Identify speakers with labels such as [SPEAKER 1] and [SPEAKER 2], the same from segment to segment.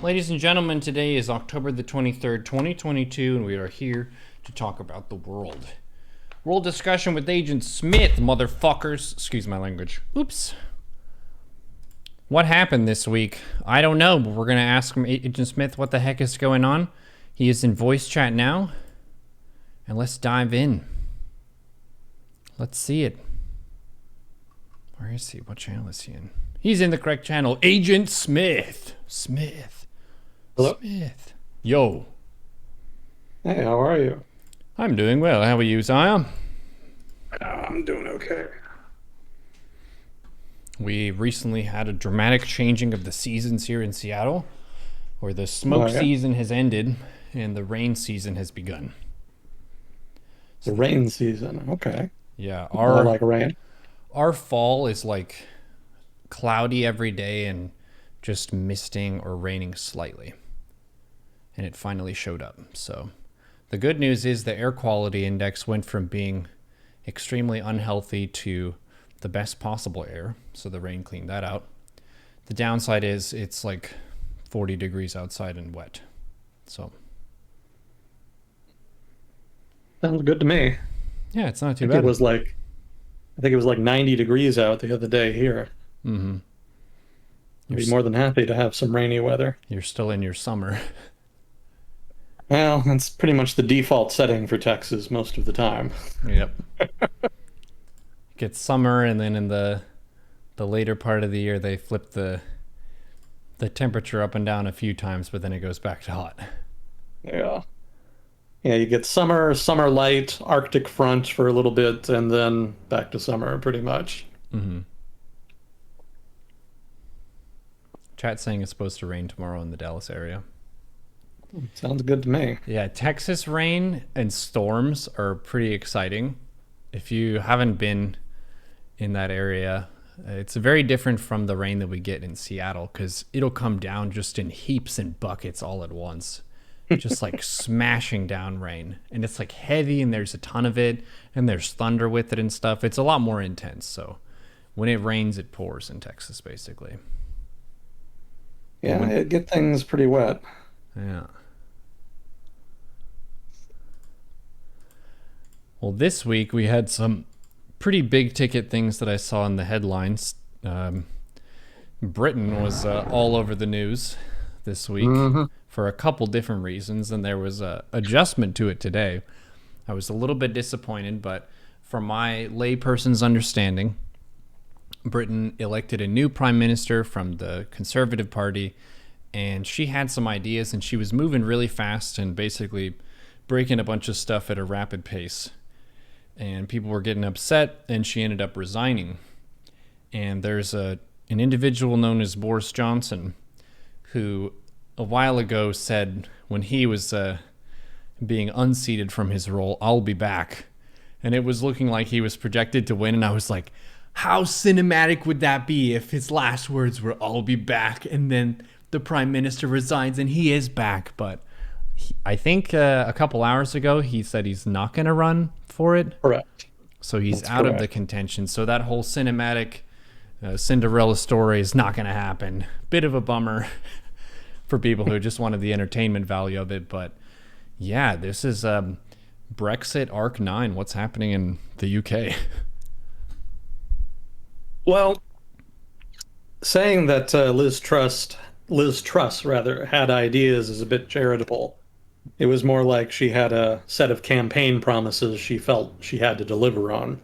[SPEAKER 1] Ladies and gentlemen, today is October the 23rd, 2022, and we are here to talk about the world. World discussion with Agent Smith, motherfuckers. Excuse my language. Oops. What happened this week? I don't know, but we're going to ask him, Agent Smith, what the heck is going on. He is in voice chat now, and let's dive in. Let's see it. Where is he? What channel is he in? He's in the correct channel. Agent Smith.
[SPEAKER 2] Hello.
[SPEAKER 1] Smith. Yo.
[SPEAKER 2] Hey, how are you?
[SPEAKER 1] I'm doing well. How are you, Zion?
[SPEAKER 2] I'm doing okay.
[SPEAKER 1] We recently had a dramatic changing of the seasons here in Seattle, where the smoke season has ended and the rain season has begun.
[SPEAKER 2] The rain season. Okay.
[SPEAKER 1] Yeah,
[SPEAKER 2] More like rain.
[SPEAKER 1] our fall is like cloudy every day and just misting or raining slightly. And it finally showed up. So the good news is the air quality index went from being extremely unhealthy to the best possible air. So the rain cleaned that out. The downside is it's like 40 degrees outside and wet. So
[SPEAKER 2] Sounds good to me.
[SPEAKER 1] yeah, it's not too
[SPEAKER 2] I think
[SPEAKER 1] bad.
[SPEAKER 2] I think it was like 90 degrees out the other day here.
[SPEAKER 1] Mm-hmm.
[SPEAKER 2] I'd be more than happy to have some rainy weather.
[SPEAKER 1] You're still in your summer.
[SPEAKER 2] Well, that's pretty much the default setting for Texas most of the time.
[SPEAKER 1] Yep. Gets summer, and then in the later part of the year they flip the temperature up and down a few times, but then it goes back to hot.
[SPEAKER 2] Yeah. Yeah, you get summer light, Arctic front for a little bit, and then back to summer pretty much.
[SPEAKER 1] Mm-hmm. Chat saying it's supposed to rain tomorrow in the Dallas area.
[SPEAKER 2] Sounds good to me.
[SPEAKER 1] Yeah, Texas rain and storms are pretty exciting. If you haven't been in that area, it's very different from the rain that we get in Seattle, because it'll come down just in heaps and buckets all at once. Just like smashing down rain. And it's like heavy and there's a ton of it and there's thunder with it and stuff. It's a lot more intense. So when it rains, it pours in Texas, basically.
[SPEAKER 2] Yeah, it get things pretty wet.
[SPEAKER 1] Yeah. Well, this week we had some pretty big ticket things that I saw in the headlines. Britain was all over the news this week for a couple different reasons, and there was a adjustment to it today. I was a little bit disappointed, but from my layperson's understanding, Britain elected a new prime minister from the Conservative Party, and she had some ideas, and she was moving really fast and basically breaking a bunch of stuff at a rapid pace. And people were getting upset, and she ended up resigning. And there's an individual known as Boris Johnson who a while ago said when he was being unseated from his role, "I'll be back." And it was looking like he was projected to win, and I was like, how cinematic would that be if his last words were, "I'll be back," and then the prime minister resigns and he is back. But I think a couple hours ago he said he's not going to run for it.
[SPEAKER 2] Correct.
[SPEAKER 1] So he's
[SPEAKER 2] That's
[SPEAKER 1] out of
[SPEAKER 2] correct.
[SPEAKER 1] the contention. So that whole cinematic Cinderella story is not going to happen. Bit of a bummer for people who just wanted the entertainment value of it. But yeah, this is Brexit Arc 9. What's happening in the UK?
[SPEAKER 2] Well, saying that Liz Truss rather had ideas is a bit charitable. It was more like she had a set of campaign promises she felt she had to deliver on.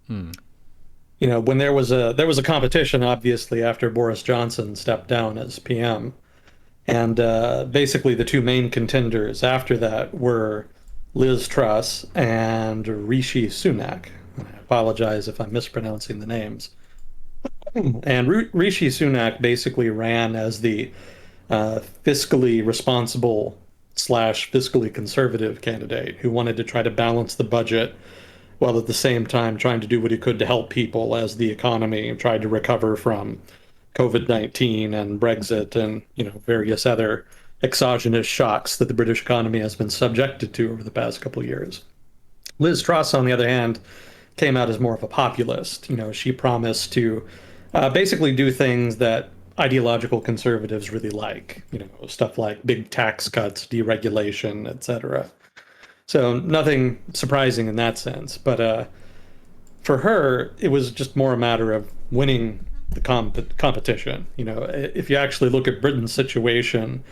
[SPEAKER 2] You know, when there was a competition, obviously, after Boris Johnson stepped down as PM, and basically the two main contenders after that were Liz Truss and Rishi Sunak. I apologize if I'm mispronouncing the names. And Rishi Sunak basically ran as the fiscally responsible slash fiscally conservative candidate who wanted to try to balance the budget while at the same time trying to do what he could to help people as the economy tried to recover from COVID-19 and Brexit and, various other exogenous shocks that the British economy has been subjected to over the past couple of years. Liz Truss, on the other hand, came out as more of a populist. She promised to basically do things that ideological conservatives really like, stuff like big tax cuts, deregulation, etc. So nothing surprising in that sense. But for her, it was just more a matter of winning the competition. If you actually look at Britain's situation,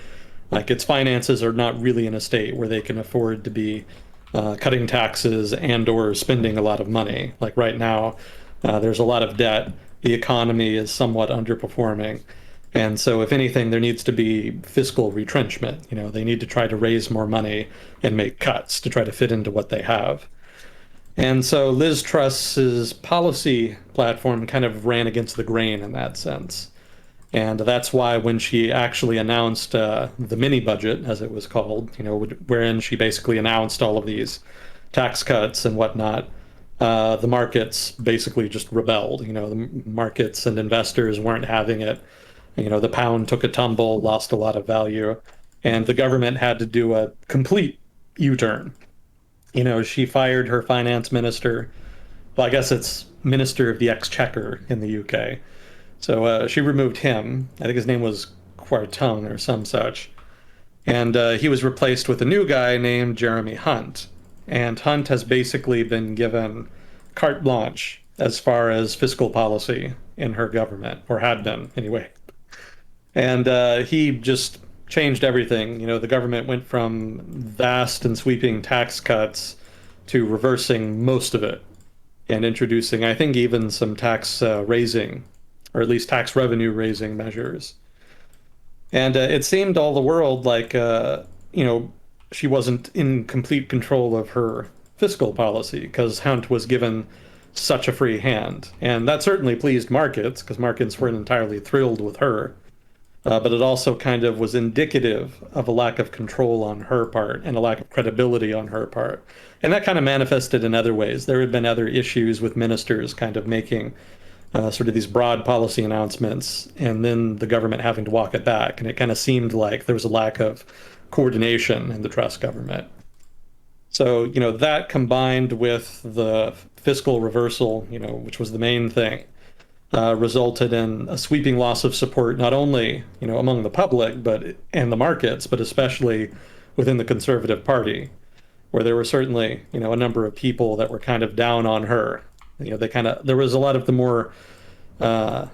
[SPEAKER 2] like its finances are not really in a state where they can afford to be cutting taxes and or spending a lot of money. Like right now, there's a lot of debt. The economy is somewhat underperforming. And so, if anything, there needs to be fiscal retrenchment. They need to try to raise more money and make cuts to try to fit into what they have. And so Liz Truss's policy platform kind of ran against the grain in that sense. And that's why when she actually announced the mini budget, as it was called, wherein she basically announced all of these tax cuts and whatnot, the markets basically just rebelled. The markets and investors weren't having it. The pound took a tumble, lost a lot of value, and the government had to do a complete U-turn. She fired her finance minister. Well, I guess it's Minister of the Exchequer in the UK. So she removed him. I think his name was Quartung or some such. And he was replaced with a new guy named Jeremy Hunt. And Hunt has basically been given carte blanche as far as fiscal policy in her government, or had been anyway. And he just changed everything. The government went from vast and sweeping tax cuts to reversing most of it and introducing, I think, even some tax raising, or at least tax revenue raising measures. And it seemed all the world like, she wasn't in complete control of her fiscal policy because Hunt was given such a free hand. And that certainly pleased markets because markets weren't entirely thrilled with her. But it also kind of was indicative of a lack of control on her part and a lack of credibility on her part. And that kind of manifested in other ways. There had been other issues with ministers kind of making sort of these broad policy announcements and then the government having to walk it back. And it kind of seemed like there was a lack of coordination in the Truss government. So, that combined with the fiscal reversal, which was the main thing, resulted in a sweeping loss of support, not only, among the public, and the markets, but especially within the Conservative Party, where there were certainly, a number of people that were kind of down on her. There was a lot of the more, I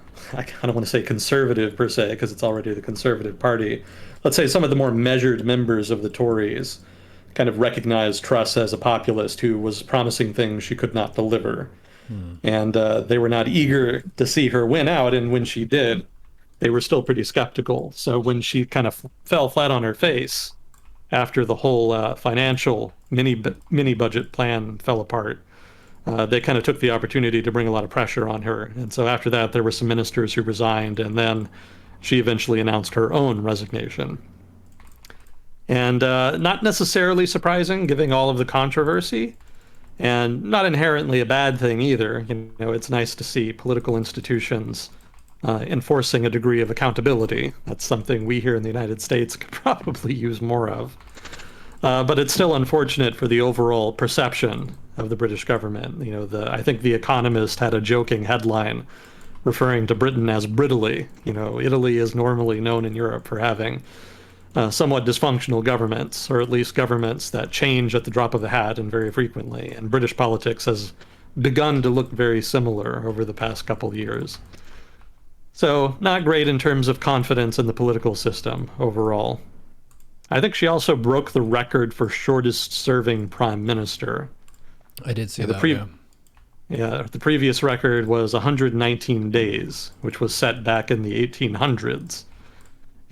[SPEAKER 2] don't want to say conservative per se, because it's already the Conservative Party. Let's say some of the more measured members of the Tories kind of recognized Truss as a populist who was promising things she could not deliver. And they were not eager to see her win out. And when she did, they were still pretty skeptical. So when she kind of fell flat on her face after the whole financial mini budget plan fell apart, they kind of took the opportunity to bring a lot of pressure on her. And so after that, there were some ministers who resigned, and then she eventually announced her own resignation. And not necessarily surprising, given all of the controversy, and not inherently a bad thing either. It's nice to see political institutions enforcing a degree of accountability. That's something we here in the United States could probably use more of. But it's still unfortunate for the overall perception of the British government. I think The Economist had a joking headline referring to Britain as brittly. Italy is normally known in Europe for having somewhat dysfunctional governments, or at least governments that change at the drop of a hat and very frequently. And British politics has begun to look very similar over the past couple years. So not great in terms of confidence in the political system overall. I think she also broke the record for shortest serving prime minister.
[SPEAKER 1] I did see that,
[SPEAKER 2] Yeah, the previous record was 119 days, which was set back in the 1800s.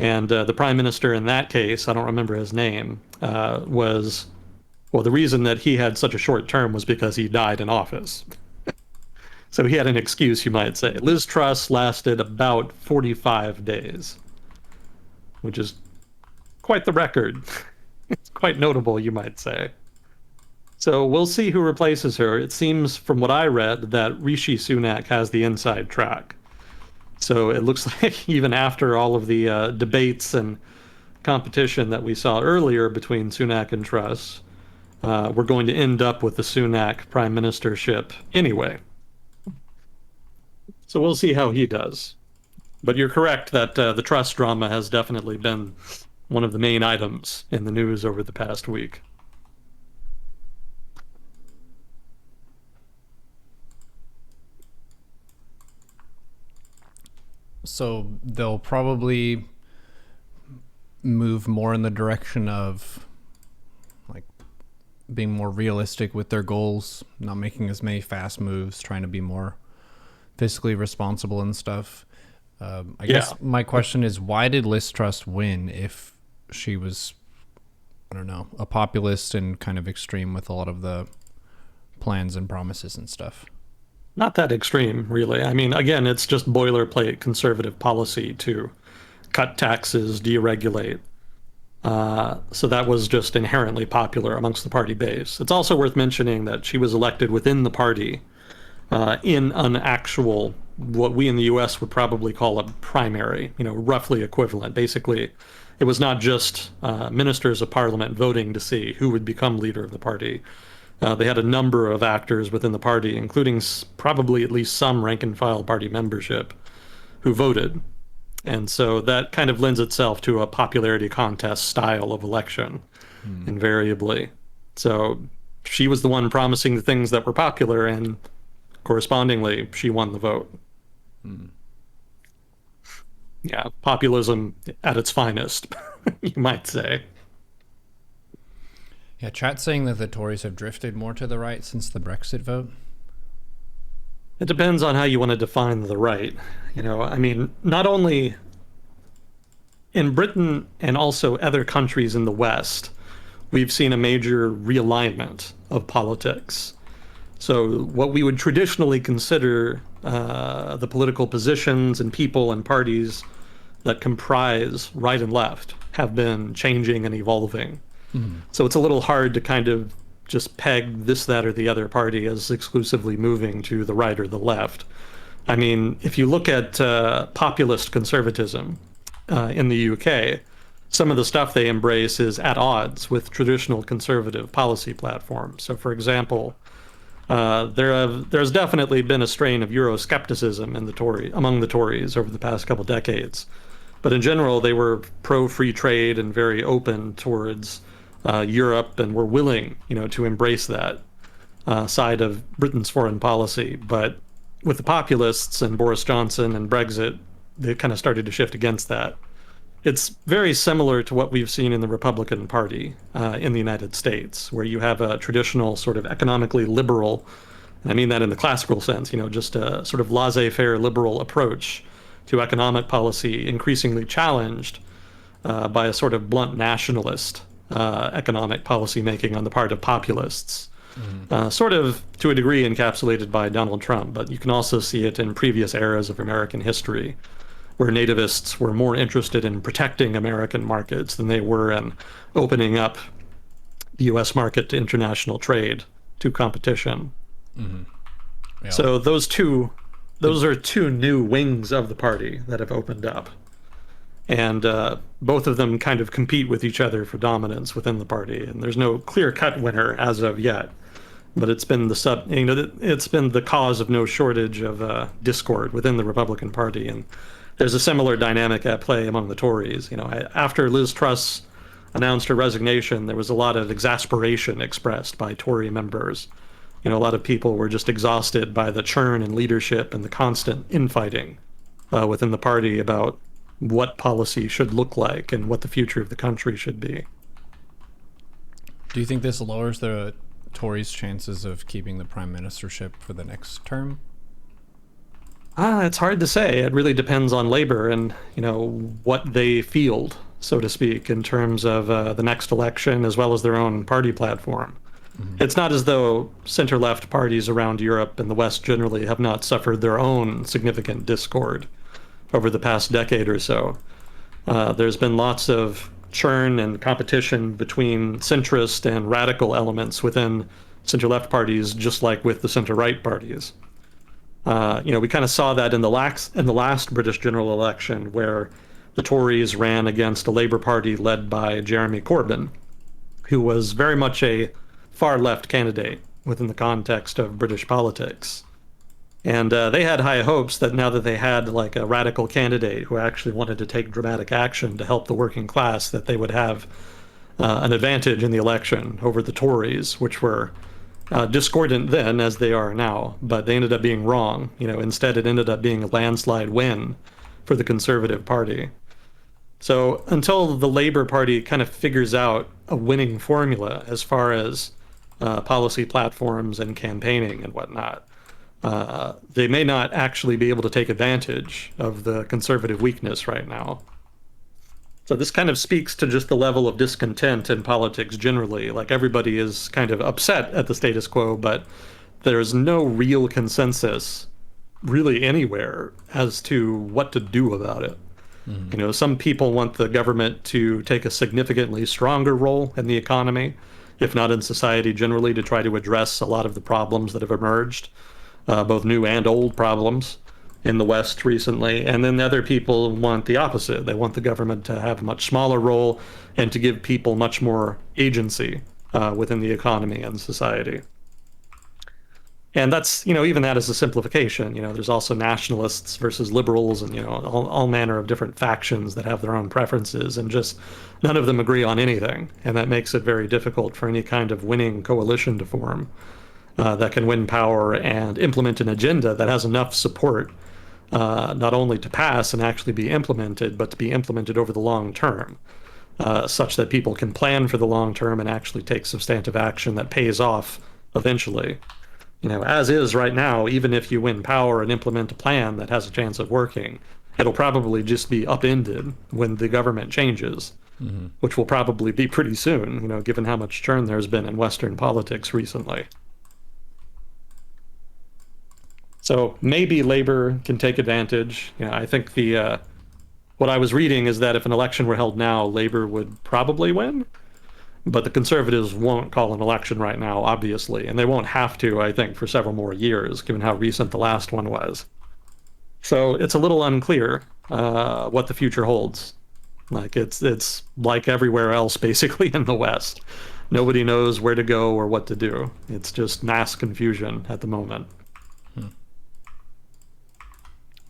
[SPEAKER 2] And the prime minister in that case, I don't remember his name, the reason that he had such a short term was because he died in office. So he had an excuse, you might say. Liz Truss lasted about 45 days, which is quite the record. It's quite notable, you might say. So we'll see who replaces her. It seems, from what I read, that Rishi Sunak has the inside track. So it looks like even after all of the debates and competition that we saw earlier between Sunak and Truss, we're going to end up with the Sunak prime ministership anyway. So we'll see how he does. But you're correct that the Truss drama has definitely been one of the main items in the news over the past week.
[SPEAKER 1] So they'll probably move more in the direction of like being more realistic with their goals, not making as many fast moves, trying to be more fiscally responsible and stuff. I
[SPEAKER 2] Yeah.
[SPEAKER 1] guess my question is, why did Liz Truss win if she was, I don't know, a populist and kind of extreme with a lot of the plans and promises and stuff?
[SPEAKER 2] Not that extreme, really. I mean, again, it's just boilerplate conservative policy to cut taxes, deregulate. So that was just inherently popular amongst the party base. It's also worth mentioning that she was elected within the party in an actual, what we in the US would probably call a primary, roughly equivalent. Basically, it was not just ministers of parliament voting to see who would become leader of the party. They had a number of actors within the party, including probably at least some rank and file party membership, who voted. And so that kind of lends itself to a popularity contest style of election, invariably. So she was the one promising the things that were popular, and correspondingly, she won the vote. Yeah, populism at its finest, you might say.
[SPEAKER 1] Yeah, chat saying that the Tories have drifted more to the right since the Brexit vote.
[SPEAKER 2] It depends on how you want to define the right. I mean, not only in Britain and also other countries in the West, we've seen a major realignment of politics. So, what we would traditionally consider the political positions and people and parties that comprise right and left have been changing and evolving. So, it's a little hard to kind of just peg this, that, or the other party as exclusively moving to the right or the left. I mean, if you look at populist conservatism in the UK, some of the stuff they embrace is at odds with traditional conservative policy platforms. So, for example, there's definitely been a strain of Euroscepticism in among the Tories over the past couple decades. But in general, they were pro-free trade and very open towards Europe, and were willing, to embrace that side of Britain's foreign policy. But with the populists and Boris Johnson and Brexit, they kind of started to shift against that. It's very similar to what we've seen in the Republican Party in the United States, where you have a traditional sort of economically liberal, and I mean that in the classical sense, just a sort of laissez-faire liberal approach to economic policy, increasingly challenged by a sort of blunt nationalist economic policy making on the part of populists. Sort of to a degree encapsulated by Donald Trump, but you can also see it in previous eras of American history, where nativists were more interested in protecting American markets than they were in opening up the U.S. market to international trade, to competition.
[SPEAKER 1] Yeah.
[SPEAKER 2] So those are two new wings of the party that have opened up. And both of them kind of compete with each other for dominance within the party. And there's no clear-cut winner as of yet. But it's been it's been the cause of no shortage of discord within the Republican Party, and there's a similar dynamic at play among the Tories. After Liz Truss announced her resignation, there was a lot of exasperation expressed by Tory members. A lot of people were just exhausted by the churn in leadership and the constant infighting within the party about what policy should look like and what the future of the country should be.
[SPEAKER 1] Do you think this lowers the Tories' chances of keeping the prime ministership for the next term?
[SPEAKER 2] It's hard to say. It really depends on Labor and, what they field, so to speak, in terms of the next election as well as their own party platform. It's not as though center-left parties around Europe and the West generally have not suffered their own significant discord over the past decade or so. There's been lots of churn and competition between centrist and radical elements within center-left parties, just like with the center-right parties. We kind of saw that in the last British general election, where the Tories ran against a Labour Party led by Jeremy Corbyn, who was very much a far-left candidate within the context of British politics. And they had high hopes that now that they had like a radical candidate who actually wanted to take dramatic action to help the working class, that they would have an advantage in the election over the Tories, which were discordant then as they are now. But they ended up being wrong. Instead, it ended up being a landslide win for the Conservative Party. So until the Labour Party kind of figures out a winning formula as far as policy platforms and campaigning and whatnot, they may not actually be able to take advantage of the conservative weakness right now. So this kind of speaks to just the level of discontent in politics generally. Like everybody is kind of upset at the status quo, but there's no real consensus really anywhere as to what to do about it. Some people want the government to take a significantly stronger role in the economy, if not in society generally, to try to address a lot of the problems that have emerged, both new and old problems in the West recently. And then the other people want the opposite. They want the government to have a much smaller role and to give people much more agency within the economy and society. And that's, even that is a simplification. There's also nationalists versus liberals and, all manner of different factions that have their own preferences, and just none of them agree on anything. And that makes it very difficult for any kind of winning coalition to form that can win power and implement an agenda that has enough support not only to pass and actually be implemented, but to be implemented over the long term, such that people can plan for the long term and actually take substantive action that pays off eventually. As is right now, even if you win power and implement a plan that has a chance of working, it'll probably just be upended when the government changes, which will probably be pretty soon, given how much churn there's been in Western politics recently. So maybe Labor can take advantage. I think what I was reading is that if an election were held now, Labor would probably win. But the Conservatives won't call an election right now, obviously, and they won't have to, I think, for several more years, given how recent the last one was. So it's a little unclear what the future holds. Like it's like everywhere else, basically, in the West. Nobody knows where to go or what to do. It's just mass confusion at the moment.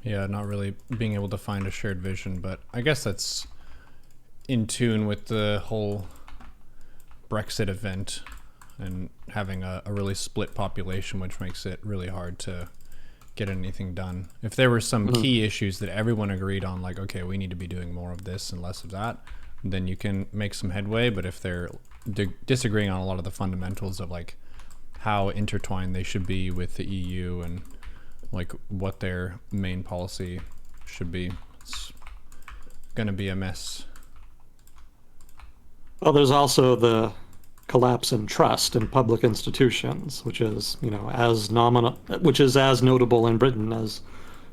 [SPEAKER 1] Yeah, not really being able to find a shared vision, but I guess that's in tune with the whole Brexit event and having a really split population, which makes it really hard to get anything done. If there were some key issues that everyone agreed on, like, okay, we need to be doing more of this and less of that, then you can make some headway. But if they're disagreeing on a lot of the fundamentals of like how intertwined they should be with the EU and like what their main policy should be, it's gonna be a mess.
[SPEAKER 2] Well, there's also the collapse in trust in public institutions, which is, which is as notable in Britain as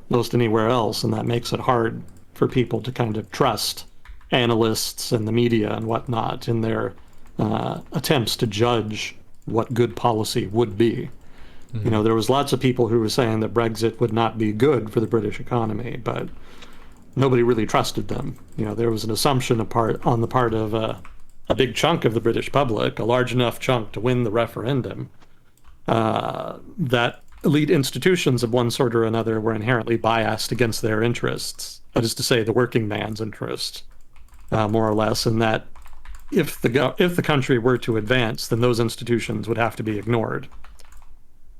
[SPEAKER 2] most anywhere else, and that makes it hard for people to kind of trust analysts and the media and whatnot in their attempts to judge what good policy would be. There was lots of people who were saying that Brexit would not be good for the British economy, but nobody really trusted them. There was an assumption on the part of a big chunk of the British public, a large enough chunk to win the referendum, that elite institutions of one sort or another were inherently biased against their interests. That is to say, the working man's interests, more or less, and that if the country were to advance, then those institutions would have to be ignored.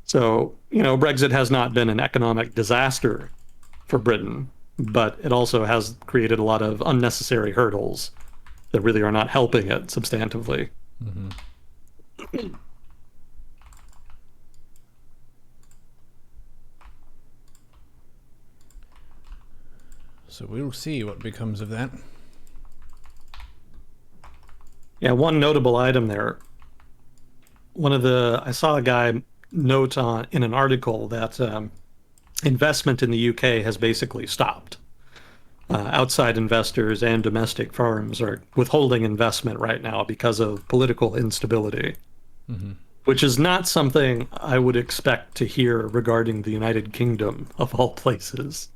[SPEAKER 2] So, Brexit has not been an economic disaster for Britain, but it also has created a lot of unnecessary hurdles that really are not helping it substantively.
[SPEAKER 1] So we'll see what becomes of that.
[SPEAKER 2] Yeah, one notable item there. I saw a guy note in an article that investment in the UK has basically stopped. Outside investors and domestic firms are withholding investment right now because of political instability, which is not something I would expect to hear regarding the United Kingdom, of all places.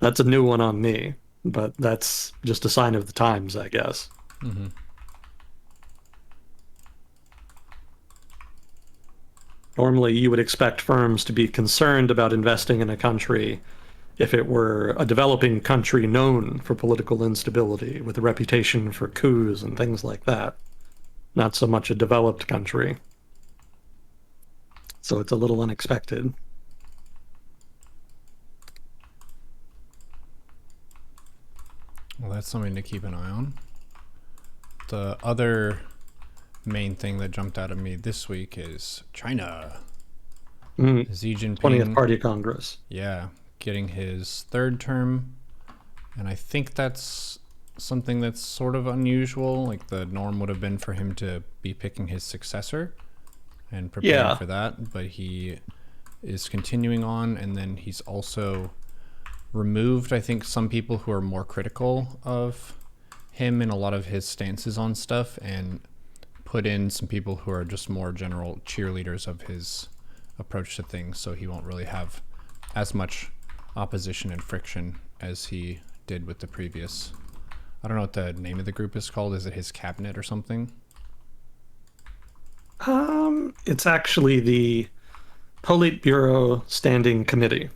[SPEAKER 2] That's a new one on me, but that's just a sign of the times, I guess. Normally, you would expect firms to be concerned about investing in a country if it were a developing country known for political instability, with a reputation for coups and things like that. Not so much a developed country. So it's a little unexpected.
[SPEAKER 1] Well, that's something to keep an eye on. The other main thing that jumped out at me this week is China. Xi
[SPEAKER 2] 20th
[SPEAKER 1] Jinping,
[SPEAKER 2] Party Congress.
[SPEAKER 1] yeah, getting his third term. And I think that's something that's sort of unusual. Like the norm would have been for him to be picking his successor and preparing for that. But he is continuing on. And then he's also removed, I think, some people who are more critical of him and a lot of his stances on stuff, and put in some people who are just more general cheerleaders of his approach to things, so he won't really have as much opposition and friction as he did with the previous. I don't know what the name of the group is called. Is it his cabinet or something?
[SPEAKER 2] It's actually the Politburo Standing Committee.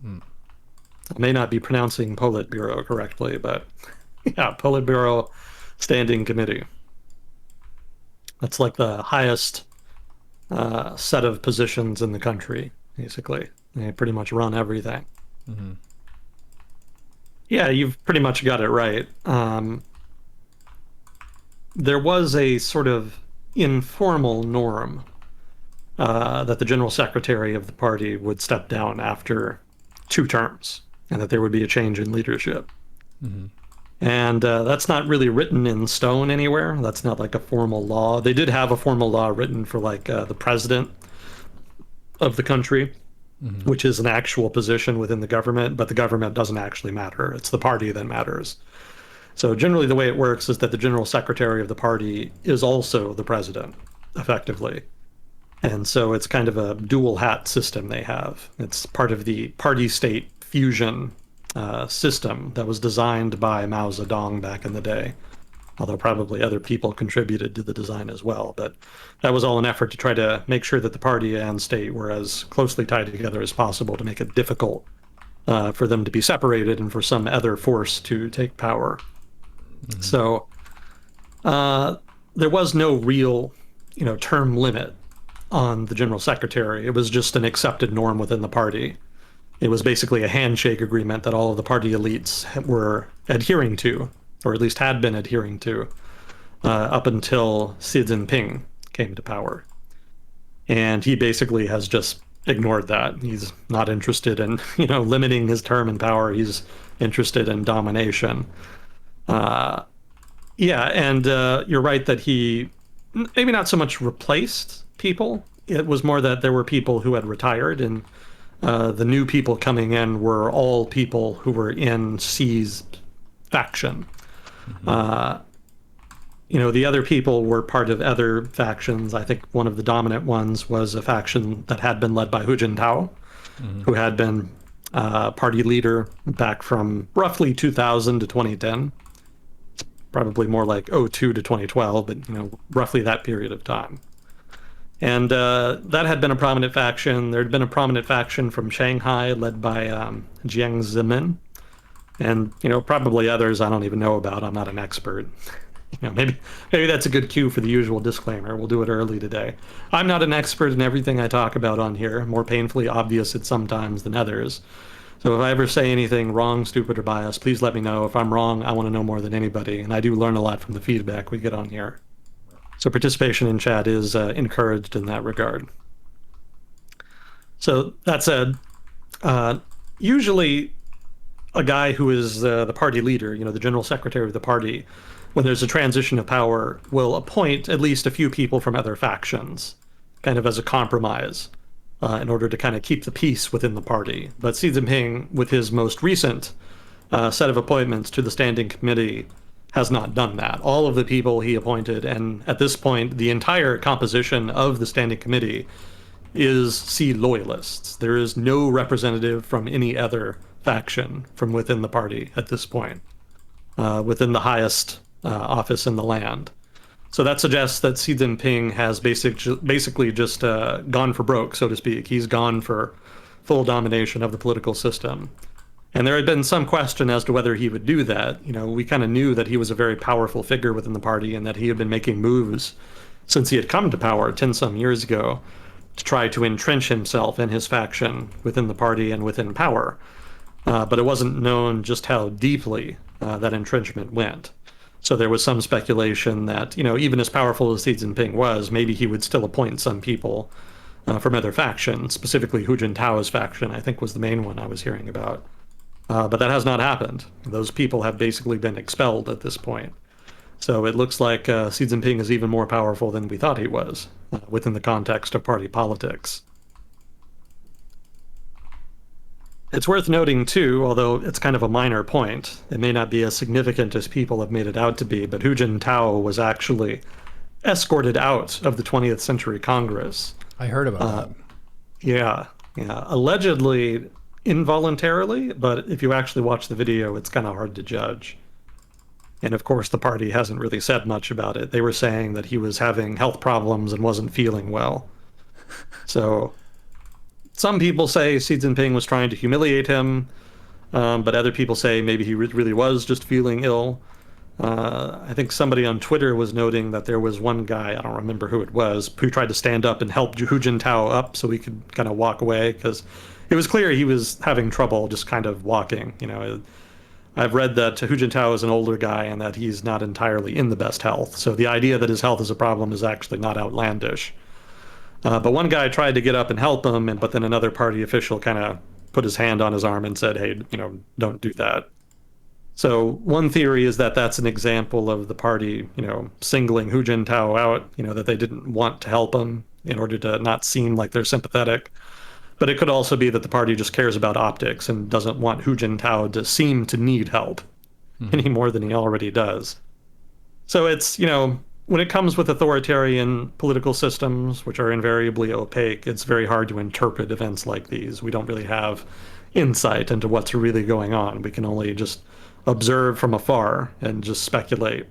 [SPEAKER 2] I may not be pronouncing Politburo correctly, but yeah, Politburo Standing Committee. That's like the highest set of positions in the country, basically. They pretty much run everything. Yeah, you've pretty much got it right. There was a sort of informal norm that the general secretary of the party would step down after 2 terms, and that there would be a change in leadership. And that's not really written in stone anywhere. That's not like a formal law. They did have a formal law written for like the president of the country, which is an actual position within the government, but the government doesn't actually matter. It's the party that matters. So generally the way it works is that the general secretary of the party is also the president, effectively. And so it's kind of a dual hat system they have. It's part of the party state fusion system that was designed by Mao Zedong back in the day, although probably other people contributed to the design as well. But that was all an effort to try to make sure that the party and state were as closely tied together as possible to make it difficult for them to be separated and for some other force to take power. So there was no real, term limit on the general secretary. It was just an accepted norm within the party. It was basically a handshake agreement that all of the party elites were adhering to, or at least had been adhering to, up until Xi Jinping came to power. And he basically has just ignored that. He's not interested in, limiting his term in power. He's interested in domination. Yeah, and you're right that he maybe not so much replaced people. It was more that there were people who had retired, and the new people coming in were all people who were in Xi's faction. The other people were part of other factions. I think one of the dominant ones was a faction that had been led by Hu Jintao, who had been party leader back from roughly 2000 to 2010. It's probably more like 02 to 2012, but roughly that period of time. And that had been a prominent faction. There had been a prominent faction from Shanghai led by Jiang Zemin, and probably others I don't even know about. I'm not an expert. Maybe that's a good cue for the usual disclaimer. We'll do it early today. I'm not an expert in everything I talk about on here. More painfully obvious it sometimes than others. So if I ever say anything wrong, stupid, or biased, please let me know. If I'm wrong, I want to know more than anybody, and I do learn a lot from the feedback we get on here. So participation in chat is encouraged in that regard. So that said, usually a guy who is the party leader, the general secretary of the party, when there's a transition of power, will appoint at least a few people from other factions, kind of as a compromise, in order to kind of keep the peace within the party. But Xi Jinping, with his most recent set of appointments to the Standing Committee, has not done that. All of the people he appointed, and at this point, the entire composition of the Standing Committee is Xi loyalists. There is no representative from any other faction from within the party at this point, within the highest office in the land. So that suggests that Xi Jinping has basically just gone for broke, so to speak. He's gone for full domination of the political system. And there had been some question as to whether he would do that. We kind of knew that he was a very powerful figure within the party and that he had been making moves since he had come to power 10 some years ago to try to entrench himself and his faction within the party and within power. But it wasn't known just how deeply that entrenchment went. So there was some speculation that, even as powerful as Xi Jinping was, maybe he would still appoint some people from other factions, specifically Hu Jintao's faction, I think was the main one I was hearing about. But that has not happened. Those people have basically been expelled at this point. So it looks like Xi Jinping is even more powerful than we thought he was within the context of party politics. It's worth noting, too, although it's kind of a minor point, it may not be as significant as people have made it out to be, but Hu Jintao was actually escorted out of the 20th Century Congress.
[SPEAKER 1] I heard about that.
[SPEAKER 2] Yeah, allegedly involuntarily, but if you actually watch the video, it's kind of hard to judge. And of course, the party hasn't really said much about it. They were saying that he was having health problems and wasn't feeling well. So some people say Xi Jinping was trying to humiliate him, but other people say maybe he really was just feeling ill. I think somebody on Twitter was noting that there was one guy, I don't remember who it was, who tried to stand up and help Hu Jintao up so he could kind of walk away, because it was clear he was having trouble just kind of walking. I've read that Hu Jintao is an older guy and that he's not entirely in the best health. So the idea that his health is a problem is actually not outlandish. But one guy tried to get up and help him, but then another party official kind of put his hand on his arm and said, hey, don't do that. So one theory is that that's an example of the party, singling Hu Jintao out, that they didn't want to help him in order to not seem like they're sympathetic. But it could also be that the party just cares about optics and doesn't want Hu Jintao to seem to need help any more than he already does. So it's, when it comes with authoritarian political systems, which are invariably opaque, it's very hard to interpret events like these. We don't really have insight into what's really going on. We can only just observe from afar and just speculate.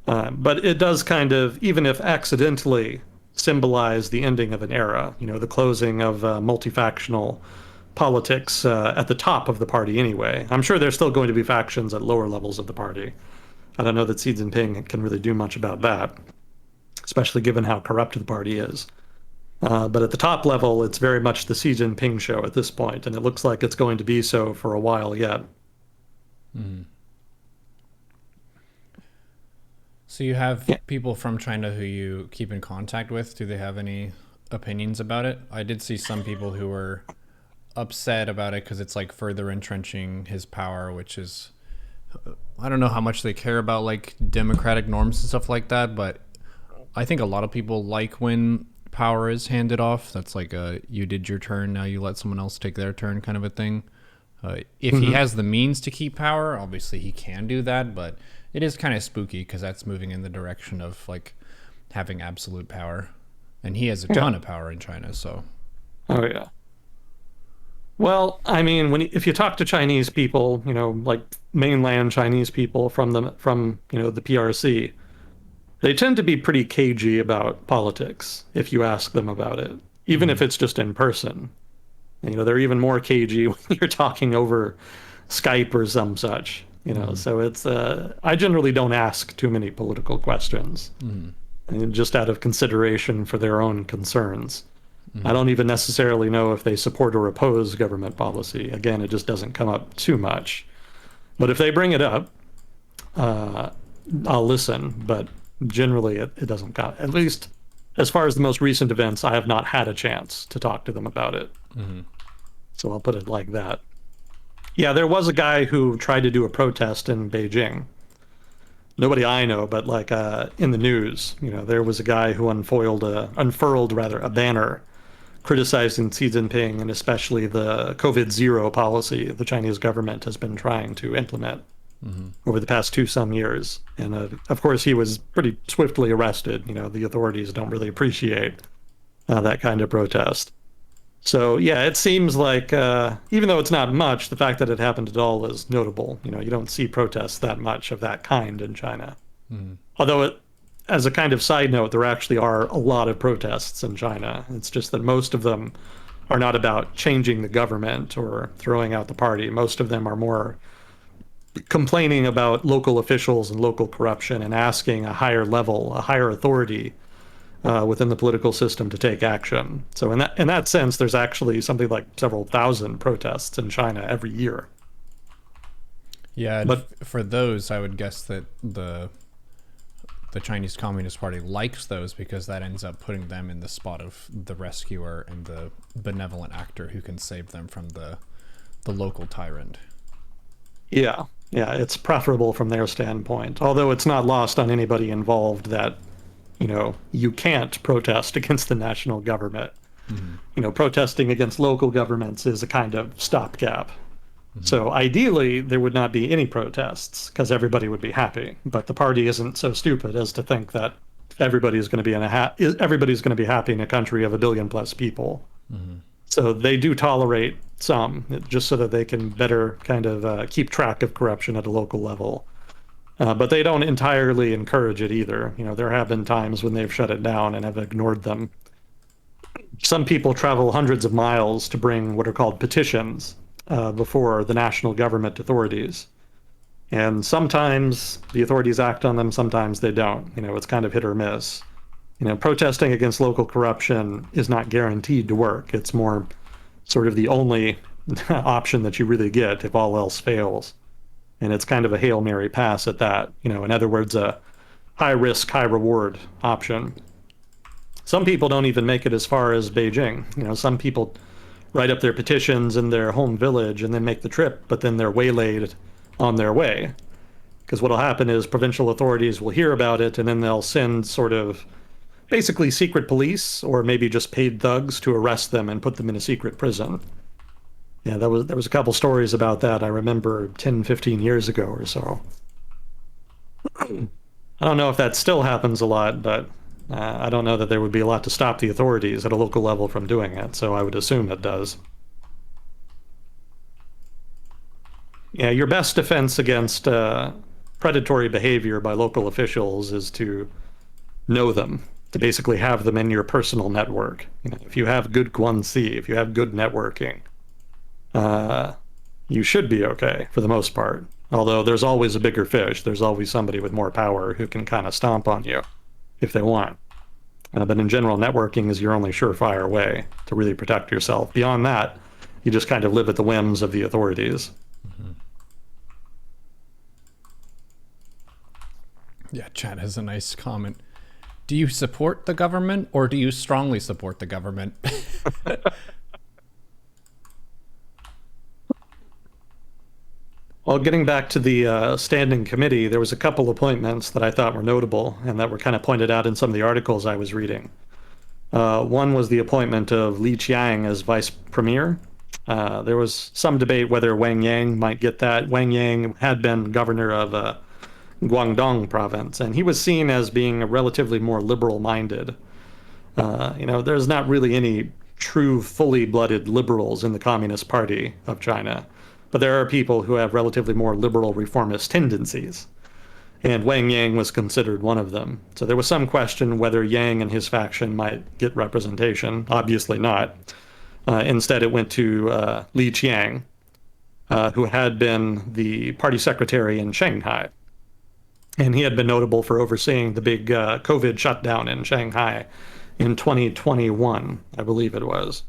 [SPEAKER 2] But it does kind of, even if accidentally, symbolize the ending of an era, the closing of multifactional politics at the top of the party anyway. I'm sure there's still going to be factions at lower levels of the party. I don't know that Xi Jinping can really do much about that, especially given how corrupt the party is. But at the top level, it's very much the Xi Jinping show at this point, and it looks like it's going to be so for a while yet.
[SPEAKER 1] Mm. So you have people from China who you keep in contact with. Do they have any opinions about it? I did see some people who were upset about it because it's like further entrenching his power, which is, I don't know how much they care about like democratic norms and stuff like that, but I think a lot of people like when power is handed off. That's like you did your turn, now you let someone else take their turn kind of a thing. If he has the means to keep power, obviously he can do that, but it is kind of spooky because that's moving in the direction of like having absolute power, and he has a ton of power in China. So,
[SPEAKER 2] oh yeah. Well, I mean, if you talk to Chinese people, like mainland Chinese people from the PRC, they tend to be pretty cagey about politics if you ask them about it, even if it's just in person. They're even more cagey when you're talking over Skype or some such. So it's I generally don't ask too many political questions, and just out of consideration for their own concerns. I don't even necessarily know if they support or oppose government policy. Again, it just doesn't come up too much. But if they bring it up, I'll listen. But generally, it doesn't count. At least as far as the most recent events, I have not had a chance to talk to them about it. So I'll put it like that. Yeah, there was a guy who tried to do a protest in Beijing. Nobody I know, but like in the news, there was a guy who unfurled a banner criticizing Xi Jinping and especially the COVID-0 policy the Chinese government has been trying to implement over the past some years. And of course, he was pretty swiftly arrested. The authorities don't really appreciate that kind of protest. So yeah, it seems like even though it's not much, the fact that it happened at all is notable. You don't see protests that much of that kind in China. Although as a kind of side note, there actually are a lot of protests in China. It's just that most of them are not about changing the government or throwing out the party. Most of them are more complaining about local officials and local corruption and asking a higher level, a higher authority within the political system to take action. So in that sense, there's actually something like several thousand protests in China every year.
[SPEAKER 1] Yeah, and
[SPEAKER 2] But
[SPEAKER 1] for those, I would guess that the Chinese Communist Party likes those because that ends up putting them in the spot of the rescuer and the benevolent actor who can save them from the local tyrant.
[SPEAKER 2] yeah, yeah, it's preferable from their standpoint. Although it's not lost on anybody involved that, you can't protest against the national government.
[SPEAKER 1] Mm-hmm.
[SPEAKER 2] Protesting against local governments is a kind of stopgap.
[SPEAKER 1] Mm-hmm.
[SPEAKER 2] So ideally, there would not be any protests because everybody would be happy. But the party isn't so stupid as to think that everybody's going to be everybody's going to be happy in a country of a billion plus people.
[SPEAKER 1] Mm-hmm.
[SPEAKER 2] So they do tolerate some, just so that they can better kind of keep track of corruption at a local level. But they don't entirely encourage it either. There have been times when they've shut it down and have ignored them. Some people travel hundreds of miles to bring what are called petitions before the national government authorities. And sometimes the authorities act on them, sometimes they don't. It's kind of hit or miss. Protesting against local corruption is not guaranteed to work. It's more sort of the only option that you really get if all else fails. And it's kind of a Hail Mary pass at that. In other words, a high risk, high reward option. Some people don't even make it as far as Beijing. Some people write up their petitions in their home village and then make the trip, but then they're waylaid on their way. Because what'll happen is provincial authorities will hear about it and then they'll send sort of basically secret police or maybe just paid thugs to arrest them and put them in a secret prison. Yeah, there was a couple stories about that I remember 10, 15 years ago or so. I don't know if that still happens a lot, but I don't know that there would be a lot to stop the authorities at a local level from doing it, so I would assume it does. Yeah, your best defense against predatory behavior by local officials is to know them, to basically have them in your personal network. If you have good guanxi, if you have good networking, you should be okay for the most part. Although there's always a bigger fish. There's always somebody with more power who can kind of stomp on you if they want. But in general, networking is your only surefire way to really protect yourself. Beyond that, you just kind of live at the whims of the authorities.
[SPEAKER 1] Mm-hmm. Yeah, Chad has a nice comment. Do you support the government or do you strongly support the government?
[SPEAKER 2] Well, getting back to the standing committee, there was a couple appointments that I thought were notable and that were kind of pointed out in some of the articles I was reading. One was the appointment of Li Qiang as vice premier. There was some debate whether Wang Yang might get that. Wang Yang had been governor of Guangdong province, and he was seen as being relatively more liberal-minded. There's not really any true, fully blooded liberals in the Communist Party of China. But there are people who have relatively more liberal reformist tendencies. And Wang Yang was considered one of them. So there was some question whether Yang and his faction might get representation. Obviously not. Instead, it went to Li Qiang, who had been the party secretary in Shanghai. And he had been notable for overseeing the big COVID shutdown in Shanghai in 2021, I believe it was.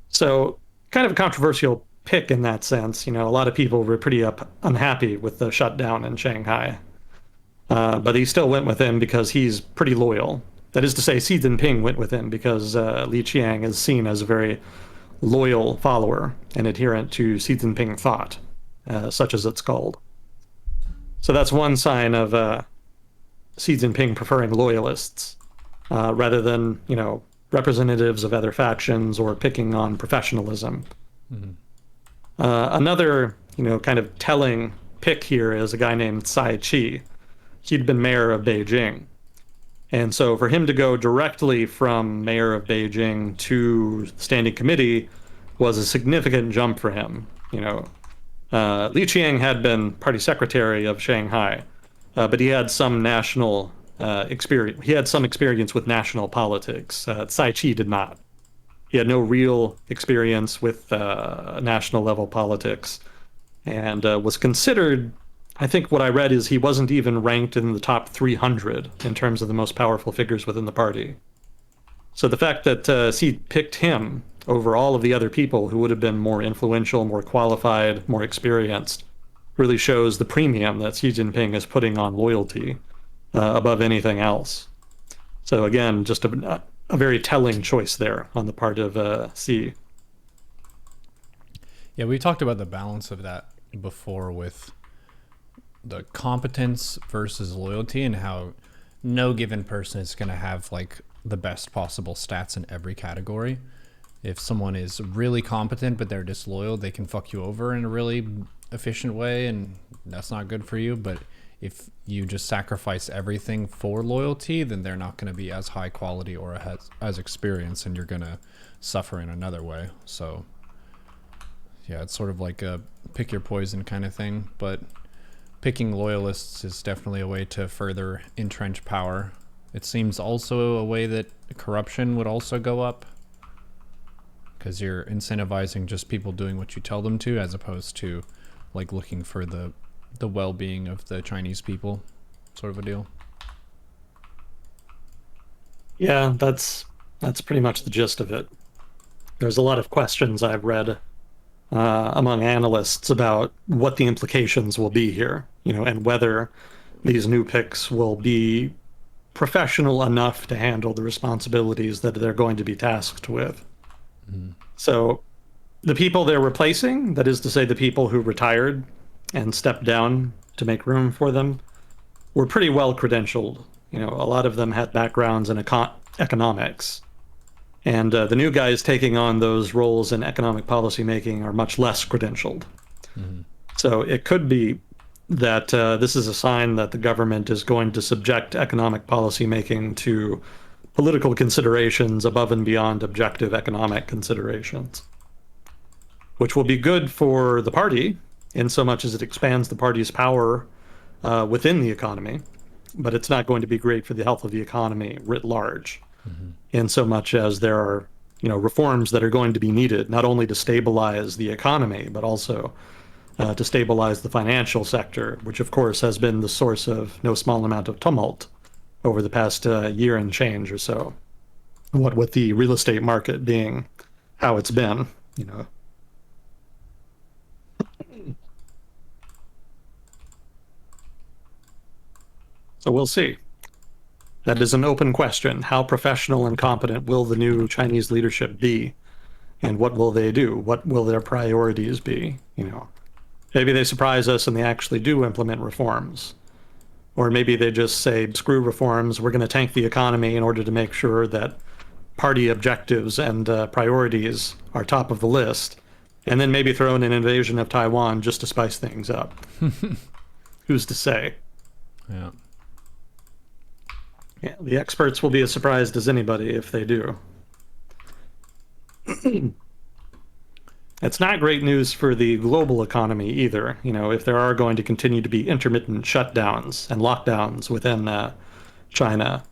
[SPEAKER 2] So kind of a controversial pick in that sense. A lot of people were pretty unhappy with the shutdown in Shanghai. But he still went with him because he's pretty loyal. That is to say, Xi Jinping went with him because Li Qiang is seen as a very loyal follower and adherent to Xi Jinping thought, such as it's called. So that's one sign of Xi Jinping preferring loyalists rather than, representatives of other factions or picking on professionalism. Mm-hmm. Another, kind of telling pick here is a guy named Tsai Chi. He'd been mayor of Beijing. And so for him to go directly from mayor of Beijing to standing committee was a significant jump for him. Li Qiang had been party secretary of Shanghai, but he had some national experience. He had some experience with national politics. Tsai Chi did not. He had no real experience with national level politics, and was considered. I think what I read is he wasn't even ranked in the top 300 in terms of the most powerful figures within the party. So the fact that Xi picked him over all of the other people who would have been more influential, more qualified, more experienced, really shows the premium that Xi Jinping is putting on loyalty above anything else. So again, just a very telling choice there on the part of Xi.
[SPEAKER 1] Yeah, we talked about the balance of that before with the competence versus loyalty and how no given person is going to have like the best possible stats in every category. If someone is really competent but they're disloyal, they can fuck you over in a really efficient way, and that's not good for you. But if you just sacrifice everything for loyalty, then they're not going to be as high quality or as experienced, and you're going to suffer in another way. So yeah, it's sort of like a pick your poison kind of thing, but picking loyalists is definitely a way to further entrench power. It seems also a way that corruption would also go up, because you're incentivizing just people doing what you tell them to, as opposed to like looking for the well-being of the Chinese people, sort of a deal.
[SPEAKER 2] Yeah, that's pretty much the gist of it. There's a lot of questions I've read among analysts about what the implications will be here, and whether these new picks will be professional enough to handle the responsibilities that they're going to be tasked with. So the people they're replacing, that is to say the people who retired and stepped down to make room for them, were pretty well credentialed. A lot of them had backgrounds in economics. And the new guys taking on those roles in economic policy making are much less credentialed. So it could be that this is a sign that the government is going to subject economic policy making to political considerations above and beyond objective economic considerations, which will be good for the party in so much as it expands the party's power within the economy, but it's not going to be great for the health of the economy writ large, in so much as there are reforms that are going to be needed not only to stabilize the economy, but also to stabilize the financial sector, which of course has been the source of no small amount of tumult over the past year and change or so. What with the real estate market being how it's been. So we'll see. That is an open question. How professional and competent will the new Chinese leadership be? And what will they do? What will their priorities be? Maybe they surprise us and they actually do implement reforms. Or maybe they just say, screw reforms, we're going to tank the economy in order to make sure that party objectives and priorities are top of the list. And then maybe throw in an invasion of Taiwan just to spice things up. Who's to say?
[SPEAKER 1] Yeah.
[SPEAKER 2] Yeah, the experts will be as surprised as anybody if they do. It's not great news for the global economy either. If there are going to continue to be intermittent shutdowns and lockdowns within China,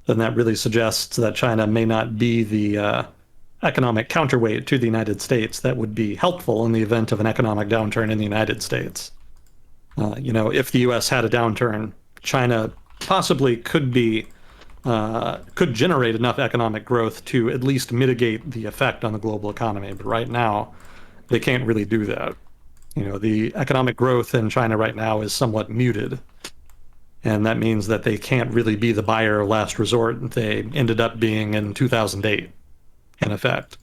[SPEAKER 2] then that really suggests that China may not be the economic counterweight to the United States that would be helpful in the event of an economic downturn in the United States. If the U.S. had a downturn, China possibly could generate enough economic growth to at least mitigate the effect on the global economy. But right now, they can't really do that. The economic growth in China right now is somewhat muted. And that means that they can't really be the buyer of last resort they ended up being in 2008, in effect.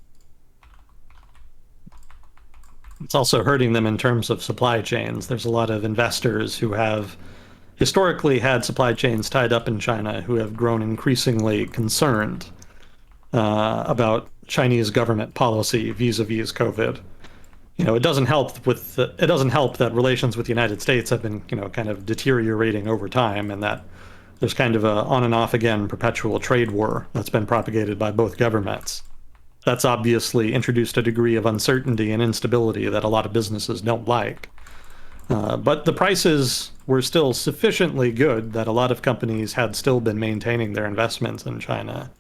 [SPEAKER 2] It's also hurting them in terms of supply chains. There's a lot of investors who have historically had supply chains tied up in China who have grown increasingly concerned about Chinese government policy vis-a-vis COVID. It doesn't help that relations with the United States have been, kind of deteriorating over time, and that there's kind of a on and off again perpetual trade war that's been propagated by both governments. That's obviously introduced a degree of uncertainty and instability that a lot of businesses don't like. But the prices were still sufficiently good that a lot of companies had still been maintaining their investments in China.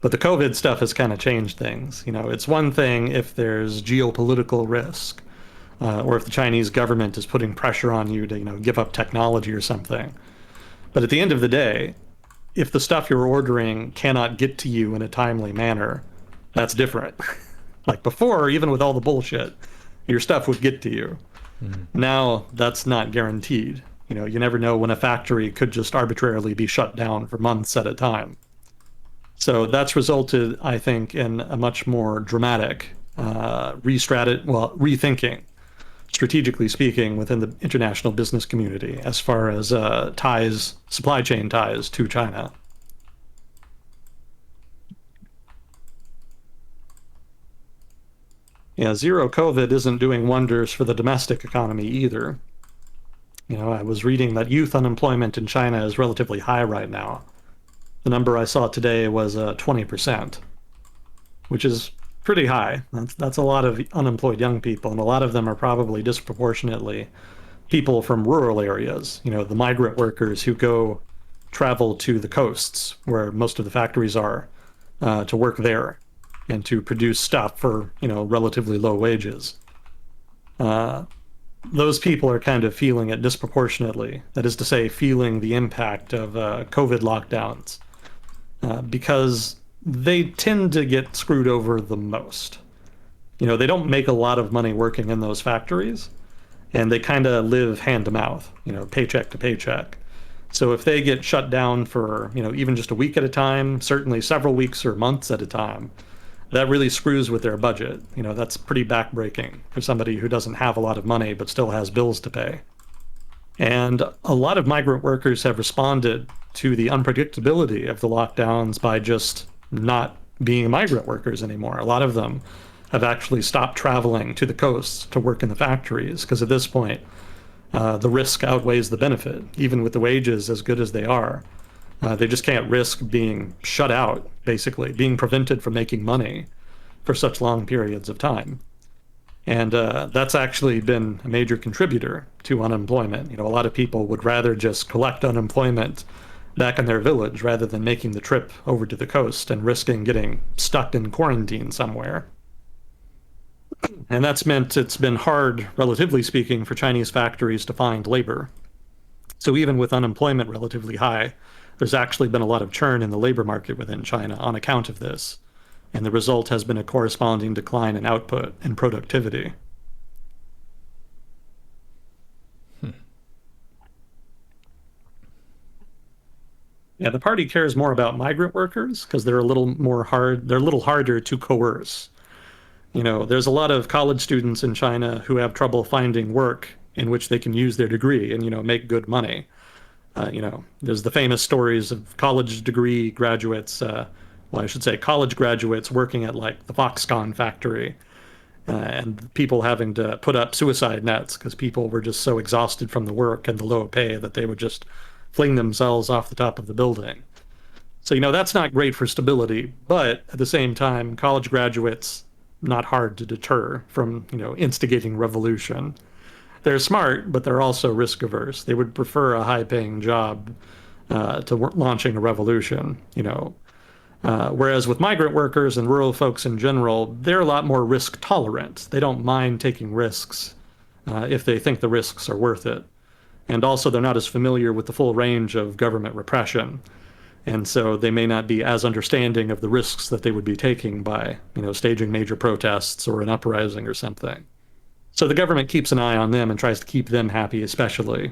[SPEAKER 2] But the COVID stuff has kind of changed things. It's one thing if there's geopolitical risk, or if the Chinese government is putting pressure on you to, give up technology or something. But at the end of the day, if the stuff you're ordering cannot get to you in a timely manner, that's different. Like before, even with all the bullshit, your stuff would get to you. Now, that's not guaranteed. You never know when a factory could just arbitrarily be shut down for months at a time. So that's resulted, I think, in a much more dramatic rethinking, strategically speaking, within the international business community as far as supply chain ties to China. Yeah, zero COVID isn't doing wonders for the domestic economy either. I was reading that youth unemployment in China is relatively high right now. The number I saw today was 20%, which is pretty high. That's a lot of unemployed young people, and a lot of them are probably disproportionately people from rural areas. The migrant workers who go travel to the coasts where most of the factories are to work there and to produce stuff for relatively low wages. Those people are kind of feeling it disproportionately. That is to say, feeling the impact of COVID lockdowns because they tend to get screwed over the most. They don't make a lot of money working in those factories, and they kind of live hand to mouth, paycheck to paycheck. So if they get shut down for, even just a week at a time, certainly several weeks or months at a time, that really screws with their budget. That's pretty backbreaking for somebody who doesn't have a lot of money but still has bills to pay. And a lot of migrant workers have responded to the unpredictability of the lockdowns by just not being migrant workers anymore. A lot of them have actually stopped traveling to the coasts to work in the factories because at this point, the risk outweighs the benefit. Even with the wages as good as they are, they just can't risk being shut out, basically, being prevented from making money for such long periods of time. And that's actually been a major contributor to unemployment. A lot of people would rather just collect unemployment back in their village rather than making the trip over to the coast and risking getting stuck in quarantine somewhere. And that's meant it's been hard, relatively speaking, for Chinese factories to find labor. So even with unemployment relatively high, there's actually been a lot of churn in the labor market within China on account of this. And the result has been a corresponding decline in output and productivity. Yeah, the party cares more about migrant workers because they're a little harder to coerce. There's a lot of college students in China who have trouble finding work in which they can use their degree and, make good money. There's the famous stories of college degree graduates, I should say college graduates working at like the Foxconn factory and people having to put up suicide nets because people were just so exhausted from the work and the low pay that they would just fling themselves off the top of the building. So, that's not great for stability, but at the same time, college graduates, not hard to deter from, instigating revolution. They're smart, but they're also risk averse. They would prefer a high paying job to launching a revolution, whereas with migrant workers and rural folks in general, they're a lot more risk tolerant. They don't mind taking risks if they think the risks are worth it. And also, they're not as familiar with the full range of government repression. And so they may not be as understanding of the risks that they would be taking by, staging major protests or an uprising or something. So the government keeps an eye on them and tries to keep them happy, especially.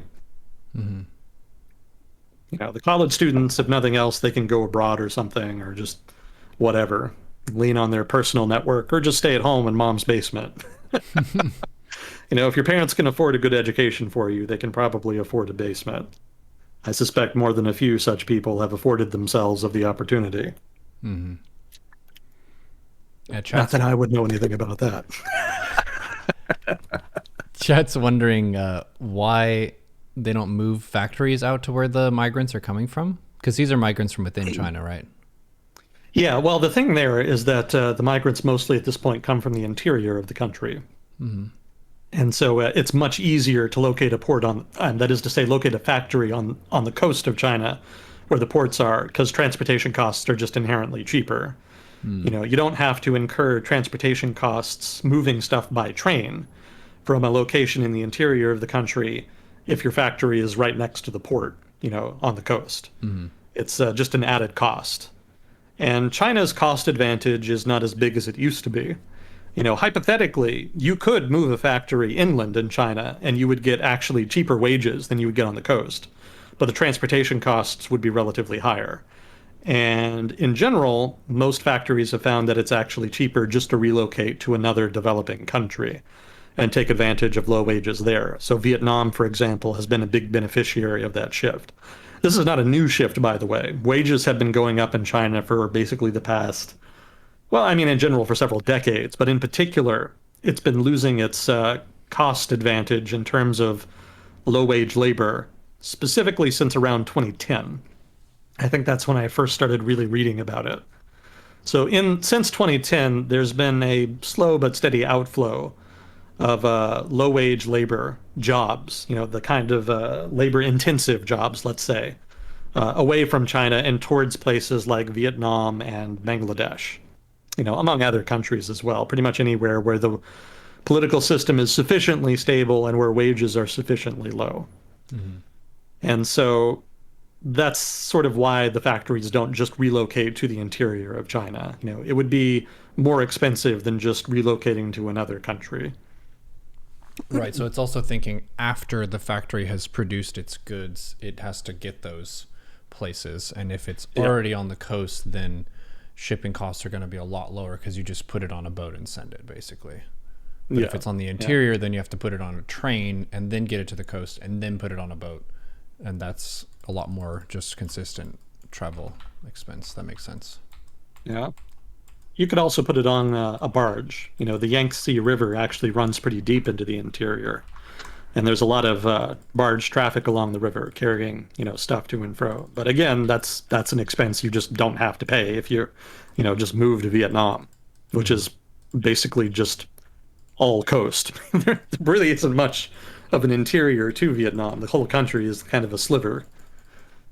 [SPEAKER 2] Mm-hmm. The college students, if nothing else, they can go abroad or something, or just whatever, lean on their personal network, or just stay at home in mom's basement. If your parents can afford a good education for you, they can probably afford a basement. I suspect more than a few such people have afforded themselves of the opportunity. Mm-hmm. Yeah, not that I would know anything about that.
[SPEAKER 1] Chat's wondering why they don't move factories out to where the migrants are coming from? Because these are migrants from within China, right?
[SPEAKER 2] Yeah, well, the thing there is that the migrants mostly at this point come from the interior of the country. Mm-hmm. And so it's much easier to locate a port on, that is to say, locate a factory on the coast of China where the ports are, because transportation costs are just inherently cheaper.
[SPEAKER 1] Hmm.
[SPEAKER 2] You don't have to incur transportation costs moving stuff by train from a location in the interior of the country if your factory is right next to the port, on the coast.
[SPEAKER 1] Hmm.
[SPEAKER 2] It's just an added cost. And China's cost advantage is not as big as it used to be. Hypothetically, you could move a factory inland in China and you would get actually cheaper wages than you would get on the coast. But the transportation costs would be relatively higher. And in general, most factories have found that it's actually cheaper just to relocate to another developing country and take advantage of low wages there. So Vietnam, for example, has been a big beneficiary of that shift. This is not a new shift, by the way. Wages have been going up in China for basically the past, well, I mean, in general, for several decades, but in particular, it's been losing its cost advantage in terms of low wage labor, specifically since around 2010. I think that's when I first started really reading about it. So in since 2010, there's been a slow but steady outflow of low wage labor jobs, the kind of labor intensive jobs, let's say, away from China and towards places like Vietnam and Bangladesh, among other countries as well, pretty much anywhere where the political system is sufficiently stable and where wages are sufficiently low.
[SPEAKER 1] Hmm.
[SPEAKER 2] And so that's sort of why the factories don't just relocate to the interior of China. It would be more expensive than just relocating to another country.
[SPEAKER 1] Right. So it's also thinking after the factory has produced its goods, it has to get those places. And if it's
[SPEAKER 2] Yeah.
[SPEAKER 1] already on the coast, then shipping costs are going to be a lot lower because you just put it on a boat and send it, basically. But if
[SPEAKER 2] Yeah.
[SPEAKER 1] it's on the
[SPEAKER 2] Yeah.
[SPEAKER 1] interior, then you have to put it on a train and then get it to the coast and then put it on a boat. And that's a lot more just consistent travel expense. That makes sense.
[SPEAKER 2] Yeah. You could also put it on a barge. The Yangtze River actually runs pretty deep into the interior, and there's a lot of barge traffic along the river carrying, stuff to and fro. But again, that's an expense you just don't have to pay if you're, just move to Vietnam, which
[SPEAKER 1] Hmm.
[SPEAKER 2] is basically just all coast. There really isn't much of an interior to Vietnam. The whole country is kind of a sliver.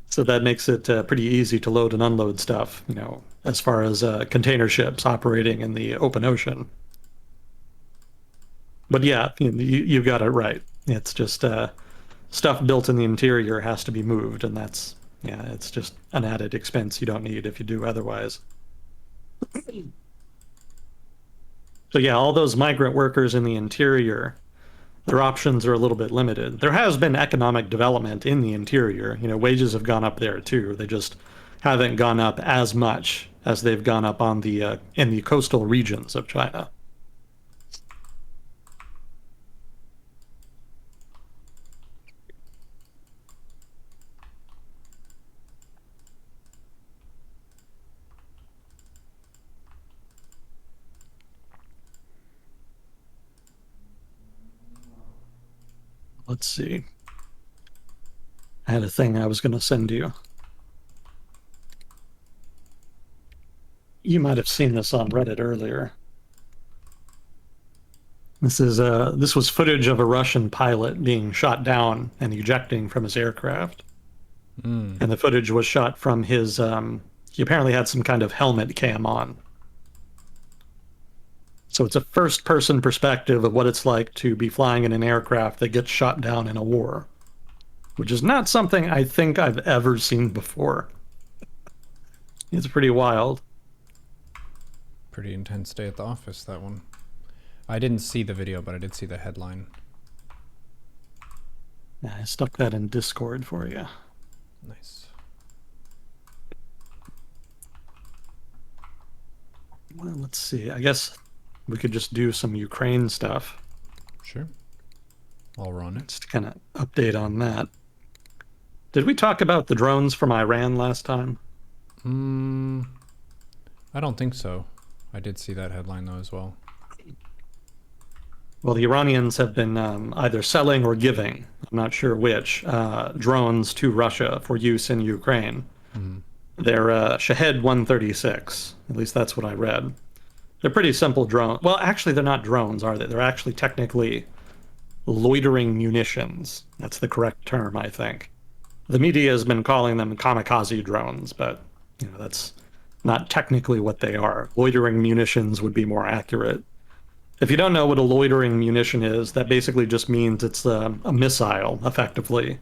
[SPEAKER 2] So that makes it pretty easy to load and unload stuff, as far as container ships operating in the open ocean. But yeah, you've got it right. It's just stuff built in the interior has to be moved, and yeah, it's just an added expense you don't need if you do otherwise. So yeah, all those migrant workers in the interior, their options are a little bit limited. There has been economic development in the interior. Wages have gone up there too. They just haven't gone up as much as they've gone up on the in the coastal regions of China. Let's see. I had a thing I was going to send you. You might have seen this on Reddit earlier. This was footage of a Russian pilot being shot down and ejecting from his aircraft.
[SPEAKER 1] Mm.
[SPEAKER 2] And the footage was shot from his he apparently had some kind of helmet cam on. So it's a first person perspective of what it's like to be flying in an aircraft that gets shot down in a war, which is not something I think I've ever seen before. It's pretty wild.
[SPEAKER 1] Pretty intense day at the office, that one. I didn't see the video, but I did see the headline.
[SPEAKER 2] Yeah, I stuck that in Discord for you.
[SPEAKER 1] Nice.
[SPEAKER 2] Well, let's see. I guess we could just do some Ukraine stuff.
[SPEAKER 1] Sure. I'll run it.
[SPEAKER 2] Just to kind of update on that. Did we talk about the drones from Iran last time?
[SPEAKER 1] Mm, I don't think so. I did see that headline, though, as well.
[SPEAKER 2] Well, the Iranians have been either selling or giving, I'm not sure which, drones to Russia for use in Ukraine.
[SPEAKER 1] Mm.
[SPEAKER 2] They're Shahed 136. At least that's what I read. They're pretty simple drones. Well, actually, they're not drones, are they? They're actually technically loitering munitions. That's the correct term, I think. The media has been calling them kamikaze drones, but that's not technically what they are. Loitering munitions would be more accurate. If you don't know what a loitering munition is, that basically just means it's a missile, effectively,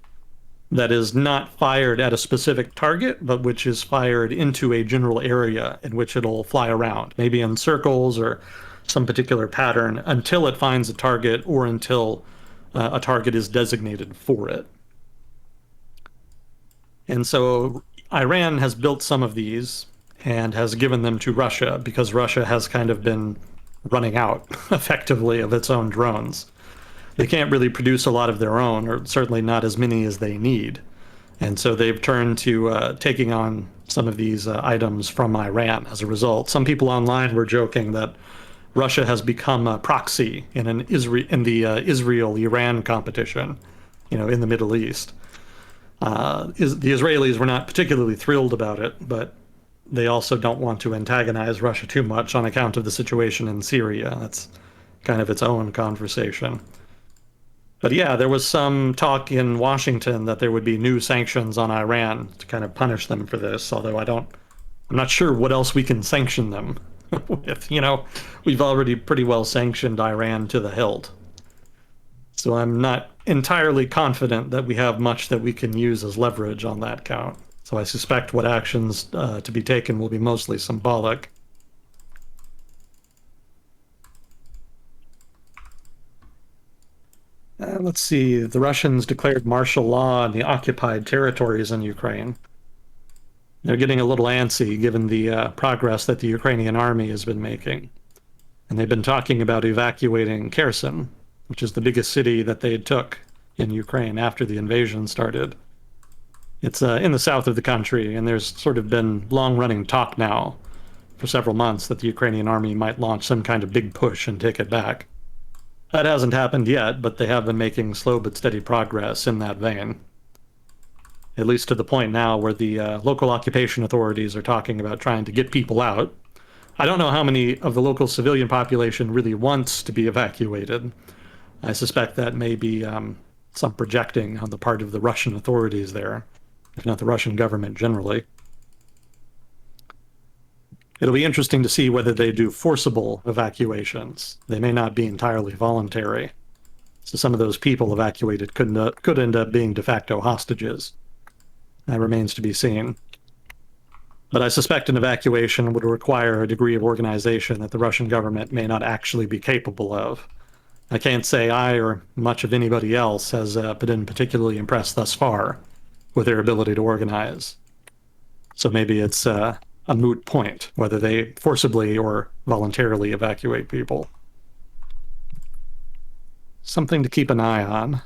[SPEAKER 2] that is not fired at a specific target, but which is fired into a general area in which it'll fly around, maybe in circles or some particular pattern, until it finds a target or until a target is designated for it. And so Iran has built some of these and has given them to Russia because Russia has kind of been running out effectively of its own drones. They can't really produce a lot of their own, or certainly not as many as they need. And so they've turned to taking on some of these items from Iran as a result. Some people online were joking that Russia has become a proxy in the Israel-Iran competition, in the Middle East. The Israelis were not particularly thrilled about it, but they also don't want to antagonize Russia too much on account of the situation in Syria. That's kind of its own conversation. But yeah, there was some talk in Washington that there would be new sanctions on Iran to kind of punish them for this, although I'm not sure what else we can sanction them with. We've already pretty well sanctioned Iran to the hilt. So I'm not entirely confident that we have much that we can use as leverage on that count. So I suspect what actions to be taken will be mostly symbolic. Let's see. The Russians declared martial law in the occupied territories in Ukraine. They're getting a little antsy given the progress that the Ukrainian army has been making. And they've been talking about evacuating Kherson, which is the biggest city that they took in Ukraine after the invasion started. It's in the south of the country, and there's sort of been long-running talk now for several months that the Ukrainian army might launch some kind of big push and take it back. That hasn't happened yet, but they have been making slow but steady progress in that vein. At least to the point now where the local occupation authorities are talking about trying to get people out. I don't know how many of the local civilian population really wants to be evacuated. I suspect that may be some projecting on the part of the Russian authorities there, if not the Russian government generally. It'll be interesting to see whether they do forcible evacuations. They may not be entirely voluntary. So some of those people evacuated could end up being de facto hostages. That remains to be seen. But I suspect an evacuation would require a degree of organization that the Russian government may not actually be capable of. I can't say I or much of anybody else has been particularly impressed thus far with their ability to organize. So maybe it's a moot point whether they forcibly or voluntarily evacuate people. Something to keep an eye on.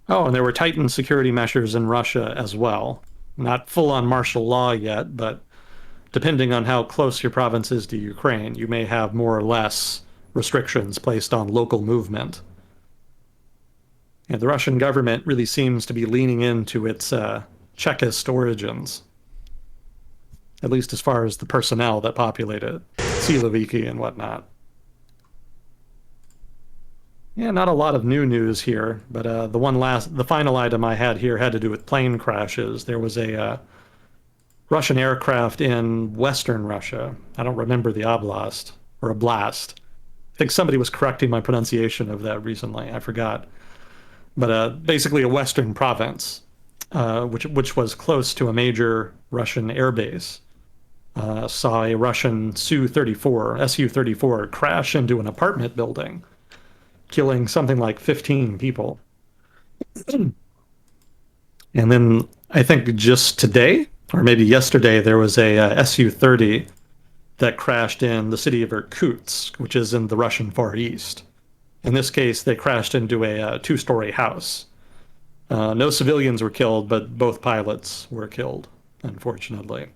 [SPEAKER 2] Oh, and there were tightened security measures in Russia as well. Not full-on martial law yet, but depending on how close your province is to Ukraine, you may have more or less restrictions placed on local movement. And the Russian government really seems to be leaning into its Chekist origins, at least as far as the personnel that populate it, Siloviki and whatnot. Yeah, not a lot of new news here, but the final item I had here had to do with plane crashes. There was a Russian aircraft in western Russia. I don't remember the oblast, or oblast. I think somebody was correcting my pronunciation of that recently. I forgot. But basically a western province, which was close to a major Russian airbase, saw a Russian Su-34 crash into an apartment building, killing something like 15 people. And then I think just today, or maybe yesterday, there was a Su-30 that crashed in the city of Irkutsk, which is in the Russian Far East. In this case, they crashed into a two-story house. No civilians were killed, but both pilots were killed, unfortunately.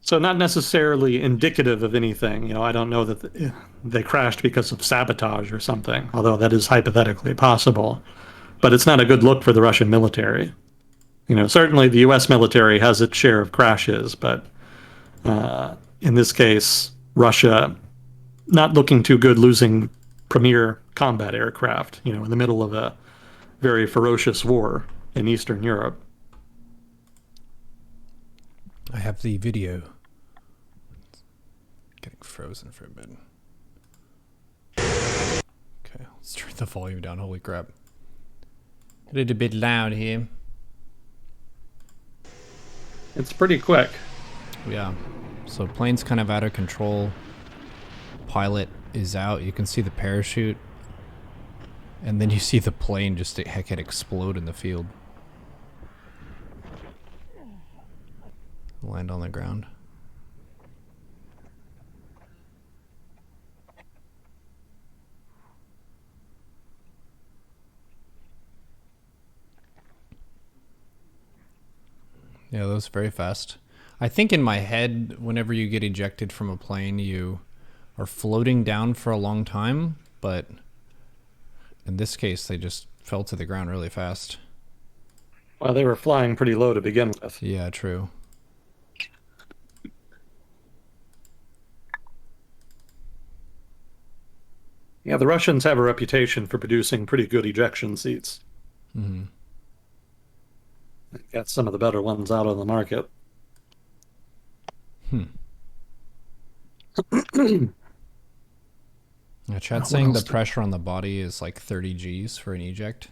[SPEAKER 2] So not necessarily indicative of anything. I don't know that they crashed because of sabotage or something, although that is hypothetically possible. But it's not a good look for the Russian military. Certainly the U.S. military has its share of crashes, but in this case, Russia not looking too good losing premier combat aircraft, in the middle of a very ferocious war in Eastern Europe.
[SPEAKER 1] I have the video. Getting frozen for a bit. Okay, let's turn the volume down. Holy crap. A little bit loud here.
[SPEAKER 2] It's pretty quick.
[SPEAKER 1] Yeah. So plane's kind of out of control. Pilot is out. You can see the parachute. And then you see the plane just heck it explode in the field. Land on the ground. Yeah, that was very fast. I think in my head, whenever you get ejected from a plane, you are floating down for a long time, but in this case, they just fell to the ground really fast.
[SPEAKER 2] Well, they were flying pretty low to begin with.
[SPEAKER 1] Yeah, true.
[SPEAKER 2] Yeah, the Russians have a reputation for producing pretty good ejection seats.
[SPEAKER 1] Mm-hmm.
[SPEAKER 2] They've got some of the better ones out on the market.
[SPEAKER 1] Yeah, chat's saying the pressure on the body is like 30 Gs for an eject.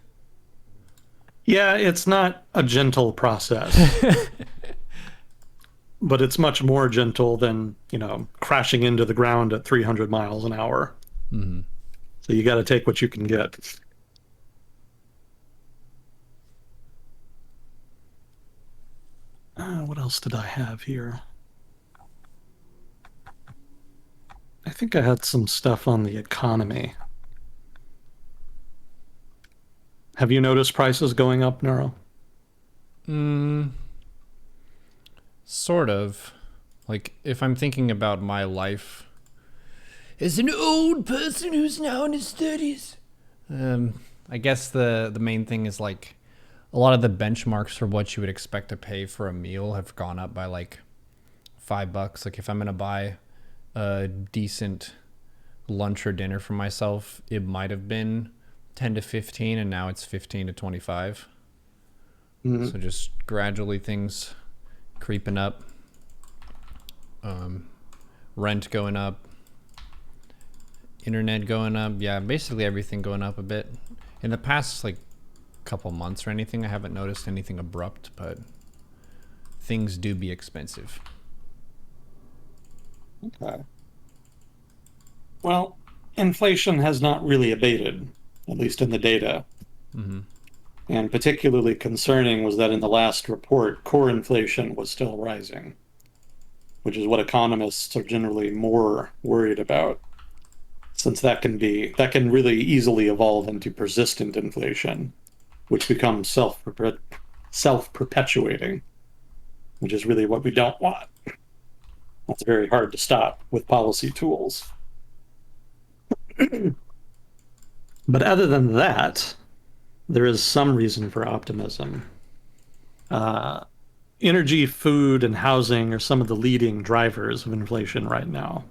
[SPEAKER 2] Yeah, it's not a gentle process. But it's much more gentle than, crashing into the ground at 300 miles an hour.
[SPEAKER 1] Mm-hmm.
[SPEAKER 2] So you got to take what you can get. What else did I have here? I think I had some stuff on the economy. Have you noticed prices going up, Neuro?
[SPEAKER 1] Sort of. Like, if I'm thinking about my life as an old person who's now in his 30s, I guess the main thing is like a lot of the benchmarks for what you would expect to pay for a meal have gone up by like $5. Like if I'm gonna buy a decent lunch or dinner for myself, it might have been 10 to 15 and now it's 15 to 25. Mm-hmm. So just gradually things creeping up. Rent going up, internet going up. Yeah, basically everything going up a bit. In the past like couple months or anything, I haven't noticed anything abrupt, but things do be expensive.
[SPEAKER 2] Okay. Well, inflation has not really abated, at least in the data.
[SPEAKER 1] Mm-hmm.
[SPEAKER 2] And particularly concerning was that in the last report, core inflation was still rising, which is what economists are generally more worried about, since that can really easily evolve into persistent inflation, which becomes self-perpetuating, which is really what we don't want. That's very hard to stop with policy tools. But other than that, there is some reason for optimism. Energy, food, and housing are some of the leading drivers of inflation right now.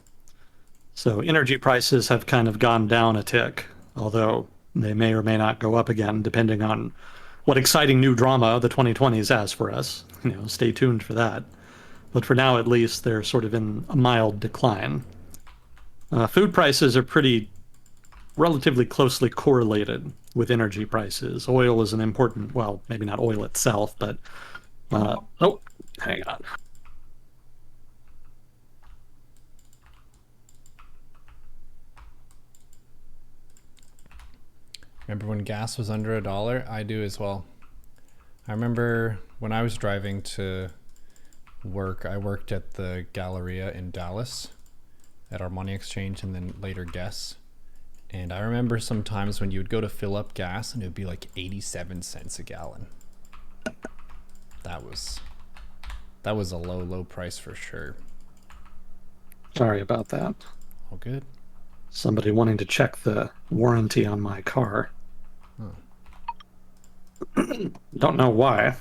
[SPEAKER 2] So energy prices have kind of gone down a tick, although they may or may not go up again, depending on what exciting new drama the 2020s has for us. Stay tuned for that. But for now, at least, they're sort of in a mild decline. Food prices are relatively closely correlated with energy prices. Oil is an important, well, maybe not oil itself, but hang on.
[SPEAKER 1] Remember when gas was under $1? I do as well. I remember when I was driving to work, I worked at the Galleria in Dallas at our money exchange and then later Guess. And I remember sometimes when you would go to fill up gas and it would be like 87 cents a gallon. That was a low price for sure.
[SPEAKER 2] Sorry about that.
[SPEAKER 1] All good.
[SPEAKER 2] Somebody wanting to check the warranty on my car. Oh. Don't know why.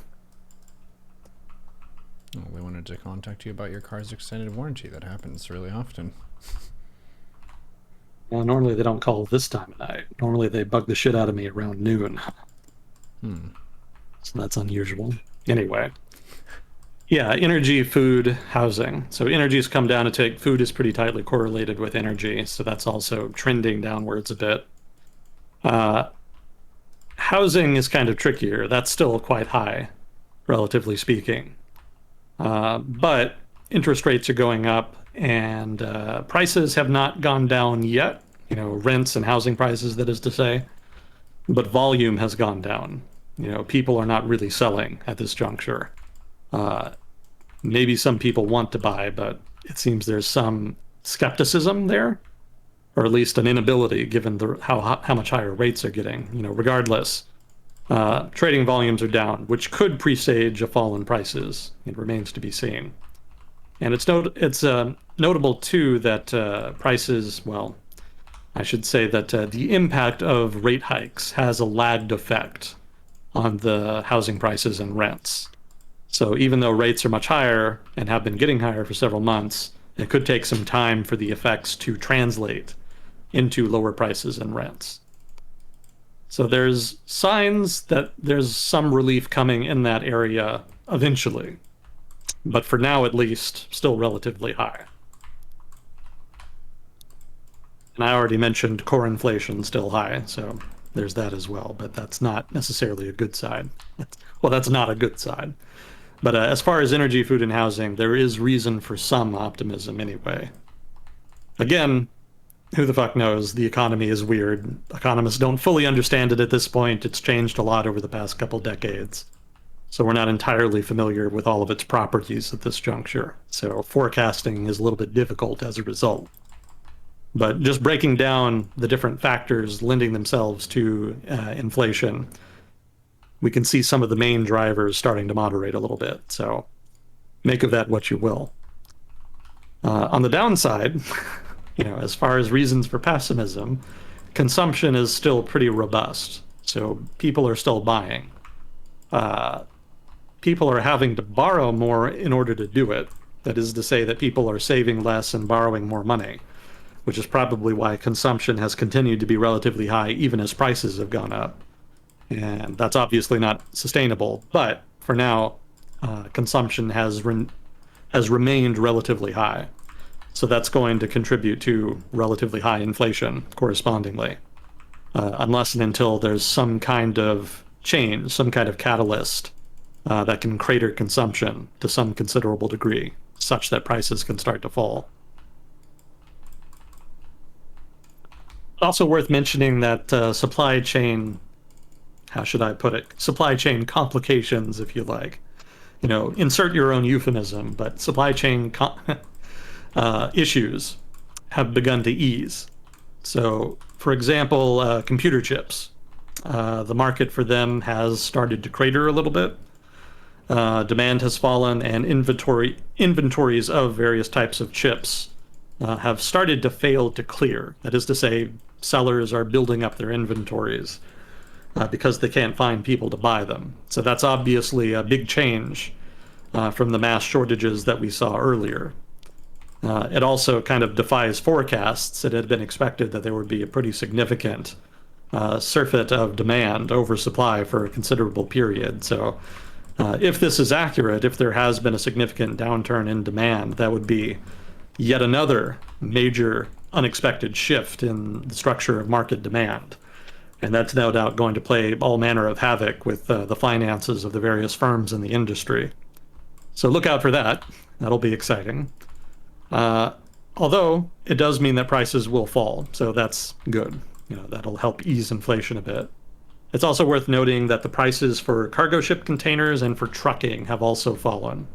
[SPEAKER 1] Well, they wanted to contact you about your car's extended warranty. That happens really often.
[SPEAKER 2] Normally they don't call this time of night. Normally they bug the shit out of me around noon. So that's unusual. Anyway, yeah, energy, food, housing. So energy's come down a tick. Food is pretty tightly correlated with energy, so that's also trending downwards a bit. Uh, Housing is kind of trickier. That's still quite high, relatively speaking. But interest rates are going up, and prices have not gone down yet. Rents and housing prices, that is to say, but volume has gone down. People are not really selling at this juncture. Maybe some people want to buy, but it seems there's some skepticism there, or at least an inability, given how much higher rates are getting. Regardless, trading volumes are down, which could presage a fall in prices. It remains to be seen. And it's notable too that prices, well, I should say that the impact of rate hikes has a lagged effect on the housing prices and rents. So even though rates are much higher and have been getting higher for several months, it could take some time for the effects to translate into lower prices and rents. So there's signs that there's some relief coming in that area eventually, but for now at least, still relatively high. And I already mentioned core inflation still high, so there's that as well, but that's not necessarily a good side. Well, that's not a good side. But as far as energy, food, and housing, there is reason for some optimism anyway. Again, who the fuck knows? The economy is weird. Economists don't fully understand it at this point. It's changed a lot over the past couple decades. So we're not entirely familiar with all of its properties at this juncture. So forecasting is a little bit difficult as a result. But just breaking down the different factors lending themselves to inflation, we can see some of the main drivers starting to moderate a little bit. So make of that what you will. On the downside, as far as reasons for pessimism, consumption is still pretty robust. So people are still buying. People are having to borrow more in order to do it. That is to say that people are saving less and borrowing more money, which is probably why consumption has continued to be relatively high even as prices have gone up. And that's obviously not sustainable, but for now, consumption has remained relatively high. So that's going to contribute to relatively high inflation correspondingly, unless and until there's some kind of change, some kind of catalyst that can crater consumption to some considerable degree, such that prices can start to fall. Also worth mentioning that supply chain, how should I put it? Supply chain complications, if you like. Insert your own euphemism, but supply chain issues have begun to ease. So, for example, computer chips. The market for them has started to crater a little bit. Demand has fallen, and inventories of various types of chips have started to fail to clear. That is to say, sellers are building up their inventories because they can't find people to buy them. So that's obviously a big change from the mass shortages that we saw earlier. It also kind of defies forecasts. It had been expected that there would be a pretty significant surfeit of demand oversupply for a considerable period. So if this is accurate, if there has been a significant downturn in demand, that would be yet another major unexpected shift in the structure of market demand. And that's no doubt going to play all manner of havoc with the finances of the various firms in the industry. So look out for that. That'll be exciting. Although it does mean that prices will fall, so that's good. That'll help ease inflation a bit. It's also worth noting that the prices for cargo ship containers and for trucking have also fallen,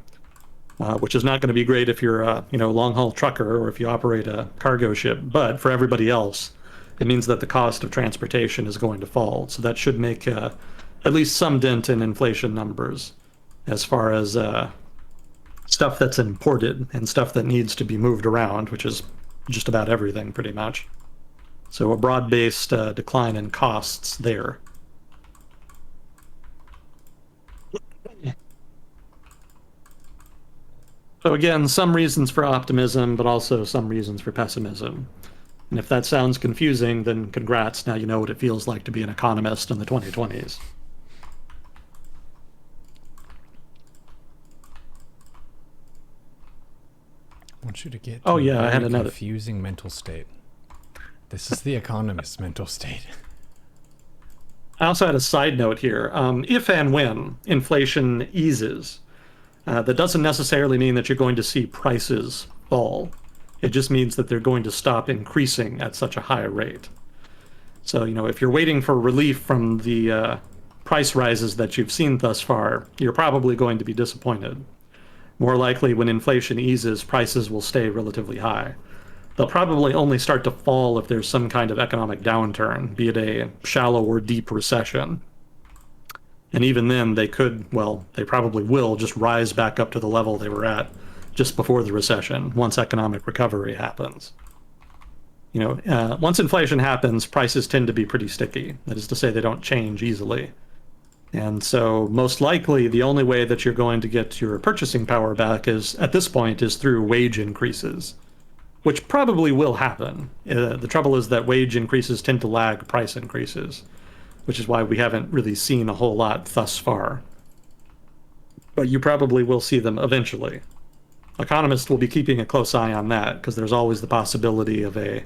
[SPEAKER 2] which is not going to be great if you're a long-haul trucker or if you operate a cargo ship. But for everybody else, it means that the cost of transportation is going to fall. So that should make at least some dent in inflation numbers as far as stuff that's imported and stuff that needs to be moved around, which is just about everything pretty much. So a broad-based decline in costs there. So again, some reasons for optimism, but also some reasons for pessimism. And if that sounds confusing, then congrats. Now you know what it feels like to be an economist in the 2020s.
[SPEAKER 1] I want you to get
[SPEAKER 2] Oh,
[SPEAKER 1] to a
[SPEAKER 2] yeah, I had
[SPEAKER 1] very
[SPEAKER 2] another.
[SPEAKER 1] confusing mental state. This is the economist's mental state.
[SPEAKER 2] I also had a side note here. If and when inflation eases, that doesn't necessarily mean that you're going to see prices fall. It just means that they're going to stop increasing at such a high rate. So, if you're waiting for relief from the price rises that you've seen thus far, you're probably going to be disappointed. More likely, when inflation eases, prices will stay relatively high. They'll probably only start to fall if there's some kind of economic downturn, be it a shallow or deep recession. And even then, they could, well, they probably will just rise back up to the level they were at just before the recession once economic recovery happens. Once inflation happens, prices tend to be pretty sticky. That is to say, they don't change easily. And so, most likely, the only way that you're going to get your purchasing power back is, at this point, is through wage increases, which probably will happen. The trouble is that wage increases tend to lag price increases, which is why we haven't really seen a whole lot thus far. But you probably will see them eventually. Economists will be keeping a close eye on that because there's always the possibility of a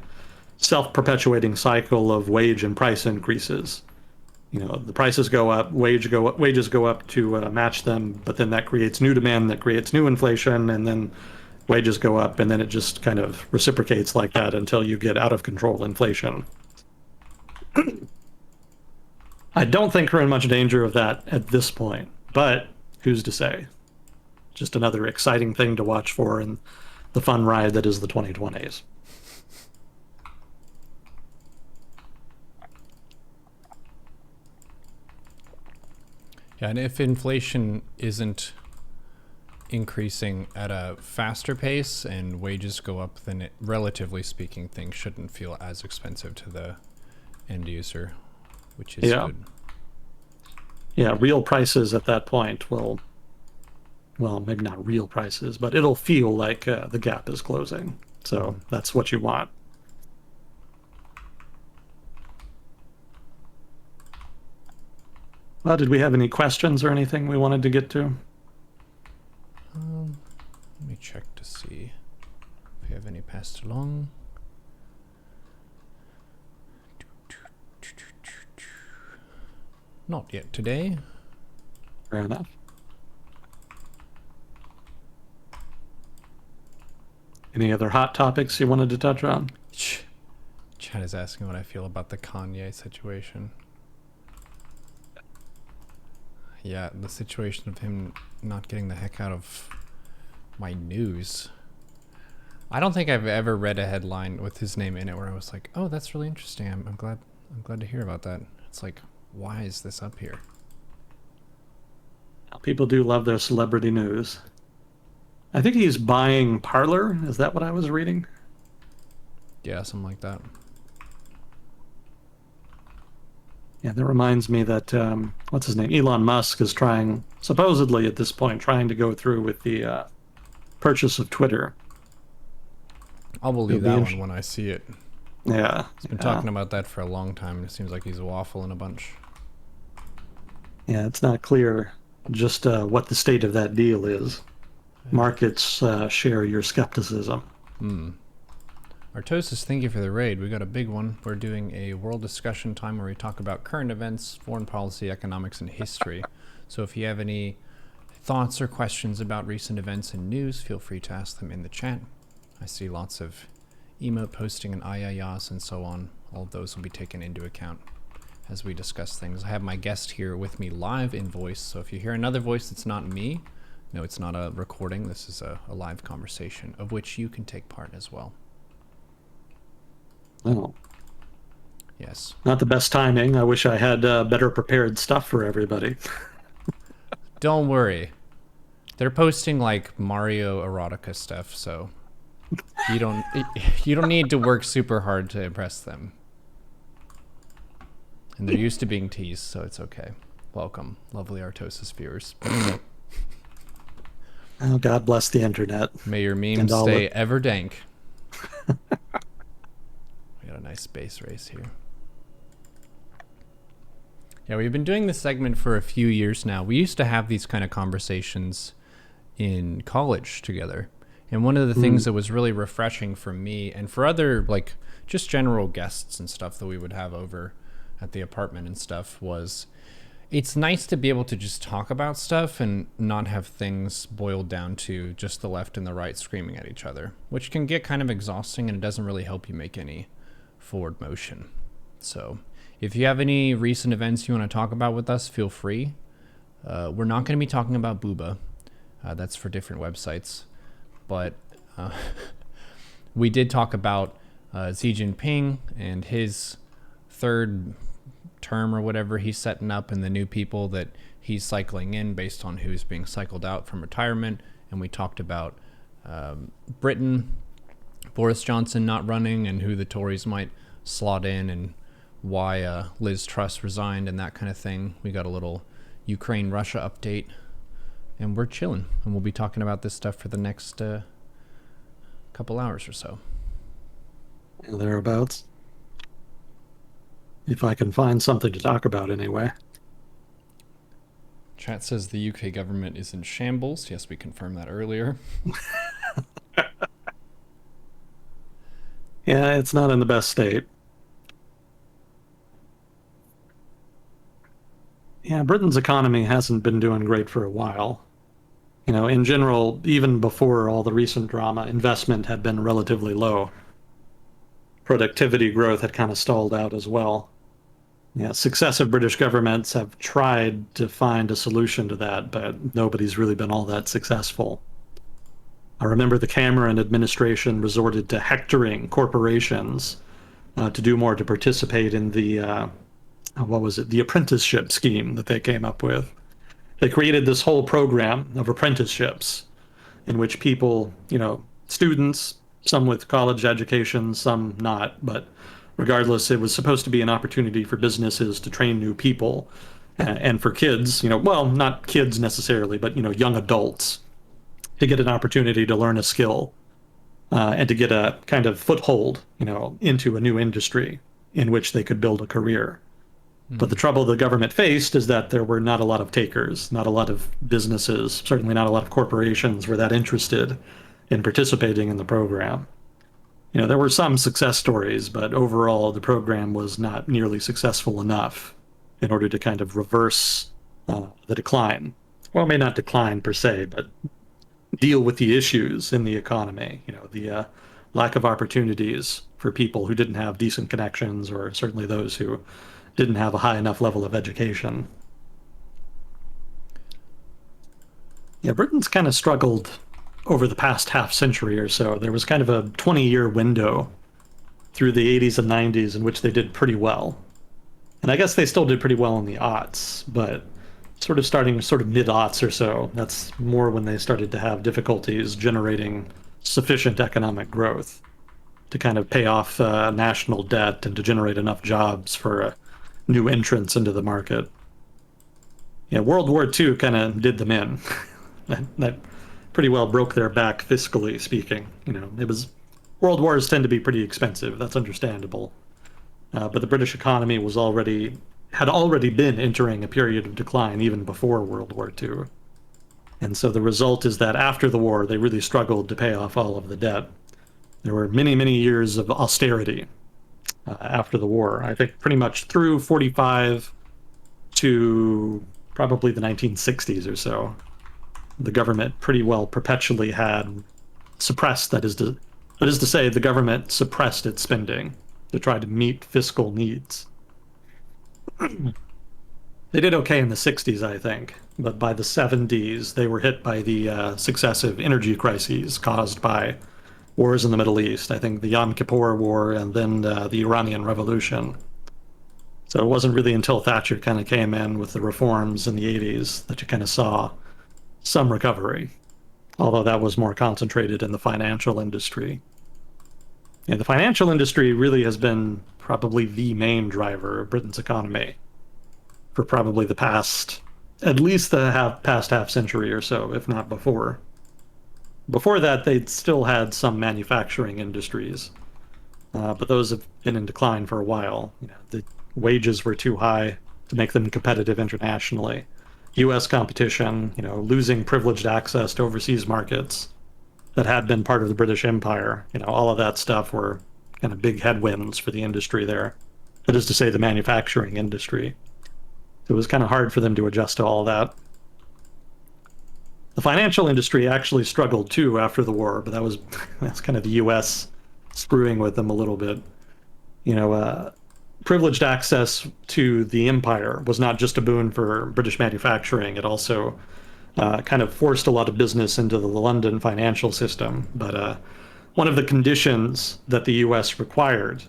[SPEAKER 2] self-perpetuating cycle of wage and price increases. The prices go up, wages go up to match them, but then that creates new demand, that creates new inflation, and then wages go up, and then it just kind of reciprocates like that until you get out of control inflation. I don't think we're in much danger of that at this point, but who's to say? Just another exciting thing to watch for in the fun ride that is the 2020s.
[SPEAKER 1] Yeah, and if inflation isn't increasing at a faster pace and wages go up, then relatively speaking, things shouldn't feel as expensive to the end user, which is
[SPEAKER 2] Yeah.
[SPEAKER 1] good.
[SPEAKER 2] Yeah, real prices at that point will, well, maybe not real prices, but it'll feel like the gap is closing. So that's what you want. Well, did we have any questions or anything we wanted to get to?
[SPEAKER 1] Let me check to see if we have any passed along. Not yet today.
[SPEAKER 2] Fair enough. Any other hot topics you wanted to touch on?
[SPEAKER 1] Chad is asking what I feel about the Kanye situation. Yeah, the situation of him not getting the heck out of my news. I don't think I've ever read a headline with his name in it where I was like, "Oh, that's really interesting. I'm glad to hear about that." It's like, why is this up here?
[SPEAKER 2] People do love their celebrity news. I think he's buying Parler. Is that what I was reading?
[SPEAKER 1] Yeah, something like that.
[SPEAKER 2] Yeah, that reminds me that what's his name? Elon Musk is supposedly at this point, trying to go through with the purchase of Twitter.
[SPEAKER 1] I'll believe
[SPEAKER 2] It'll be
[SPEAKER 1] that one when I see it.
[SPEAKER 2] Yeah,
[SPEAKER 1] He's been talking about that for a long time, and it seems like he's waffling a bunch.
[SPEAKER 2] yeah. It's not clear just what the state of that deal is. Markets share your skepticism.
[SPEAKER 1] Artosis, thank you for the raid. We got a big one. We're doing a world discussion time where we talk about current events, foreign policy, economics, and history. So if you have any thoughts or questions about recent events and news, feel free to ask them in the chat. I see lots of emote posting and ayayas and so on. All of those will be taken into account as we discuss things. I have my guest here with me live in voice, so if you hear another voice that's not me, no, it's not a recording. This is a live conversation of which you can take part as well.
[SPEAKER 2] Oh,
[SPEAKER 1] Yes.
[SPEAKER 2] not the best timing. I wish I had better prepared stuff for everybody.
[SPEAKER 1] Don't worry. They're posting like Mario erotica stuff, so you don't need to work super hard to impress them. And they're used to being teased, so it's okay. Welcome, lovely Artosis viewers.
[SPEAKER 2] Oh, God bless the internet.
[SPEAKER 1] May your memes stay ever dank. nice space race here. Yeah, we've been doing this segment for a few years now. We used to have these kind of conversations in college together. And one of the things that was really refreshing for me and for other, like, just general guests and stuff that we would have over at the apartment and stuff was it's nice to be able to just talk about stuff and not have things boiled down to just the left and the right screaming at each other, which can get kind of exhausting and it doesn't really help you make any forward motion. So if you have any recent events you want to talk about with us, feel free. We're not going to be talking about Booba. That's for different websites. But we did talk about Xi Jinping and his third term or whatever he's setting up and the new people that he's cycling in based on who's being cycled out from retirement. And we talked about Britain, Boris Johnson not running and who the Tories might slot in and why Liz Truss resigned and that kind of thing. We got a little Ukraine-Russia update. And we're chilling, and we'll be talking about this stuff for the next couple hours or so.
[SPEAKER 2] Thereabouts. If I can find something to talk about anyway.
[SPEAKER 1] Chat says the UK government is in shambles. Yes, we confirmed that earlier.
[SPEAKER 2] Yeah, it's not in the best state. Yeah, Britain's economy hasn't been doing great for a while. You know, in general, even before all the recent drama, investment had been relatively low. Productivity growth had kind of stalled out as well. Yeah, successive British governments have tried to find a solution to that, but nobody's really been all that successful. I remember the Cameron administration resorted to hectoring corporations to do more to participate in the what was it, the apprenticeship scheme that they came up with. They created this whole program of apprenticeships in which people, you know, students, some with college education, some not, but regardless, it was supposed to be an opportunity for businesses to train new people and for kids, you know, well, not kids necessarily, but, you know, young adults to get an opportunity to learn a skill and to get a kind of foothold, you know, into a new industry in which they could build a career. But the trouble the government faced is that there were not a lot of takers, not a lot of businesses, certainly not a lot of corporations were that interested in participating in the program. You know, there were some success stories, but overall the program was not nearly successful enough in order to kind of reverse the decline. Well, it may not decline per se, but deal with the issues in the economy, you know, the lack of opportunities for people who didn't have decent connections, or certainly those who didn't have a high enough level of education. Yeah, Britain's kind of struggled over the past half century or so. There was kind of a 20-year window through the 80s and 90s in which they did pretty well. And I guess they still did pretty well in the aughts, but sort of starting sort of mid-aughts or so, that's more when they started to have difficulties generating sufficient economic growth to kind of pay off national debt and to generate enough jobs for new entrants into the market. Yeah, World War II kind of did them in. that pretty well broke their back fiscally speaking. You know, it was world wars tend to be pretty expensive. That's understandable. But the British economy had already been entering a period of decline even before World War II. And so the result is that after the war, they really struggled to pay off all of the debt. There were many, many years of austerity after the war. I think pretty much through 45 to probably the 1960s or so, the government pretty well perpetually had suppressed, that is to say, the government suppressed its spending to try to meet fiscal needs. They did okay in the 60s, I think, but by the 70s, they were hit by the successive energy crises caused by wars in the Middle East. I think the Yom Kippur War and then the Iranian Revolution. So it wasn't really until Thatcher kind of came in with the reforms in the 80s that you kind of saw some recovery, although that was more concentrated in the financial industry. And the financial industry really has been probably the main driver of Britain's economy for probably the past, at least the past half century or so, if not before. Before that, they'd still had some manufacturing industries, but those have been in decline for a while. The wages were too high to make them competitive internationally. U.S. competition, losing privileged access to overseas markets that had been part of the British Empire, all of that stuff were kind of big headwinds for the industry there. That is to say, the manufacturing industry. It was kind of hard for them to adjust to all that. The financial industry actually struggled too after the war, but that's kind of the U.S. screwing with them a little bit. Privileged access to the empire was not just a boon for British manufacturing; it also kind of forced a lot of business into the London financial system. But one of the conditions that the U.S. required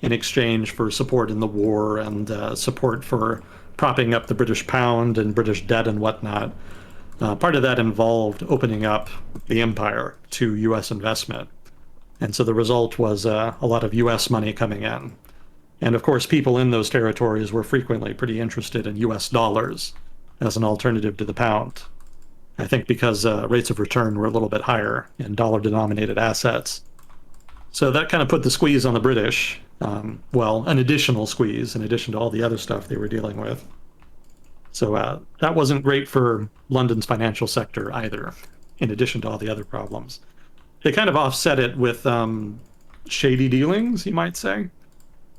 [SPEAKER 2] in exchange for support in the war and support for propping up the British pound and British debt and whatnot, part of that involved opening up the empire to U.S. investment. And so the result was a lot of U.S. money coming in. And of course, people in those territories were frequently pretty interested in U.S. dollars as an alternative to the pound. I think because rates of return were a little bit higher in dollar-denominated assets. So that kind of put the squeeze on the British. Well, an additional squeeze in addition to all the other stuff they were dealing with. So that wasn't great for London's financial sector either, in addition to all the other problems. They kind of offset it with shady dealings, you might say.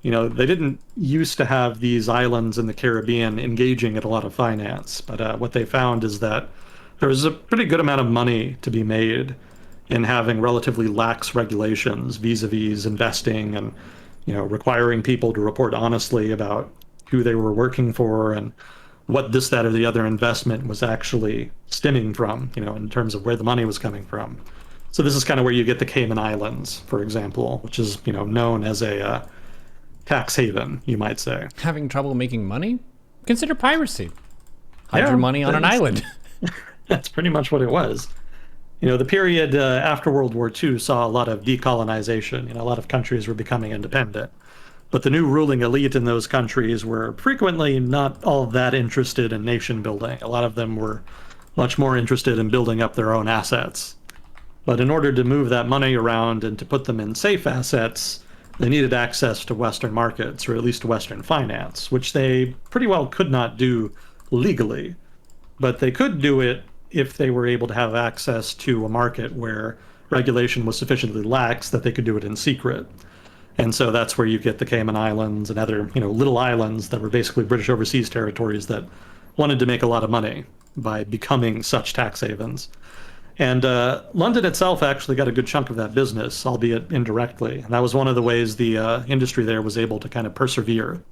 [SPEAKER 2] They didn't used to have these islands in the Caribbean engaging in a lot of finance, but what they found is that there was a pretty good amount of money to be made in having relatively lax regulations vis-a-vis investing and, requiring people to report honestly about who they were working for and what this, that, or the other investment was actually stemming from, in terms of where the money was coming from. So this is kind of where you get the Cayman Islands, for example, which is, known as a tax haven, you might say.
[SPEAKER 1] Having trouble making money? Consider piracy. Hide
[SPEAKER 2] Yeah,
[SPEAKER 1] your money on an island.
[SPEAKER 2] that's pretty much what it was. The period after World War II saw a lot of decolonization. A lot of countries were becoming independent. But the new ruling elite in those countries were frequently not all that interested in nation building. A lot of them were much more interested in building up their own assets. But in order to move that money around and to put them in safe assets, they needed access to Western markets, or at least Western finance, which they pretty well could not do legally. But they could do it if they were able to have access to a market where regulation was sufficiently lax that they could do it in secret. And so that's where you get the Cayman Islands and other, little islands that were basically British overseas territories that wanted to make a lot of money by becoming such tax havens. And London itself actually got a good chunk of that business, albeit indirectly. And that was one of the ways the industry there was able to kind of persevere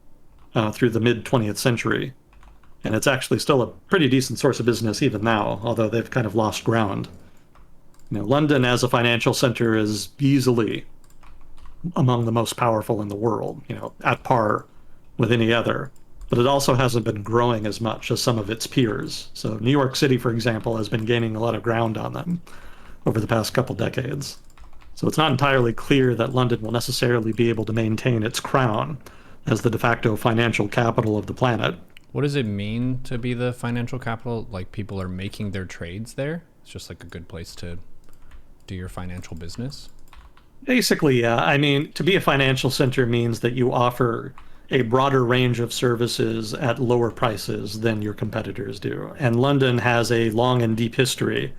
[SPEAKER 2] through the mid-20th century. And it's actually still a pretty decent source of business even now, although they've kind of lost ground. London as a financial center is easily among the most powerful in the world, at par with any other. But it also hasn't been growing as much as some of its peers. So New York City, for example, has been gaining a lot of ground on them over the past couple decades. So it's not entirely clear that London will necessarily be able to maintain its crown as the de facto financial capital of the planet.
[SPEAKER 1] What does it mean to be the financial capital? Like people are making their trades there? It's just like a good place to do your financial business?
[SPEAKER 2] Basically, yeah. I mean, to be a financial center means that you offer a broader range of services at lower prices than your competitors do. And London has a long and deep history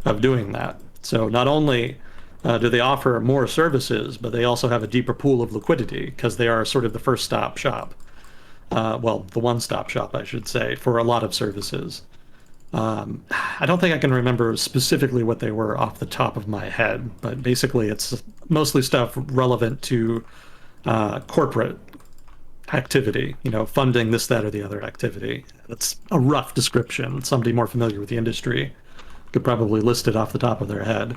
[SPEAKER 2] of doing that. So not only do they offer more services, but they also have a deeper pool of liquidity because they are sort of the first stop shop. Well, the one-stop shop, I should say, for a lot of services. I don't think I can remember specifically what they were off the top of my head, but basically it's mostly stuff relevant to corporate activity, funding this, that, or the other activity. That's a rough description. Somebody more familiar with the industry could probably list it off the top of their head.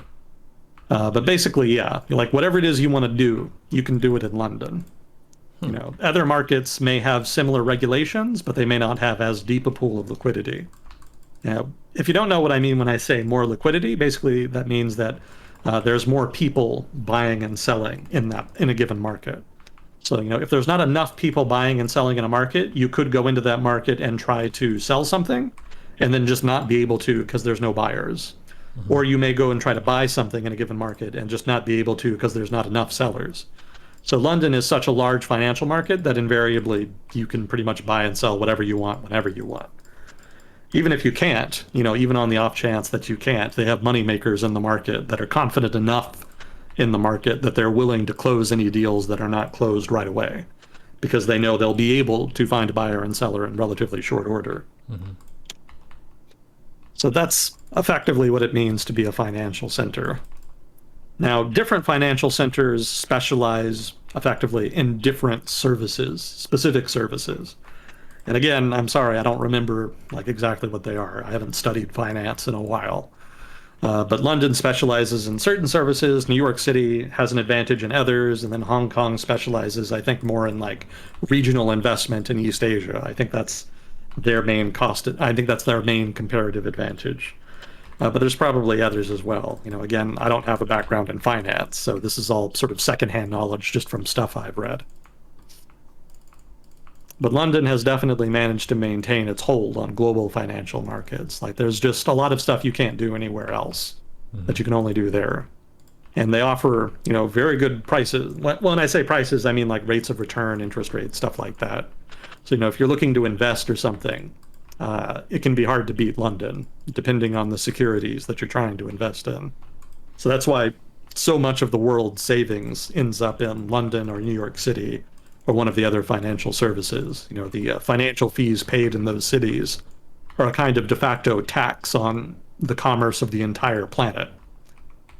[SPEAKER 2] But basically, yeah, like whatever it is you want to do, you can do it in London. Other markets may have similar regulations, but they may not have as deep a pool of liquidity. If you don't know what I mean when I say more liquidity, basically that means that there's more people buying and selling in a given market. So, if there's not enough people buying and selling in a market, you could go into that market and try to sell something and then just not be able to because there's no buyers. Or you may go and try to buy something in a given market and just not be able to because there's not enough sellers. So London is such a large financial market that invariably you can pretty much buy and sell whatever you want whenever you want. Even if you can't, even on the off chance that you can't, they have money makers in the market that are confident enough in the market that they're willing to close any deals that are not closed right away because they know they'll be able to find a buyer and seller in relatively short order.
[SPEAKER 1] Mm-hmm.
[SPEAKER 2] So that's effectively what it means to be a financial center. Now, different financial centers specialize effectively in different services, specific services. And again, I'm sorry, I don't remember like exactly what they are. I haven't studied finance in a while. But London specializes in certain services. New York City has an advantage in others, and then Hong Kong specializes, I think, more in like regional investment in East Asia. I think that's their main cost. I think that's their main comparative advantage. But there's probably others as well. Again, I don't have a background in finance, so this is all sort of secondhand knowledge just from stuff I've read. But London has definitely managed to maintain its hold on global financial markets. Like there's just a lot of stuff you can't do anywhere else that you can only do there. And they offer, very good prices. When I say prices, I mean like rates of return, interest rates, stuff like that. So, if you're looking to invest or something, it can be hard to beat London, depending on the securities that you're trying to invest in. So that's why so much of the world's savings ends up in London or New York City or one of the other financial services. The financial fees paid in those cities are a kind of de facto tax on the commerce of the entire planet.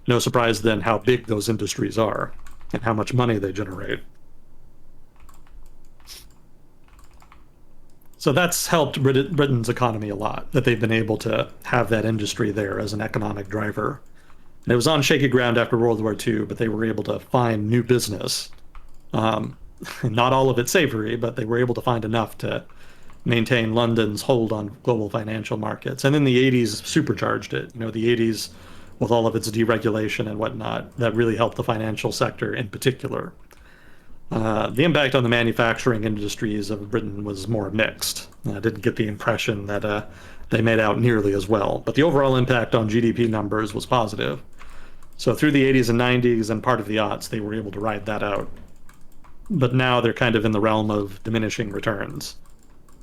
[SPEAKER 2] No surprise then how big those industries are and how much money they generate. So that's helped Britain's economy a lot, that they've been able to have that industry there as an economic driver. And it was on shaky ground after World War II, but they were able to find new business. Not all of it savory, but they were able to find enough to maintain London's hold on global financial markets. And in the 80s, supercharged it. The 80s, with all of its deregulation and whatnot, that really helped the financial sector in particular. The impact on the manufacturing industries of Britain was more mixed. I didn't get the impression that they made out nearly as well. But the overall impact on GDP numbers was positive. So through the 80s and 90s and part of the aughts, they were able to ride that out. But now they're kind of in the realm of diminishing returns.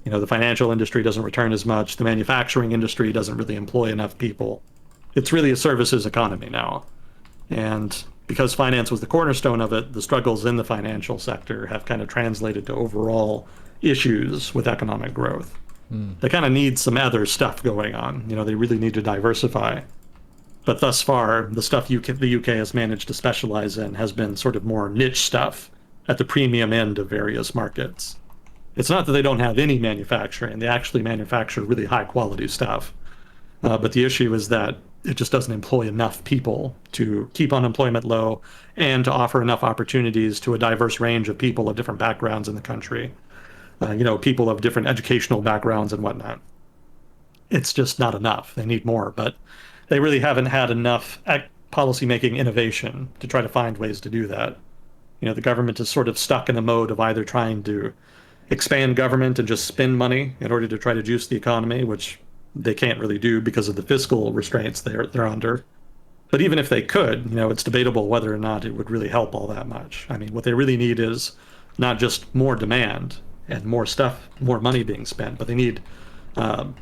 [SPEAKER 2] The financial industry doesn't return as much. The manufacturing industry doesn't really employ enough people. It's really a services economy now. And because finance was the cornerstone of it, the struggles in the financial sector have kind of translated to overall issues with economic growth. They kind of need some other stuff going on. They really need to diversify. But thus far, the stuff the UK has managed to specialize in has been sort of more niche stuff at the premium end of various markets. It's not that they don't have any manufacturing. They actually manufacture really high quality stuff. But the issue is that it just doesn't employ enough people to keep unemployment low and to offer enough opportunities to a diverse range of people of different backgrounds in the country. People of different educational backgrounds and whatnot. It's just not enough. They need more, but they really haven't had enough policymaking innovation to try to find ways to do that. The government is sort of stuck in a mode of either trying to expand government and just spend money in order to try to juice the economy, which they can't really do because of the fiscal restraints they're under. But even if they could, it's debatable whether or not it would really help all that much. I mean, what they really need is not just more demand and more stuff, more money being spent, but they need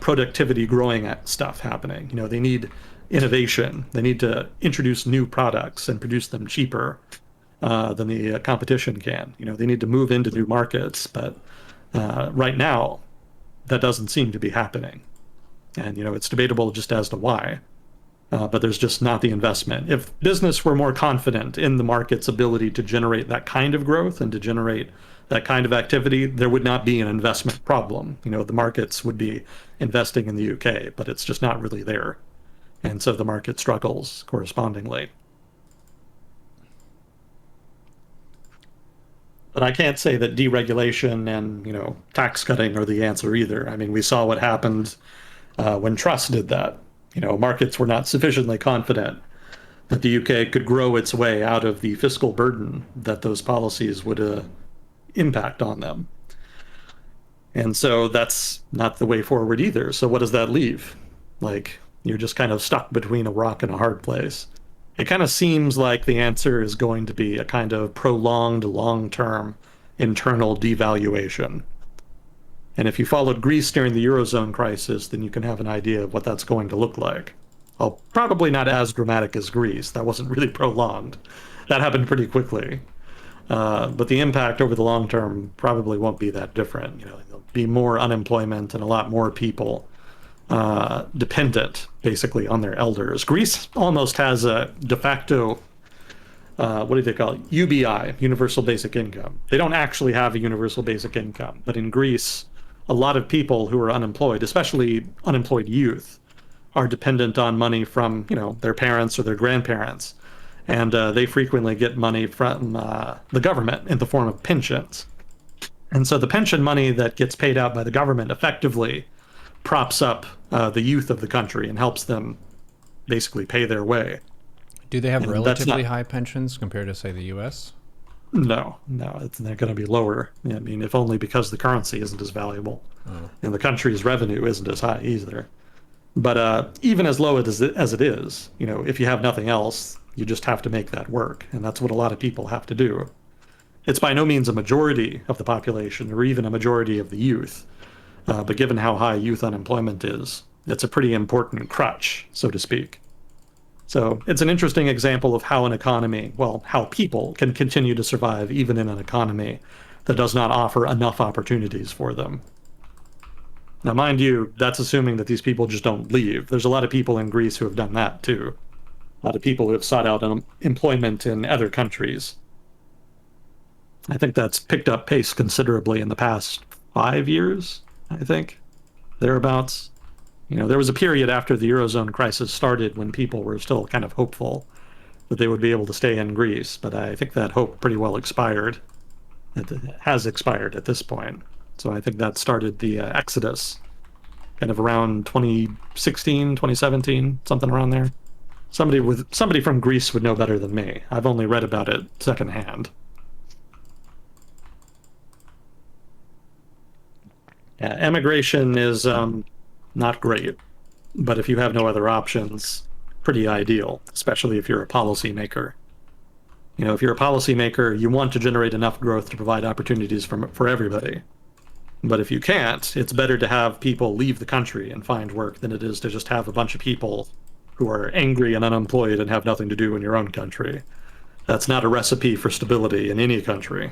[SPEAKER 2] productivity growing stuff happening. They need innovation. They need to introduce new products and produce them cheaper than the competition can. They need to move into new markets, but right now that doesn't seem to be happening. And it's debatable just as to why. But there's just not the investment. If business were more confident in the market's ability to generate that kind of growth and to generate that kind of activity, there would not be an investment problem. The markets would be investing in the UK, but it's just not really there. And so the market struggles correspondingly. But I can't say that deregulation and, tax cutting are the answer either. I mean, we saw what happened when trusts did that. Markets were not sufficiently confident that the UK could grow its way out of the fiscal burden that those policies would impact on them. And so that's not the way forward either. So what does that leave? Like, you're just kind of stuck between a rock and a hard place. It kind of seems like the answer is going to be a kind of prolonged, long-term internal devaluation. And if you followed Greece during the Eurozone crisis, then you can have an idea of what that's going to look like. Well, probably not as dramatic as Greece. That wasn't really prolonged. That happened pretty quickly. But the impact over the long term probably won't be that different. There'll be more unemployment and a lot more people dependent, basically, on their elders. Greece almost has a de facto, what do they call it? UBI, Universal Basic Income. They don't actually have a universal basic income, but in Greece, a lot of people who are unemployed, especially unemployed youth, are dependent on money from, their parents or their grandparents. And they frequently get money from the government in the form of pensions. And so the pension money that gets paid out by the government effectively props up the youth of the country and helps them basically pay their way.
[SPEAKER 1] Do they have
[SPEAKER 2] And
[SPEAKER 1] relatively high pensions compared to, say, the U.S.?
[SPEAKER 2] No, they're going to be lower. I mean, if only because the currency isn't as valuable, and the country's revenue isn't as high either. But even as low as it is, if you have nothing else, you just have to make that work, and that's what a lot of people have to do. It's by no means a majority of the population, or even a majority of the youth. But given how high youth unemployment is, it's a pretty important crutch, so to speak. So it's an interesting example of how an economy, well, how people can continue to survive even in an economy that does not offer enough opportunities for them. Now, mind you, that's assuming that these people just don't leave. There's a lot of people in Greece who have done that too. A lot of people who have sought out employment in other countries. I think that's picked up pace considerably in the past 5 years, I think, thereabouts. There was a period after the Eurozone crisis started when people were still kind of hopeful that they would be able to stay in Greece, but I think that hope pretty well expired. It has expired at this point. So I think that started the exodus kind of around 2016, 2017, something around there. Somebody from Greece would know better than me. I've only read about it secondhand. Yeah, emigration is not great, but if you have no other options, pretty ideal, especially if you're a policymaker. If you're a policymaker, you want to generate enough growth to provide opportunities for everybody. But if you can't, it's better to have people leave the country and find work than it is to just have a bunch of people who are angry and unemployed and have nothing to do in your own country. That's not a recipe for stability in any country.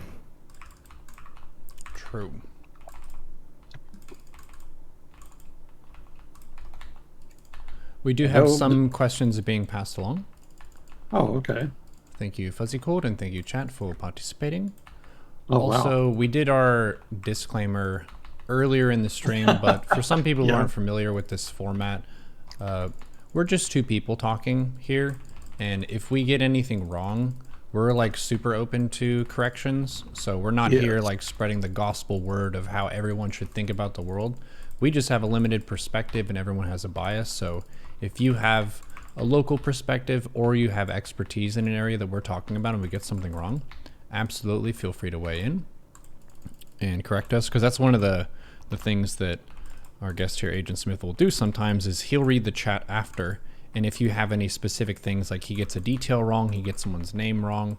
[SPEAKER 1] True. We do have some questions being passed along.
[SPEAKER 2] Oh, okay.
[SPEAKER 1] Thank you, Fuzzy Cold, and thank you, chat, for participating.
[SPEAKER 2] Oh,
[SPEAKER 1] Also,
[SPEAKER 2] wow.
[SPEAKER 1] we did our disclaimer earlier in the stream, but for some people who aren't familiar with this format, we're just two people talking here, and if we get anything wrong, we're like super open to corrections. So we're not here like spreading the gospel word of how everyone should think about the world. We just have a limited perspective and everyone has a bias. So if you have a local perspective or you have expertise in an area that we're talking about and we get something wrong, absolutely feel free to weigh in and correct us, because that's one of the things that our guest here, Agent Smith, will do sometimes is he'll read the chat after, and if you have any specific things, like he gets a detail wrong, he gets someone's name wrong,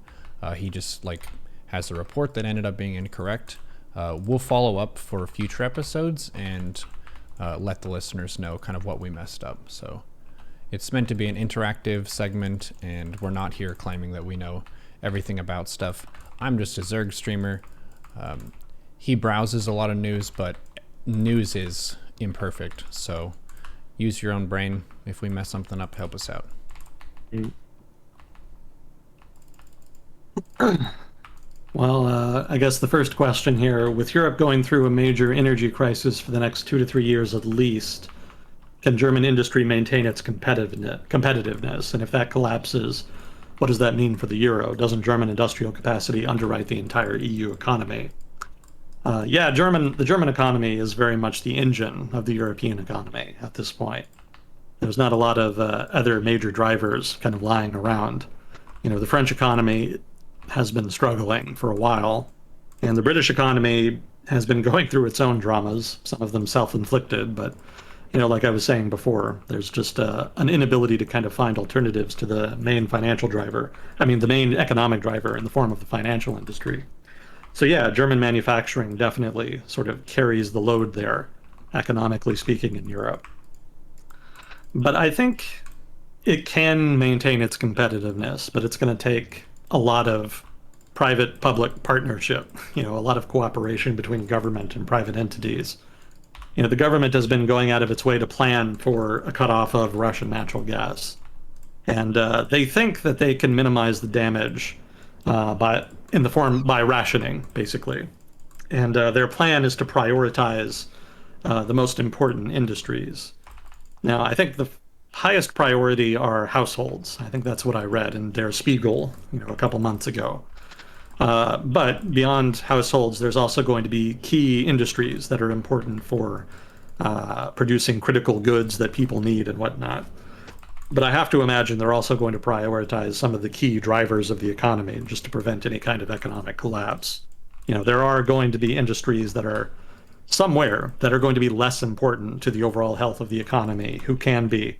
[SPEAKER 1] he just like has a report that ended up being incorrect, we'll follow up for future episodes and let the listeners know kind of what we messed up. So it's meant to be an interactive segment, and we're not here claiming that we know everything about stuff. I'm just a Zerg streamer. He browses a lot of news, but news is imperfect. So use your own brain. If we mess something up, help us out.
[SPEAKER 2] Well, I guess the first question here, with Europe going through a major energy crisis for the next 2 to 3 years at least, can German industry maintain its competitiveness? And if that collapses, what does that mean for the euro? Doesn't German industrial capacity underwrite the entire EU economy? The German economy is very much the engine of the European economy at this point. There's not a lot of other major drivers kind of lying around. The French economy has been struggling for a while, and the British economy has been going through its own dramas, some of them self-inflicted, but Like I was saying before, there's just an inability to kind of find alternatives to the main financial driver. I mean, the main economic driver in the form of the financial industry. So yeah, German manufacturing definitely sort of carries the load there, economically speaking, in Europe. But I think it can maintain its competitiveness, but it's going to take a lot of private-public partnership, a lot of cooperation between government and private entities. The government has been going out of its way to plan for a cutoff of Russian natural gas. And they think that they can minimize the damage by rationing, basically. And their plan is to prioritize the most important industries. Now, I think the highest priority are households. I think that's what I read in Der Spiegel, a couple months ago. But beyond households, there's also going to be key industries that are important for producing critical goods that people need and whatnot. But I have to imagine they're also going to prioritize some of the key drivers of the economy just to prevent any kind of economic collapse. There are going to be industries that are somewhere that are going to be less important to the overall health of the economy, who can be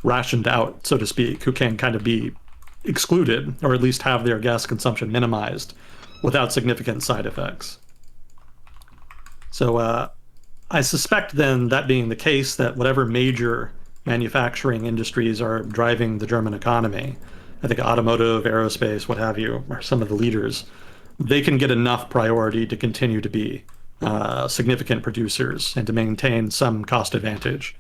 [SPEAKER 2] rationed out, so to speak, who can kind of be excluded or at least have their gas consumption minimized without significant side effects. So I suspect then, that being the case, that whatever major manufacturing industries are driving the German economy, I think automotive, aerospace, what have you, are some of the leaders, they can get enough priority to continue to be significant producers and to maintain some cost advantage.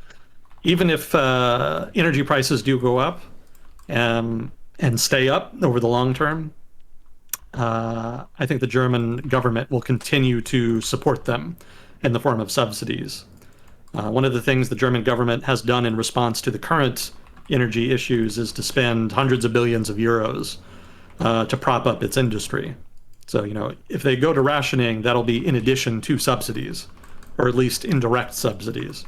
[SPEAKER 2] Even if energy prices do go up and stay up over the long term, I think the German government will continue to support them in the form of subsidies. One of the things the German government has done in response to the current energy issues is to spend hundreds of billions of euros to prop up its industry. So, if they go to rationing, that'll be in addition to subsidies, or at least indirect subsidies.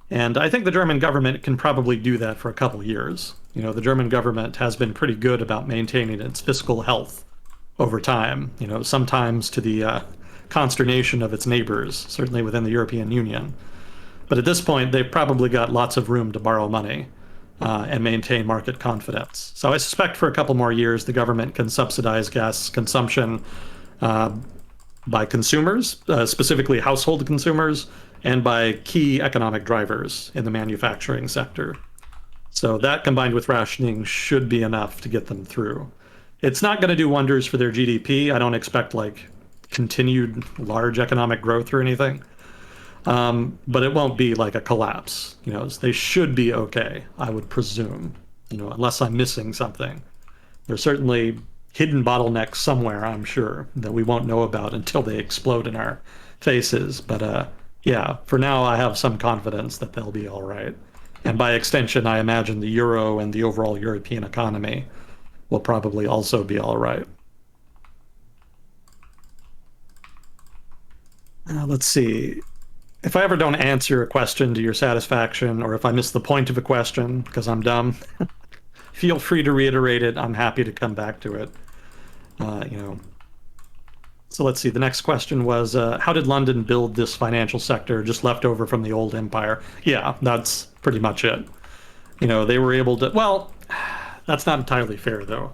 [SPEAKER 2] And I think the German government can probably do that for a couple years. The German government has been pretty good about maintaining its fiscal health over time, sometimes to the consternation of its neighbors, certainly within the European Union. But at this point, they've probably got lots of room to borrow money and maintain market confidence. So I suspect for a couple more years, the government can subsidize gas consumption by consumers, specifically household consumers, and by key economic drivers in the manufacturing sector. So that, combined with rationing, should be enough to get them through. It's not going to do wonders for their GDP. I don't expect continued large economic growth or anything. But it won't be like a collapse. They should be okay, I would presume, unless I'm missing something. There's certainly hidden bottlenecks somewhere, I'm sure, that we won't know about until they explode in our faces. But yeah, for now, I have some confidence that they'll be all right. And by extension, I imagine the euro and the overall European economy will probably also be all right. Let's see. If I ever don't answer a question to your satisfaction, or if I miss the point of a question because I'm dumb, feel free to reiterate it. I'm happy to come back to it. So let's see. The next question was, how did London build this financial sector just left over from the old empire? Yeah, that's pretty much it. They were able to, well, that's not entirely fair, though.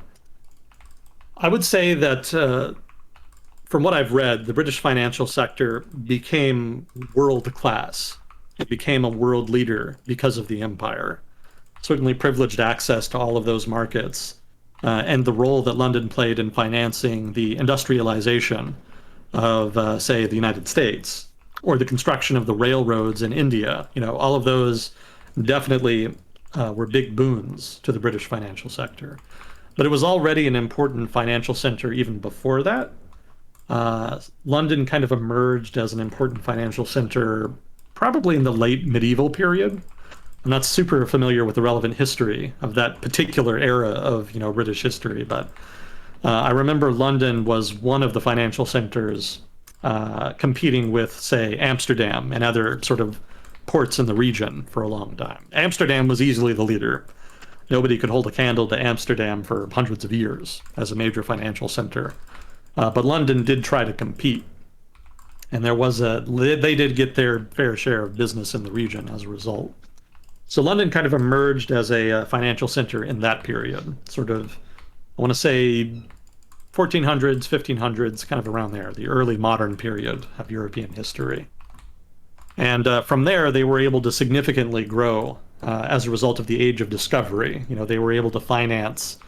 [SPEAKER 2] I would say that from what I've read, the British financial sector became world class. It became a world leader because of the empire. Certainly privileged access to all of those markets, and the role that London played in financing the industrialization of, say, the United States, or the construction of the railroads in India. All of those definitely were big boons to the British financial sector. But it was already an important financial center even before that. London kind of emerged as an important financial center probably in the late medieval period. I'm not super familiar with the relevant history of that particular era of British history, but I remember London was one of the financial centers competing with, say, Amsterdam and other sort of ports in the region for a long time. Amsterdam was easily the leader. Nobody could hold a candle to Amsterdam for hundreds of years as a major financial center. But London did try to compete. And they did get their fair share of business in the region as a result. So London kind of emerged as a financial center in that period, sort of, I want to say 1400s, 1500s, kind of around there, the early modern period of European history. And from there, they were able to significantly grow as a result of the age of discovery. They were able to finance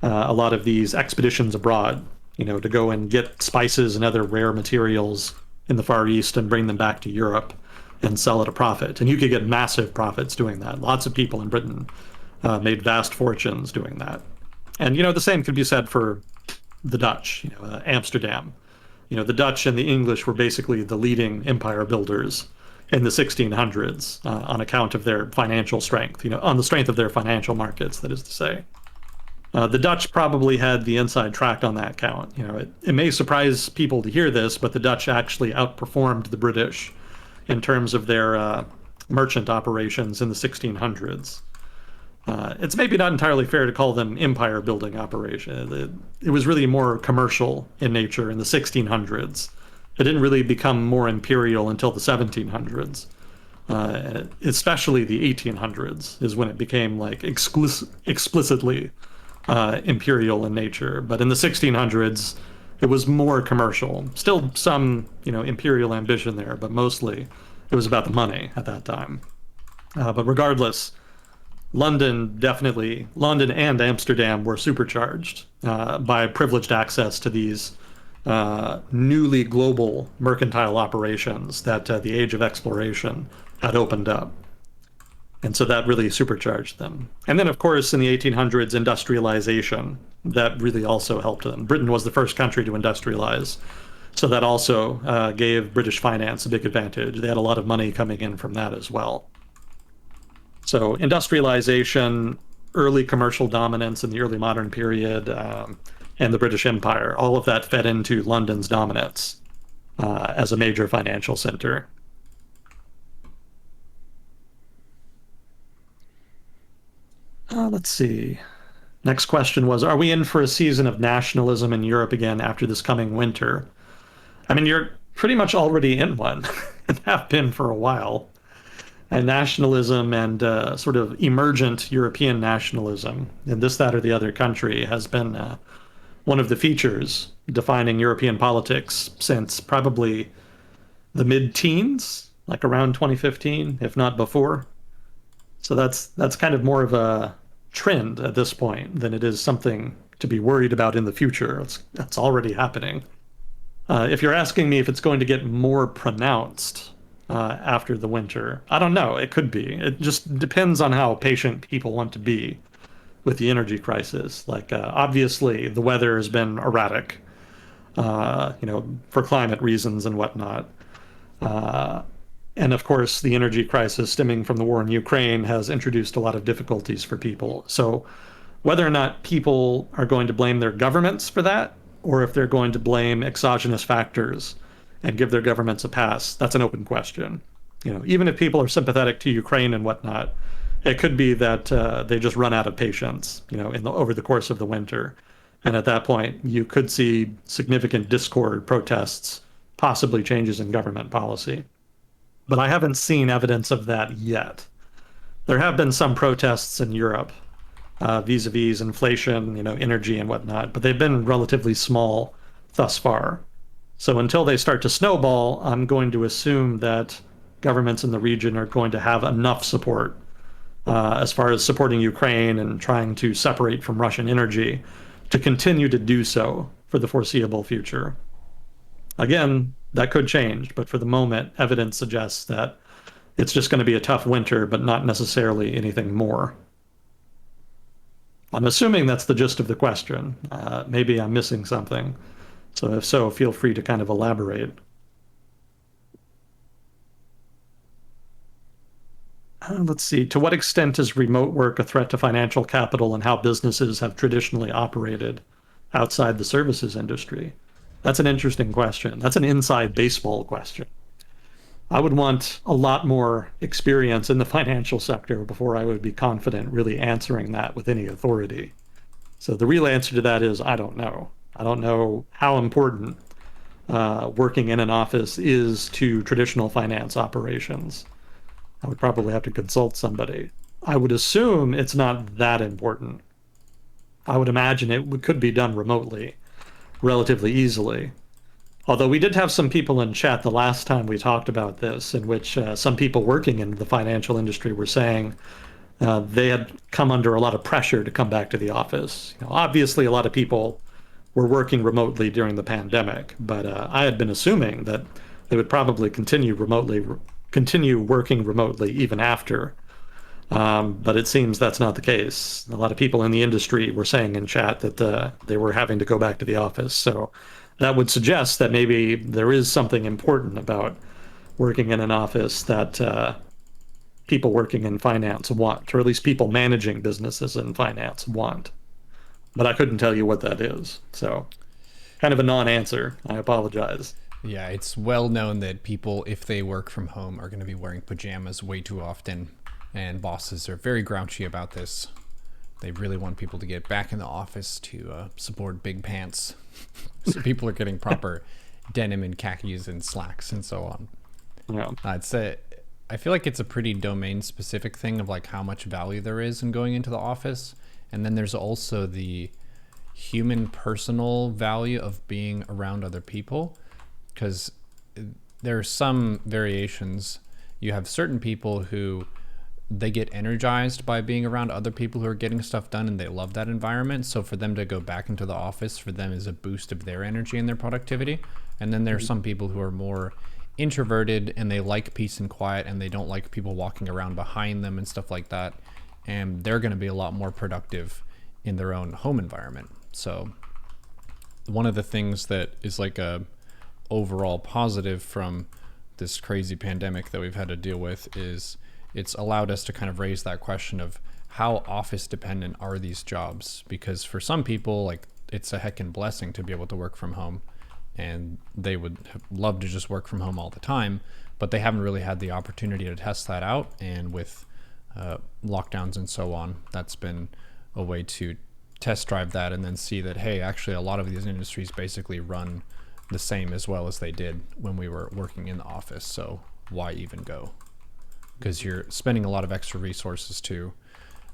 [SPEAKER 2] a lot of these expeditions abroad, to go and get spices and other rare materials in the Far East and bring them back to Europe and sell at a profit. And you could get massive profits doing that. Lots of people in Britain made vast fortunes doing that. And, the same could be said for the Dutch, Amsterdam. The Dutch and the English were basically the leading empire builders in the 1600s on account of their financial strength, on the strength of their financial markets, that is to say. The Dutch probably had the inside track on that count. It may surprise people to hear this, but the Dutch actually outperformed the British in terms of their merchant operations in the 1600s. It's maybe not entirely fair to call them empire building operation. It was really more commercial in nature in the 1600s. It didn't really become more imperial until the 1700s. Especially the 1800s is when it became like explicitly imperial in nature. But in the 1600s, it was more commercial. Still some, imperial ambition there, but mostly it was about the money at that time. But regardless, London and Amsterdam were supercharged by privileged access to these newly global mercantile operations that the age of exploration had opened up. And so that really supercharged them. And then, of course, in the 1800s, industrialization, that really also helped them. Britain was the first country to industrialize. So that also gave British finance a big advantage. They had a lot of money coming in from that as well. So industrialization, early commercial dominance in the early modern period, and the British Empire, all of that fed into London's dominance as a major financial center. Let's see. Next question was, are we in for a season of nationalism in Europe again after this coming winter? I mean, you're pretty much already in one and have been for a while. And nationalism and sort of emergent European nationalism in this, that, or the other country has been one of the features defining European politics since probably the mid-teens, like around 2015, if not before. So that's kind of more of a trend at this point than it is something to be worried about in the future. That's already happening. If you're asking me if it's going to get more pronounced after the winter, I don't know. It could be. It just depends on how patient people want to be with the energy crisis. Like, obviously, the weather has been erratic, for climate reasons and whatnot. And of course, the energy crisis stemming from the war in Ukraine has introduced a lot of difficulties for people. So whether or not people are going to blame their governments for that, or if they're going to blame exogenous factors and give their governments a pass, that's an open question. Even if people are sympathetic to Ukraine and whatnot, it could be that they just run out of patience, over the course of the winter. And at that point, you could see significant discord, protests, possibly changes in government policy. But I haven't seen evidence of that yet. There have been some protests in Europe vis-a-vis inflation, energy and whatnot, but they've been relatively small thus far. So until they start to snowball, I'm going to assume that governments in the region are going to have enough support as far as supporting Ukraine and trying to separate from Russian energy to continue to do so for the foreseeable future. Again, that could change, but for the moment, evidence suggests that it's just going to be a tough winter, but not necessarily anything more. I'm assuming that's the gist of the question. Maybe I'm missing something. So if so, feel free to kind of elaborate. Let's see. To what extent is remote work a threat to financial capital and how businesses have traditionally operated outside the services industry? That's an interesting question. That's an inside baseball question. I would want a lot more experience in the financial sector before I would be confident really answering that with any authority. So the real answer to that is I don't know. I don't know how important working in an office is to traditional finance operations. I would probably have to consult somebody. I would assume it's not that important. I would imagine could be done remotely relatively easily. Although we did have some people in chat the last time we talked about this, in which some people working in the financial industry were saying they had come under a lot of pressure to come back to the office. Obviously, a lot of people were working remotely during the pandemic, but I had been assuming that they would probably continue working remotely even after. But it seems that's not the case. A lot of people in the industry were saying in chat that they were having to go back to the office. So that would suggest that maybe there is something important about working in an office that people working in finance want, or at least people managing businesses in finance want. But I couldn't tell you what that is. So kind of a non-answer. I apologize.
[SPEAKER 1] Yeah, it's well known that people, if they work from home, are going to be wearing pajamas way too often, and bosses are very grouchy about this. They really want people to get back in the office to support big pants, so people are getting proper denim and khakis and slacks and so on.
[SPEAKER 2] Yeah.
[SPEAKER 1] I feel like it's a pretty domain specific thing of like how much value there is in going into the office, and then there's also the human personal value of being around other people, because there are some variations. You have certain people who they get energized by being around other people who are getting stuff done and they love that environment. So for them to go back into the office for them is a boost of their energy and their productivity. And then there are some people who are more introverted and they like peace and quiet and they don't like people walking around behind them and stuff like that. And they're going to be a lot more productive in their own home environment. So one of the things that is like a overall positive from this crazy pandemic that we've had to deal with is it's allowed us to kind of raise that question of how office dependent are these jobs? Because for some people, like, it's a heckin' blessing to be able to work from home, and they would love to just work from home all the time, but they haven't really had the opportunity to test that out. And with lockdowns and so on, that's been a way to test drive that and then see that, hey, actually a lot of these industries basically run the same as well as they did when we were working in the office. So why even go? Because you're spending a lot of extra resources to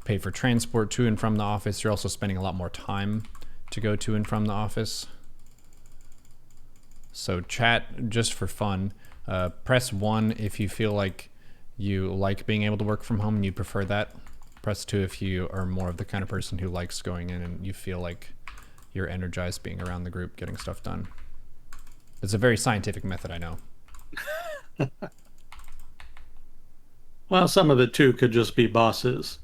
[SPEAKER 1] pay for transport to and from the office. You're also spending a lot more time to go to and from the office. So chat, just for fun, press 1 if you feel like you like being able to work from home and you prefer that. Press 2 if you are more of the kind of person who likes going in and you feel like you're energized being around the group getting stuff done. It's a very scientific method, I know.
[SPEAKER 2] Well, some of it too could just be bosses.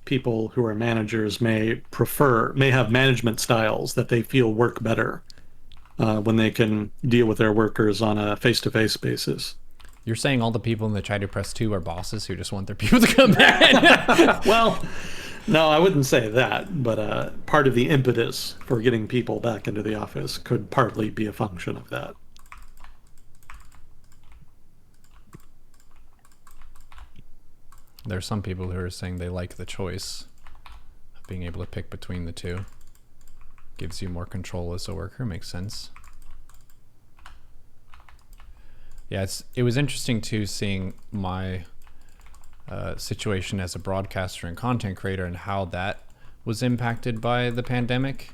[SPEAKER 2] People who are managers may have management styles that they feel work better when they can deal with their workers on a face-to-face basis.
[SPEAKER 1] You're saying all the people in the chat who press 2 are bosses who just want their people to come back?
[SPEAKER 2] Well, no, I wouldn't say that, but part of the impetus for getting people back into the office could partly be a function of that.
[SPEAKER 1] There are some people who are saying they like the choice of being able to pick between the two. Gives you more control as a worker, makes sense. Yeah, it was interesting too seeing my situation as a broadcaster and content creator and how that was impacted by the pandemic.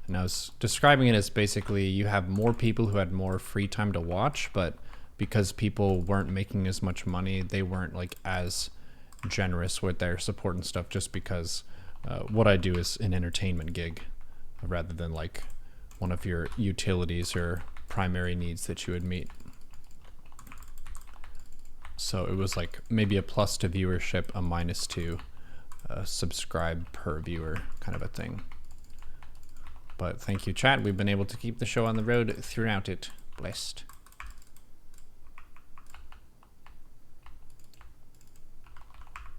[SPEAKER 1] And I was describing it as basically you have more people who had more free time to watch, but because people weren't making as much money, they weren't like as generous with their support and stuff, just because what I do is an entertainment gig rather than like one of your utilities or primary needs that you would meet. So it was like maybe a plus to viewership, a minus to subscribe per viewer kind of a thing. But thank you, chat. We've been able to keep the show on the road throughout it. Blessed.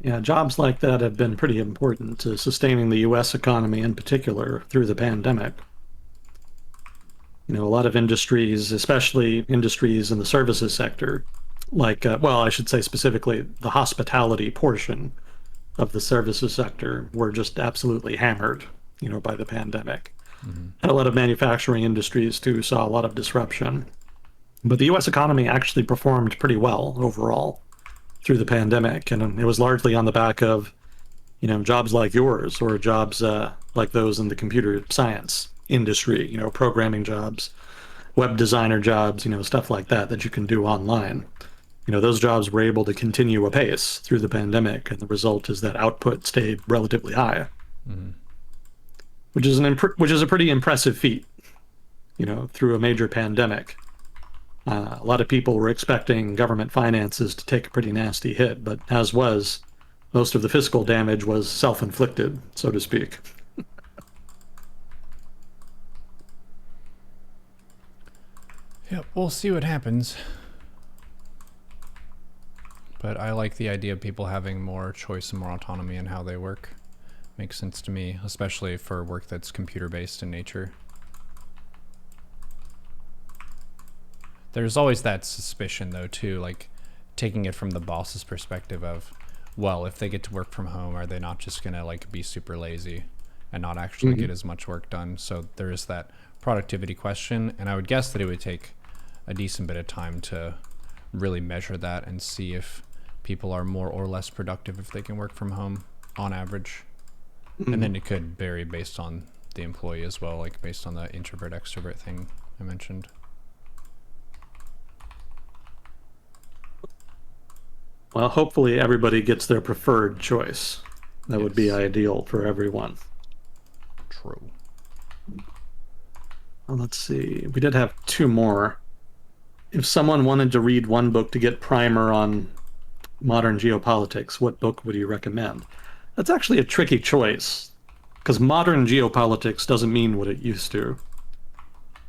[SPEAKER 2] Yeah, jobs like that have been pretty important to sustaining the U.S. economy in particular through the pandemic. A lot of industries, especially industries in the services sector, like, well, I should say specifically the hospitality portion of the services sector, were just absolutely hammered, by the pandemic. And a lot of manufacturing industries, too, saw a lot of disruption. But the US economy actually performed pretty well overall through the pandemic. And it was largely on the back of, jobs like yours or jobs like those in the computer science industry, programming jobs, web designer jobs, stuff like that that you can do online. Those jobs were able to continue apace through the pandemic, and the result is that output stayed relatively high, which is a pretty impressive feat, through a major pandemic. A lot of people were expecting government finances to take a pretty nasty hit, but as was, most of the fiscal damage was self-inflicted, so to speak.
[SPEAKER 1] Yep, we'll see what happens. But I like the idea of people having more choice and more autonomy in how they work. Makes sense to me, especially for work that's computer-based in nature. There's always that suspicion, though, too, like taking it from the boss's perspective of, well, if they get to work from home, are they not just going to like be super lazy and not actually get as much work done? So there is that productivity question, and I would guess that it would take a decent bit of time to really measure that and see if people are more or less productive if they can work from home on average. And then it could vary based on the employee as well, like based on the introvert extrovert thing I mentioned.
[SPEAKER 2] Well, hopefully everybody gets their preferred choice. That would be ideal for everyone.
[SPEAKER 1] True.
[SPEAKER 2] Well, let's see. We did have two more. If someone wanted to read one book to get primer on modern geopolitics, what book would you recommend? That's actually a tricky choice, because modern geopolitics doesn't mean what it used to.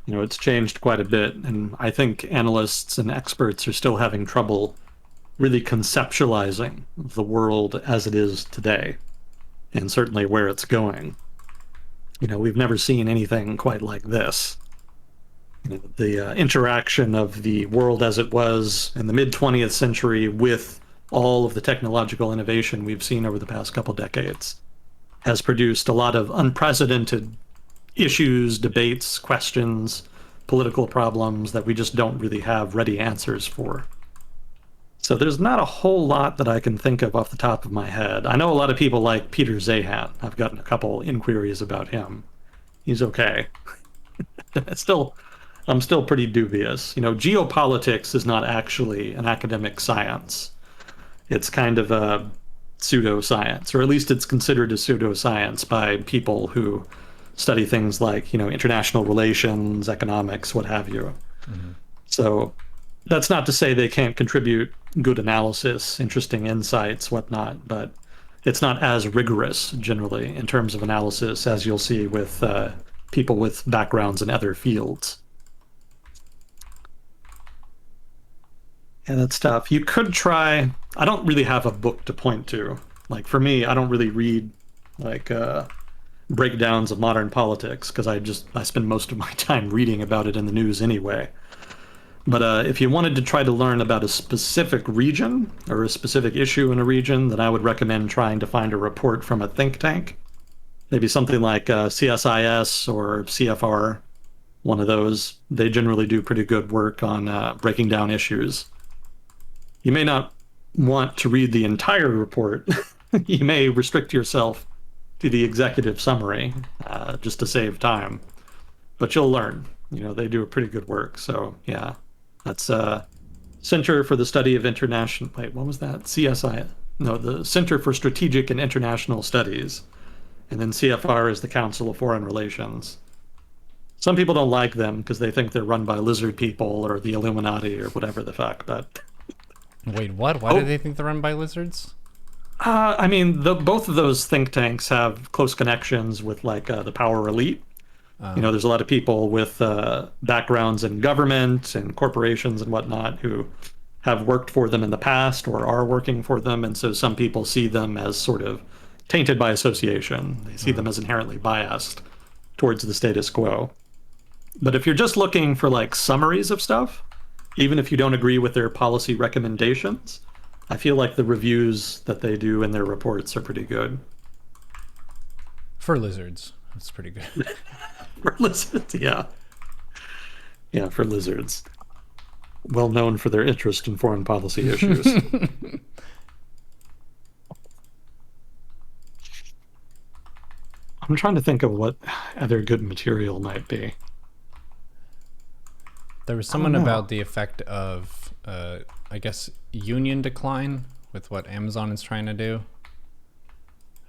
[SPEAKER 2] It's changed quite a bit, and I think analysts and experts are still having trouble really conceptualizing the world as it is today, and certainly where it's going. We've never seen anything quite like this. The interaction of the world as it was in the mid-20th century with all of the technological innovation we've seen over the past couple decades has produced a lot of unprecedented issues, debates, questions, political problems that we just don't really have ready answers for. So there's not a whole lot that I can think of off the top of my head. I know a lot of people like Peter Zahan. I've gotten a couple inquiries about him. He's okay. I'm still pretty dubious. Geopolitics is not actually an academic science. It's kind of a pseudoscience, or at least it's considered a pseudoscience by people who study things like, international relations, economics, what have you. So that's not to say they can't contribute good analysis, interesting insights, whatnot, but it's not as rigorous generally in terms of analysis as you'll see with people with backgrounds in other fields. Yeah, that's tough. You could try. I don't really have a book to point to. Like for me, I don't really read like breakdowns of modern politics because I spend most of my time reading about it in the news anyway. But if you wanted to try to learn about a specific region or a specific issue in a region, then I would recommend trying to find a report from a think tank. Maybe something like CSIS or CFR, one of those. They generally do pretty good work on breaking down issues. You may not want to read the entire report. You may restrict yourself to the executive summary just to save time. But you'll learn. They do a pretty good work. So, yeah. That's Center for the Study of International... Wait, what was that? CSI? No, the Center for Strategic and International Studies. And then CFR is the Council of Foreign Relations. Some people don't like them because they think they're run by lizard people or the Illuminati or whatever the fuck, but...
[SPEAKER 1] Wait, what? Why do they think they're run by lizards?
[SPEAKER 2] I mean, both of those think tanks have close connections with, like, the power elite. There's a lot of people with backgrounds in government and corporations and whatnot who have worked for them in the past or are working for them, and so some people see them as sort of tainted by association. They see them as inherently biased towards the status quo. But if you're just looking for like summaries of stuff, even if you don't agree with their policy recommendations, I feel like the reviews that they do in their reports are pretty good.
[SPEAKER 1] For lizards. That's pretty good.
[SPEAKER 2] For lizards, yeah. Yeah, for lizards. Well known for their interest in foreign policy issues. I'm trying to think of what other good material might be.
[SPEAKER 1] There was
[SPEAKER 2] I don't
[SPEAKER 1] someone
[SPEAKER 2] know.
[SPEAKER 1] about the effect of, I guess, union decline with what Amazon is trying to do.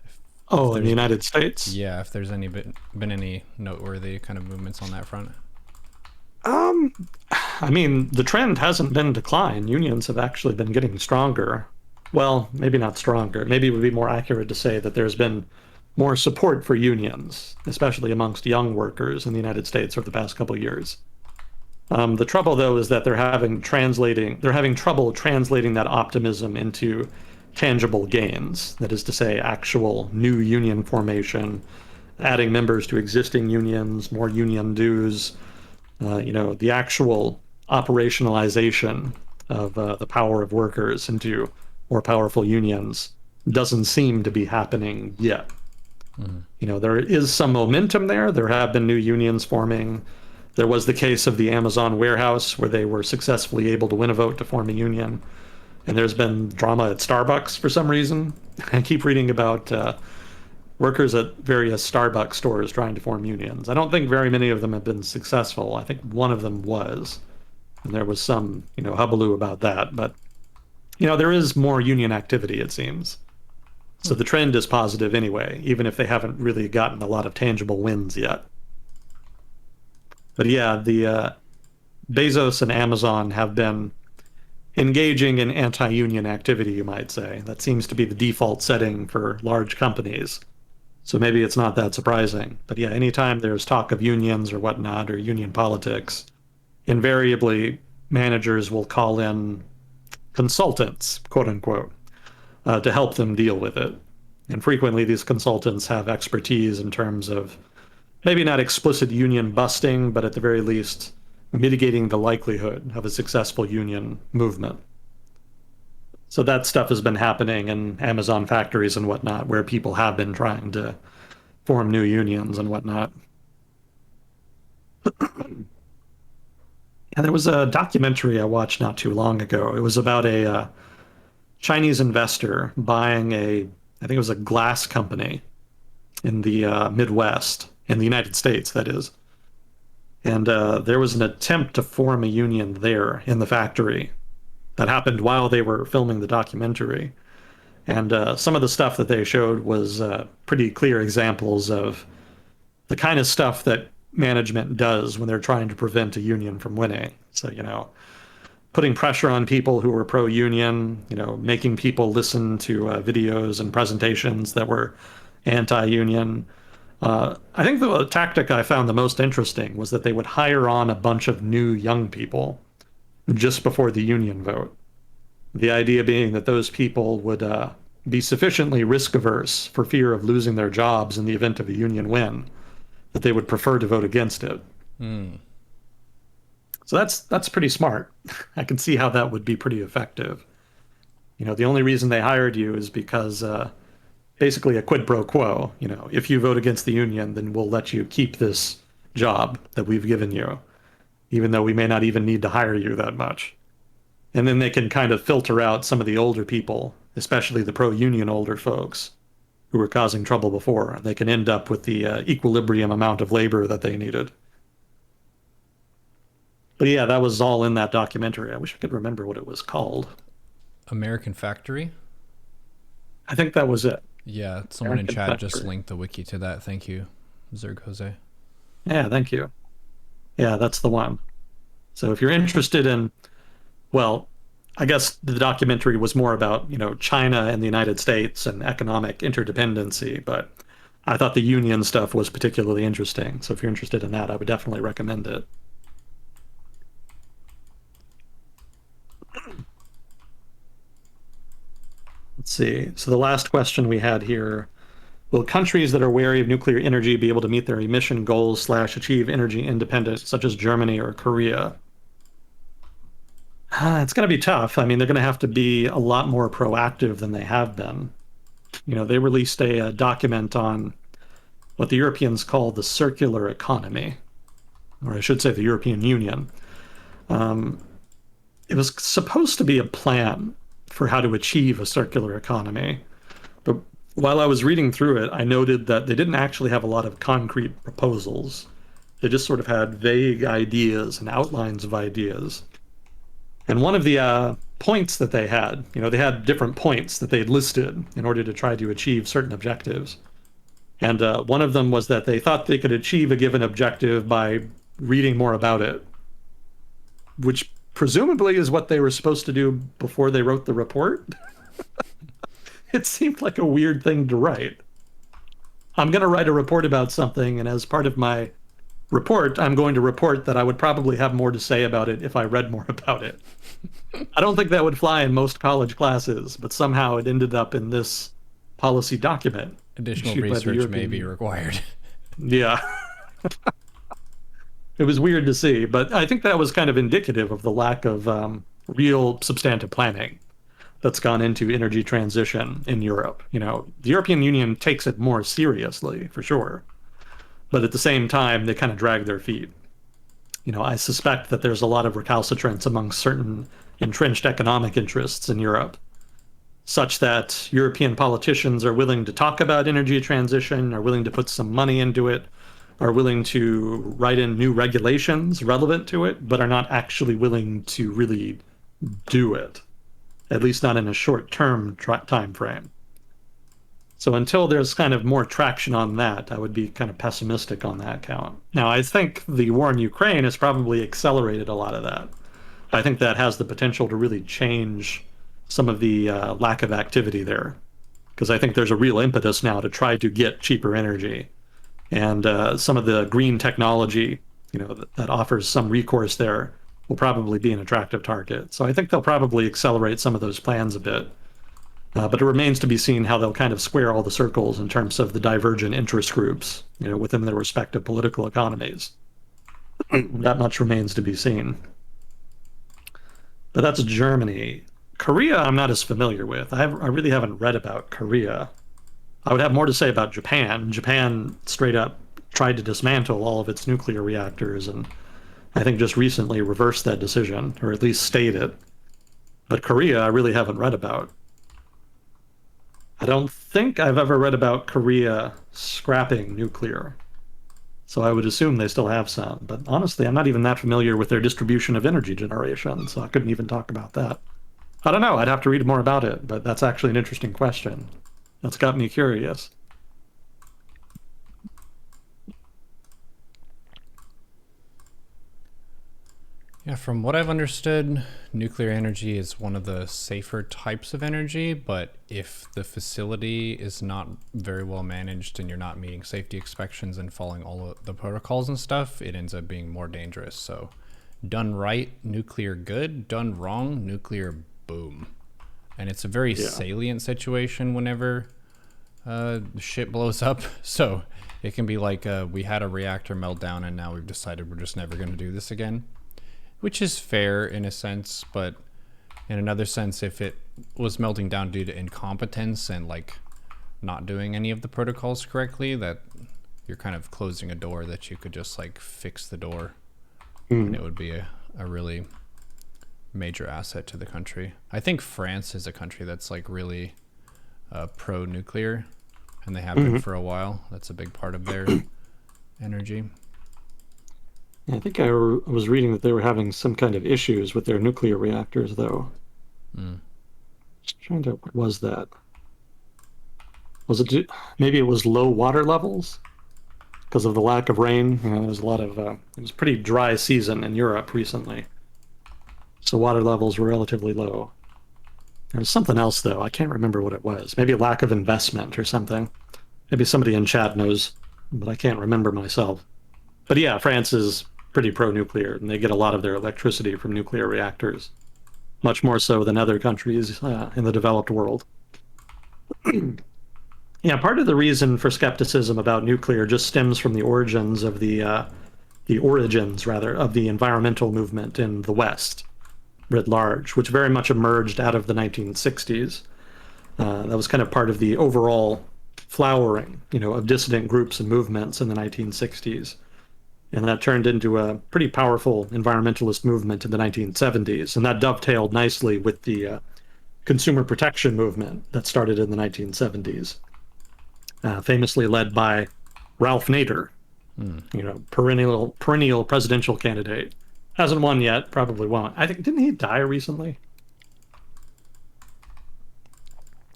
[SPEAKER 1] If
[SPEAKER 2] Oh, in the
[SPEAKER 1] there's,
[SPEAKER 2] United States?
[SPEAKER 1] yeah, if there's been any noteworthy kind of movements on that front.
[SPEAKER 2] Um, I mean, the trend hasn't been decline. Unions have actually been getting stronger. Well, maybe not stronger. Maybe it would be more accurate to say that there's been more support for unions, especially amongst young workers in the United States over the past couple of years. The trouble, though, is that they're having trouble translating that optimism into tangible gains. That is to say, actual new union formation, adding members to existing unions, more union dues, the actual operationalization of the power of workers into more powerful unions doesn't seem to be happening yet. There is some momentum there. There have been new unions forming. There was the case of the Amazon warehouse where they were successfully able to win a vote to form a union. And there's been drama at Starbucks for some reason. I keep reading about workers at various Starbucks stores trying to form unions. I don't think very many of them have been successful. I think one of them was, and there was some, hubbub about that. But, there is more union activity, it seems. So the trend is positive anyway, even if they haven't really gotten a lot of tangible wins yet. But yeah, the Bezos and Amazon have been engaging in anti-union activity, you might say. That seems to be the default setting for large companies. So maybe it's not that surprising. But yeah, anytime there's talk of unions or whatnot, or union politics, invariably managers will call in consultants, quote unquote, to help them deal with it. And frequently these consultants have expertise in terms of maybe not explicit union busting, but at the very least, mitigating the likelihood of a successful union movement. So that stuff has been happening in Amazon factories and whatnot, where people have been trying to form new unions and whatnot. Yeah, there was a documentary I watched not too long ago. It was about a Chinese investor buying I think it was a glass company in the Midwest, in the United States, that is. And there was an attempt to form a union there in the factory that happened while they were filming the documentary. And some of the stuff that they showed was pretty clear examples of the kind of stuff that management does when they're trying to prevent a union from winning. So, putting pressure on people who were pro-union, making people listen to videos and presentations that were anti-union. I think the tactic I found the most interesting was that they would hire on a bunch of new young people just before the union vote. The idea being that those people would be sufficiently risk averse for fear of losing their jobs in the event of a union win that they would prefer to vote against it.
[SPEAKER 1] Mm.
[SPEAKER 2] So that's pretty smart. I can see how that would be pretty effective. The only reason they hired you is because basically a quid pro quo. If you vote against the union, then we'll let you keep this job that we've given you, even though we may not even need to hire you that much. And then they can kind of filter out some of the older people, especially the pro-union older folks who were causing trouble before. They can end up with the equilibrium amount of labor that they needed. But yeah, that was all in that documentary. I wish I could remember what it was called.
[SPEAKER 1] American Factory.
[SPEAKER 2] I think that was it.
[SPEAKER 1] Yeah, someone in
[SPEAKER 2] American
[SPEAKER 1] chat just
[SPEAKER 2] Factory.
[SPEAKER 1] linked the wiki to that. Thank you, Zerg Jose.
[SPEAKER 2] Yeah, thank you. Yeah, that's the one. So if you're interested in, well, I guess the documentary was more about, China and the United States and economic interdependency, but I thought the union stuff was particularly interesting. So if you're interested in that, I would definitely recommend it. Let's see. So the last question we had here, will countries that are wary of nuclear energy be able to meet their emission goals slash achieve energy independence, such as Germany or Korea? It's going to be tough. I mean, they're going to have to be a lot more proactive than they have been. They released a document on what the Europeans call the circular economy, or I should say the European Union. Um, it was supposed to be a plan for how to achieve a circular economy. But while I was reading through it, I noted that they didn't actually have a lot of concrete proposals. They just sort of had vague ideas and outlines of ideas. And one of the points that they had, they had different points that they had listed in order to try to achieve certain objectives. And one of them was that they thought they could achieve a given objective by reading more about it, which presumably is what they were supposed to do before they wrote the report. It seemed like a weird thing to write. I'm going to write a report about something, and as part of my report, I'm going to report that I would probably have more to say about it if I read more about it. I don't think that would fly in most college classes, but somehow it ended up in this policy document.
[SPEAKER 1] Additional research may be required.
[SPEAKER 2] Yeah. It was weird to see, but I think that was kind of indicative of the lack of real substantive planning that's gone into energy transition in Europe. The European Union takes it more seriously, for sure, but at the same time, they kind of drag their feet. I suspect that there's a lot of recalcitrance among certain entrenched economic interests in Europe, such that European politicians are willing to talk about energy transition, are willing to put some money into it, are willing to write in new regulations relevant to it, but are not actually willing to really do it, at least not in a short-term time frame. So until there's kind of more traction on that, I would be kind of pessimistic on that count. Now, I think the war in Ukraine has probably accelerated a lot of that. I think that has the potential to really change some of the lack of activity there, because I think there's a real impetus now to try to get cheaper energy. And some of the green technology, that offers some recourse there will probably be an attractive target. So I think they'll probably accelerate some of those plans a bit. But it remains to be seen how they'll kind of square all the circles in terms of the divergent interest groups, within their respective political economies. That much remains to be seen. But that's Germany. Korea, I'm not as familiar with. I really haven't read about Korea. I would have more to say about Japan. Japan straight up tried to dismantle all of its nuclear reactors, and I think just recently reversed that decision, or at least stayed it. But Korea, I really haven't read about. I don't think I've ever read about Korea scrapping nuclear. So I would assume they still have some. But honestly, I'm not even that familiar with their distribution of energy generation, so I couldn't even talk about that. I don't know. I'd have to read more about it, but that's actually an interesting question. That's got me curious.
[SPEAKER 1] Yeah, from what I've understood, nuclear energy is one of the safer types of energy, but if the facility is not very well managed and you're not meeting safety inspections and following all of the protocols and stuff, it ends up being more dangerous. So done right, nuclear good, done wrong, nuclear boom. And it's a very salient situation whenever shit blows up. So it can be like we had a reactor meltdown and now we've decided we're just never going to do this again. Which is fair in a sense, but in another sense, if it was melting down due to incompetence and like not doing any of the protocols correctly, that you're kind of closing a door that you could just like fix the door, and it would be a really major asset to the country. I think France is a country that's like really pro-nuclear, and they have been for a while. That's a big part of their energy.
[SPEAKER 2] I think I was reading that they were having some kind of issues with their nuclear reactors, though. Just trying to, what was that? Was it, maybe it was low water levels because of the lack of rain? There was a lot of, it was a pretty dry season in Europe recently. So water levels were relatively low. There was something else, though. I can't remember what it was. Maybe a lack of investment or something. Maybe somebody in chat knows, but I can't remember myself. But yeah, France is pretty pro-nuclear, and they get a lot of their electricity from nuclear reactors, much more so than other countries in the developed world. Yeah, part of the reason for skepticism about nuclear just stems from the origins of the environmental movement in the West, writ large, which very much emerged out of the 1960s. That was kind of part of the overall flowering, of dissident groups and movements in the 1960s. And that turned into a pretty powerful environmentalist movement in the 1970s. And that dovetailed nicely with the consumer protection movement that started in the 1970s, famously led by Ralph Nader, perennial presidential candidate. Hasn't won yet, probably won't. I think, didn't he die recently?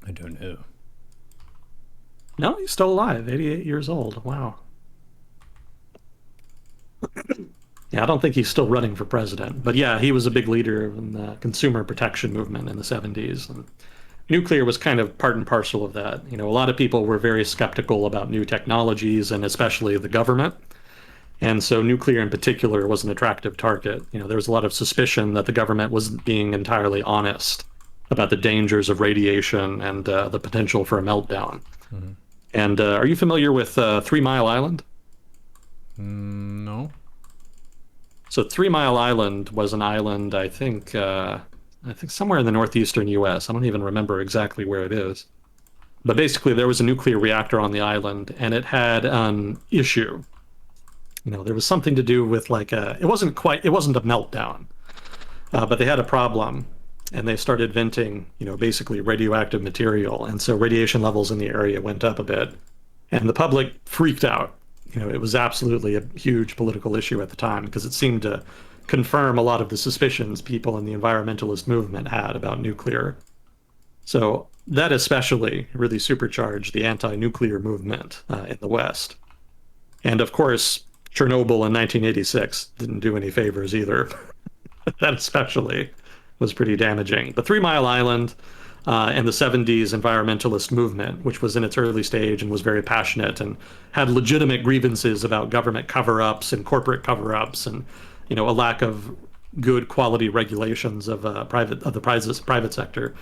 [SPEAKER 1] I don't know.
[SPEAKER 2] No, he's still alive, 88 years old. Wow. Yeah, I don't think he's still running for president, but yeah, he was a big leader in the consumer protection movement in the 70s. And nuclear was kind of part and parcel of that. A lot of people were very skeptical about new technologies and especially the government. And so nuclear in particular was an attractive target. There was a lot of suspicion that the government wasn't being entirely honest about the dangers of radiation and the potential for a meltdown. Mm-hmm. And are you familiar with 3 Mile Island?
[SPEAKER 1] No.
[SPEAKER 2] So 3 Mile Island was an island, I think somewhere in the northeastern U.S. I don't even remember exactly where it is. But basically, there was a nuclear reactor on the island, and it had an issue. There was something to do with it wasn't a meltdown, but they had a problem, and they started venting, basically radioactive material, and so radiation levels in the area went up a bit, and the public freaked out. It was absolutely a huge political issue at the time because it seemed to confirm a lot of the suspicions people in the environmentalist movement had about nuclear. So that especially really supercharged the anti-nuclear movement in the West. And of course, Chernobyl in 1986 didn't do any favors either. That especially was pretty damaging. But 3 Mile Island and the 70s environmentalist movement, which was in its early stage and was very passionate and had legitimate grievances about government cover-ups and corporate cover-ups and a lack of good quality regulations of the private sector.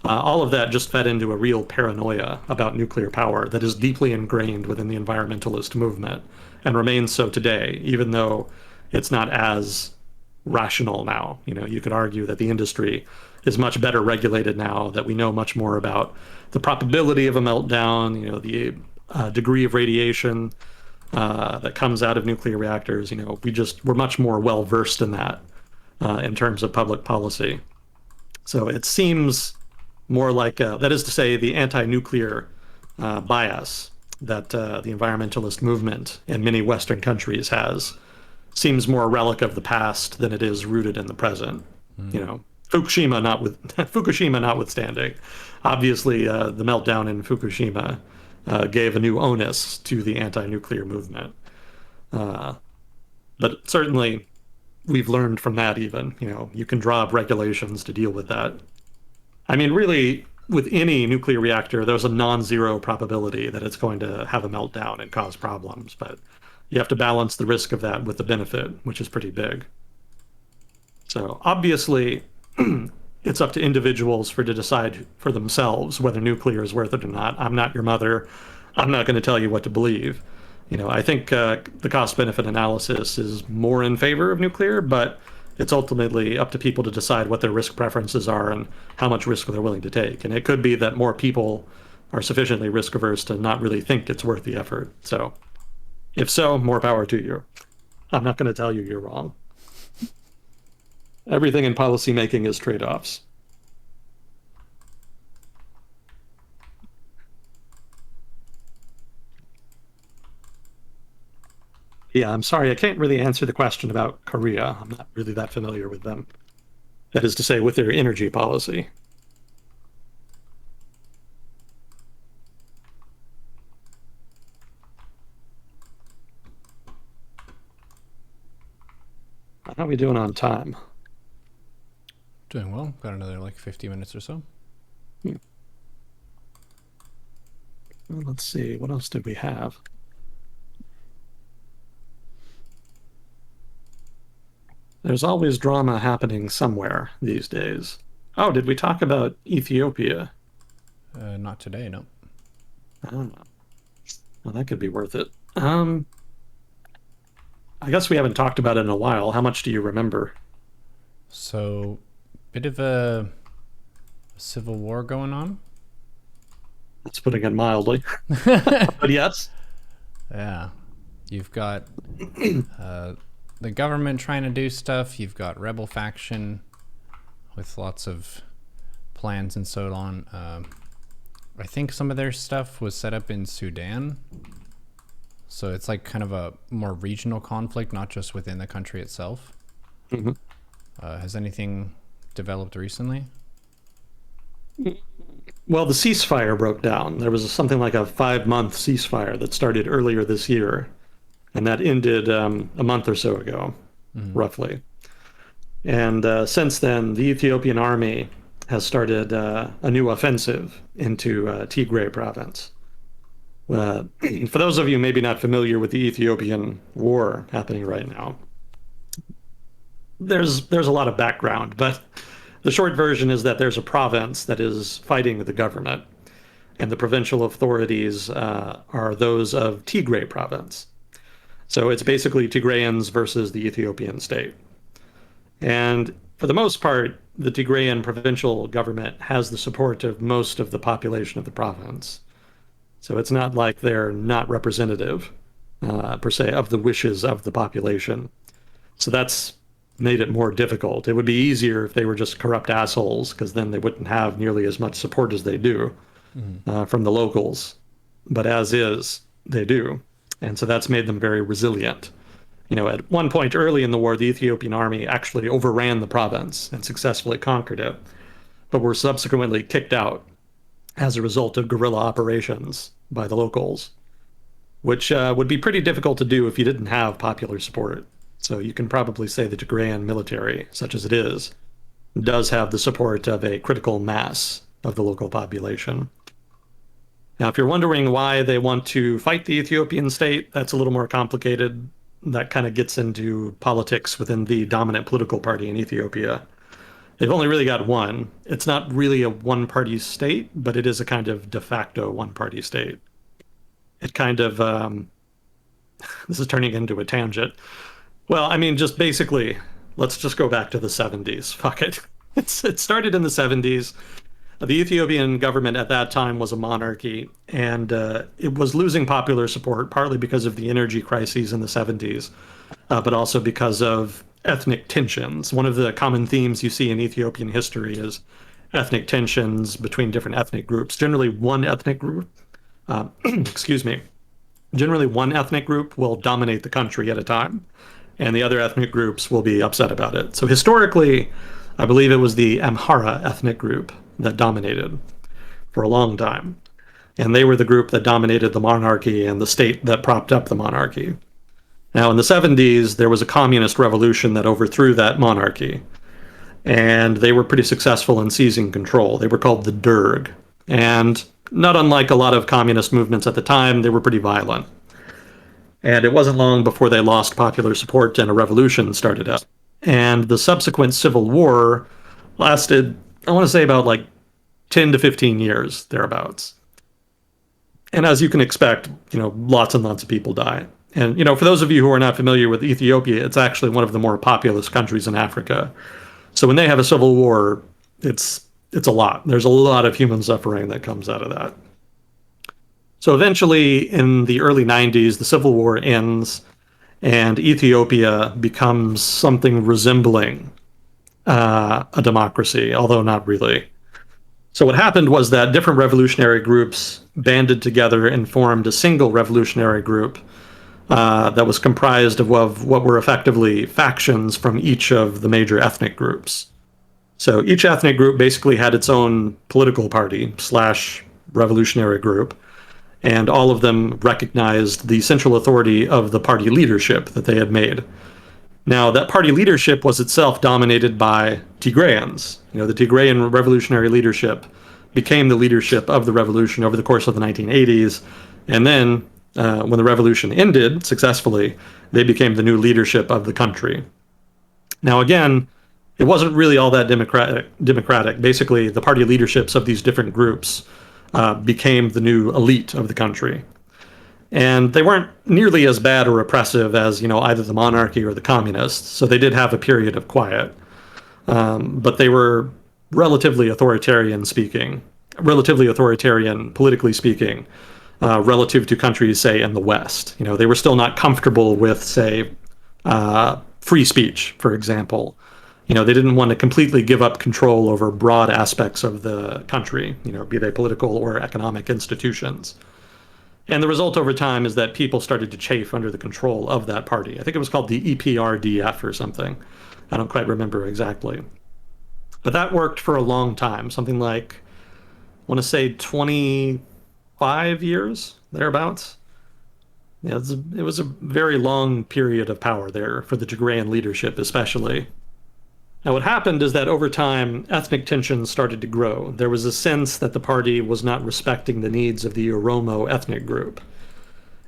[SPEAKER 2] All of that just fed into a real paranoia about nuclear power that is deeply ingrained within the environmentalist movement and remains so today, even though it's not as rational now. You could argue that the industry is much better regulated now, that we know much more about the probability of a meltdown, the degree of radiation that comes out of nuclear reactors. We're much more well versed in that in terms of public policy. So it seems more like, that is to say, the anti-nuclear bias that the environmentalist movement in many Western countries has seems more a relic of the past than it is rooted in the present. Fukushima notwithstanding. Obviously, the meltdown in Fukushima gave a new onus to the anti-nuclear movement. But certainly, we've learned from that even. You can draw up regulations to deal with that. I mean, really, with any nuclear reactor, there's a non-zero probability that it's going to have a meltdown and cause problems. But you have to balance the risk of that with the benefit, which is pretty big. So obviously, it's up to individuals to decide for themselves whether nuclear is worth it or not. I'm not your mother. I'm not going to tell you what to believe. I think the cost-benefit analysis is more in favor of nuclear, but it's ultimately up to people to decide what their risk preferences are and how much risk they're willing to take. And it could be that more people are sufficiently risk-averse to not really think it's worth the effort. So if so, more power to you. I'm not going to tell you you're wrong. Everything in policymaking is trade-offs. Yeah, I'm sorry, I can't really answer the question about Korea. I'm not really that familiar with them. That is to say, with their energy policy. How are we doing on time?
[SPEAKER 1] Doing well. Got another 50 minutes or so.
[SPEAKER 2] Well, let's see. What else did we have? There's always drama happening somewhere these days. Oh, did we talk about Ethiopia?
[SPEAKER 1] Not today, no.
[SPEAKER 2] I don't know. Well, that could be worth it. I guess we haven't talked about it in a while. How much do you remember?
[SPEAKER 1] So, bit of a civil war going on.
[SPEAKER 2] That's putting it mildly. But yes.
[SPEAKER 1] Yeah. You've got the government trying to do stuff. You've got rebel faction with lots of plans and so on. I think some of their stuff was set up in Sudan. So it's like kind of a more regional conflict, not just within the country itself.
[SPEAKER 2] Mhm.
[SPEAKER 1] Has anything developed recently?
[SPEAKER 2] Well, the ceasefire broke down. There was something like a 5-month ceasefire that started earlier this year, and that ended a month or so ago, roughly. And since then, the Ethiopian army has started a new offensive into Tigray province. For those of you maybe not familiar with the Ethiopian war happening right now, there's a lot of background, but the short version is that there's a province that is fighting the government, and the provincial authorities are those of Tigray province. So it's basically Tigrayans versus the Ethiopian state. And for the most part, the Tigrayan provincial government has the support of most of the population of the province. So it's not like they're not representative, per se, of the wishes of the population. So that's made it more difficult. It would be easier if they were just corrupt assholes, because then they wouldn't have nearly as much support as they do from the locals. But as is, they do. And so that's made them very resilient. You know, at one point early in the war, the Ethiopian army actually overran the province and successfully conquered it, but were subsequently kicked out as a result of guerrilla operations by the locals, which would be pretty difficult to do if you didn't have popular support. So you can probably say the Tigrayan military, such as it is, does have the support of a critical mass of the local population. Now, if you're wondering why they want to fight the Ethiopian state, that's a little more complicated. That kind of gets into politics within the dominant political party in Ethiopia. They've only really got one. It's not really a one-party state, but it is a kind of de facto one-party state. It kind of, this is turning into a tangent. Well, I mean, just basically, let's just go back to the 70s. Fuck it. It started in the 70s. The Ethiopian government at that time was a monarchy, and it was losing popular support, partly because of the energy crises in the 70s, but also because of ethnic tensions. One of the common themes you see in Ethiopian history is ethnic tensions between different ethnic groups. Generally, one ethnic group, excuse me, generally one ethnic group will dominate the country at a time, and the other ethnic groups will be upset about it. So historically, I believe it was the Amhara ethnic group that dominated for a long time. And they were the group that dominated the monarchy and the state that propped up the monarchy. Now, in the 70s, there was a communist revolution that overthrew that monarchy. And they were pretty successful in seizing control. They were called the Derg. And not unlike a lot of communist movements at the time, they were pretty violent. And it wasn't long before they lost popular support and a revolution started up. And the subsequent civil war lasted, I want to say, about like 10 to 15 years, thereabouts. And as you can expect, you know, lots and lots of people die. And, you know, for those of you who are not familiar with Ethiopia, it's actually one of the more populous countries in Africa. So when they have a civil war, it's a lot. There's a lot of human suffering that comes out of that. So eventually, in the early 90s, the civil war ends, and Ethiopia becomes something resembling a democracy, although not really. So what happened was that different revolutionary groups banded together and formed a single revolutionary group that was comprised of what were effectively factions from each of the major ethnic groups. So each ethnic group basically had its own political party slash revolutionary group, and all of them recognized the central authority of the party leadership that they had made. Now, that party leadership was itself dominated by Tigrayans. You know, the Tigrayan revolutionary leadership became the leadership of the revolution over the course of the 1980s. And then, when the revolution ended successfully, they became the new leadership of the country. Now, again, it wasn't really all that democratic. Basically, the party leaderships of these different groups became the new elite of the country. And they weren't nearly as bad or oppressive as, you know, either the monarchy or the communists. So they did have a period of quiet. But they were relatively authoritarian speaking. relatively authoritarian, politically speaking, relative to countries, say, in the West. They were still not comfortable with, say, free speech, for example. They didn't want to completely give up control over broad aspects of the country, be they political or economic institutions. And the result over time is that people started to chafe under the control of that party. I think it was called the EPRDF or something. I don't quite remember exactly. But that worked for a long time, something like, I want to say 25 years, thereabouts. Yeah, it was a very long period of power there for the Tigrayan leadership, especially. Now, what happened is that over time, ethnic tensions started to grow. There was a sense that the party was not respecting the needs of the Oromo ethnic group.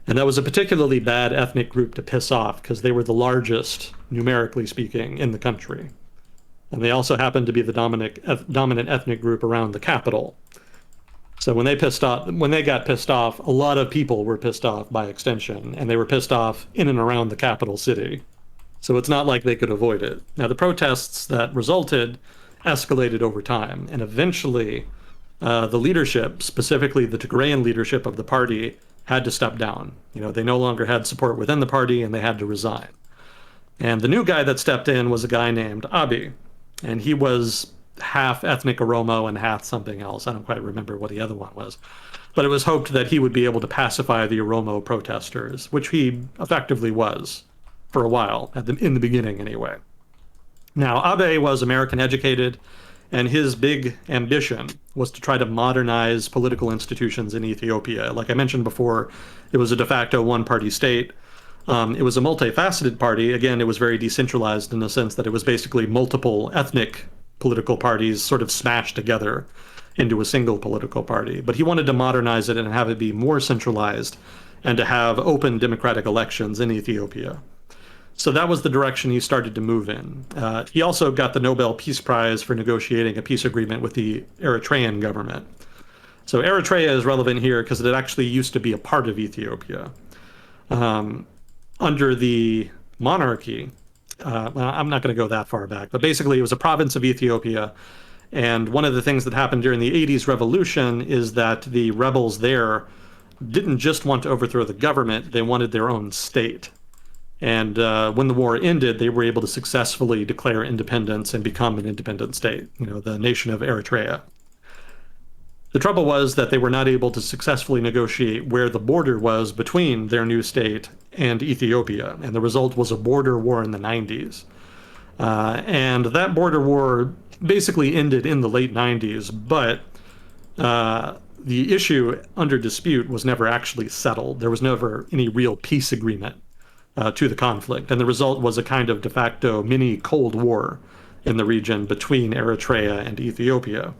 [SPEAKER 2] And that was a particularly bad ethnic group to piss off because they were the largest, numerically speaking, in the country. And they also happened to be the dominant ethnic group around the capital. So when they got pissed off, a lot of people were pissed off by extension, and they were pissed off in and around the capital city. So it's not like they could avoid it. Now, the protests that resulted escalated over time, and eventually the leadership, specifically the Tigrayan leadership of the party, had to step down. They no longer had support within the party, and they had to resign. And the new guy that stepped in was a guy named Abiy, and he was half ethnic Oromo and half something else. I don't quite remember what the other one was. But it was hoped that he would be able to pacify the Oromo protesters, which he effectively was for a while, in the beginning anyway. Now, Abe was American educated, and his big ambition was to try to modernize political institutions in Ethiopia. Like I mentioned before, it was a de facto one-party state. It was a multifaceted party. Again, it was very decentralized in the sense that it was basically multiple ethnic political parties sort of smashed together into a single political party. But he wanted to modernize it and have it be more centralized and to have open democratic elections in Ethiopia. So that was the direction he started to move in. He also got the Nobel Peace Prize for negotiating a peace agreement with the Eritrean government. So Eritrea is relevant here because it actually used to be a part of Ethiopia. Under the monarchy, well, I'm not going to go that far back, but basically it was a province of Ethiopia. And one of the things that happened during the 80s revolution is that the rebels there didn't just want to overthrow the government, they wanted their own state. And when the war ended, they were able to successfully declare independence and become an independent state, the nation of Eritrea. The trouble was that they were not able to successfully negotiate where the border was between their new state and Ethiopia, and the result was a border war in the 90s. And that border war basically ended in the late 90s, but the issue under dispute was never actually settled. There was never any real peace agreement to the conflict, and the result was a kind of de facto mini Cold War in the region between Eritrea and Ethiopia.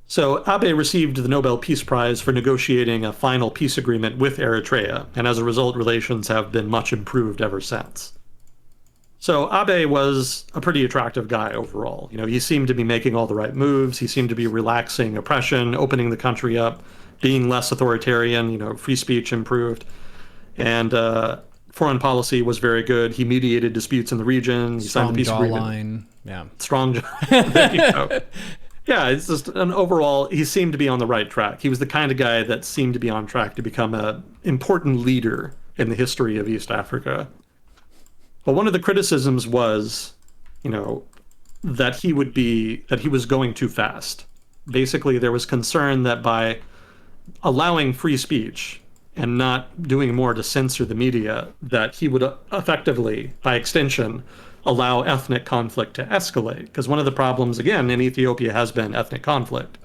[SPEAKER 2] So Abe received the Nobel Peace Prize for negotiating a final peace agreement with Eritrea, and as a result, relations have been much improved ever since. So Abe was a pretty attractive guy overall. He seemed to be making all the right moves. He seemed to be relaxing oppression, opening the country up, being less authoritarian. Free speech improved. And foreign policy was very good. He mediated disputes in the region. He signed the peace agreement.
[SPEAKER 1] Yeah.
[SPEAKER 2] Strong jawline. There you go. Yeah, it's just an overall, he seemed to be on the right track. He was the kind of guy that seemed to be on track to become an important leader in the history of East Africa. But one of the criticisms was, that he was going too fast. Basically, there was concern that by allowing free speech and not doing more to censor the media, that he would effectively, by extension, allow ethnic conflict to escalate. Because one of the problems, again, in Ethiopia has been ethnic conflict.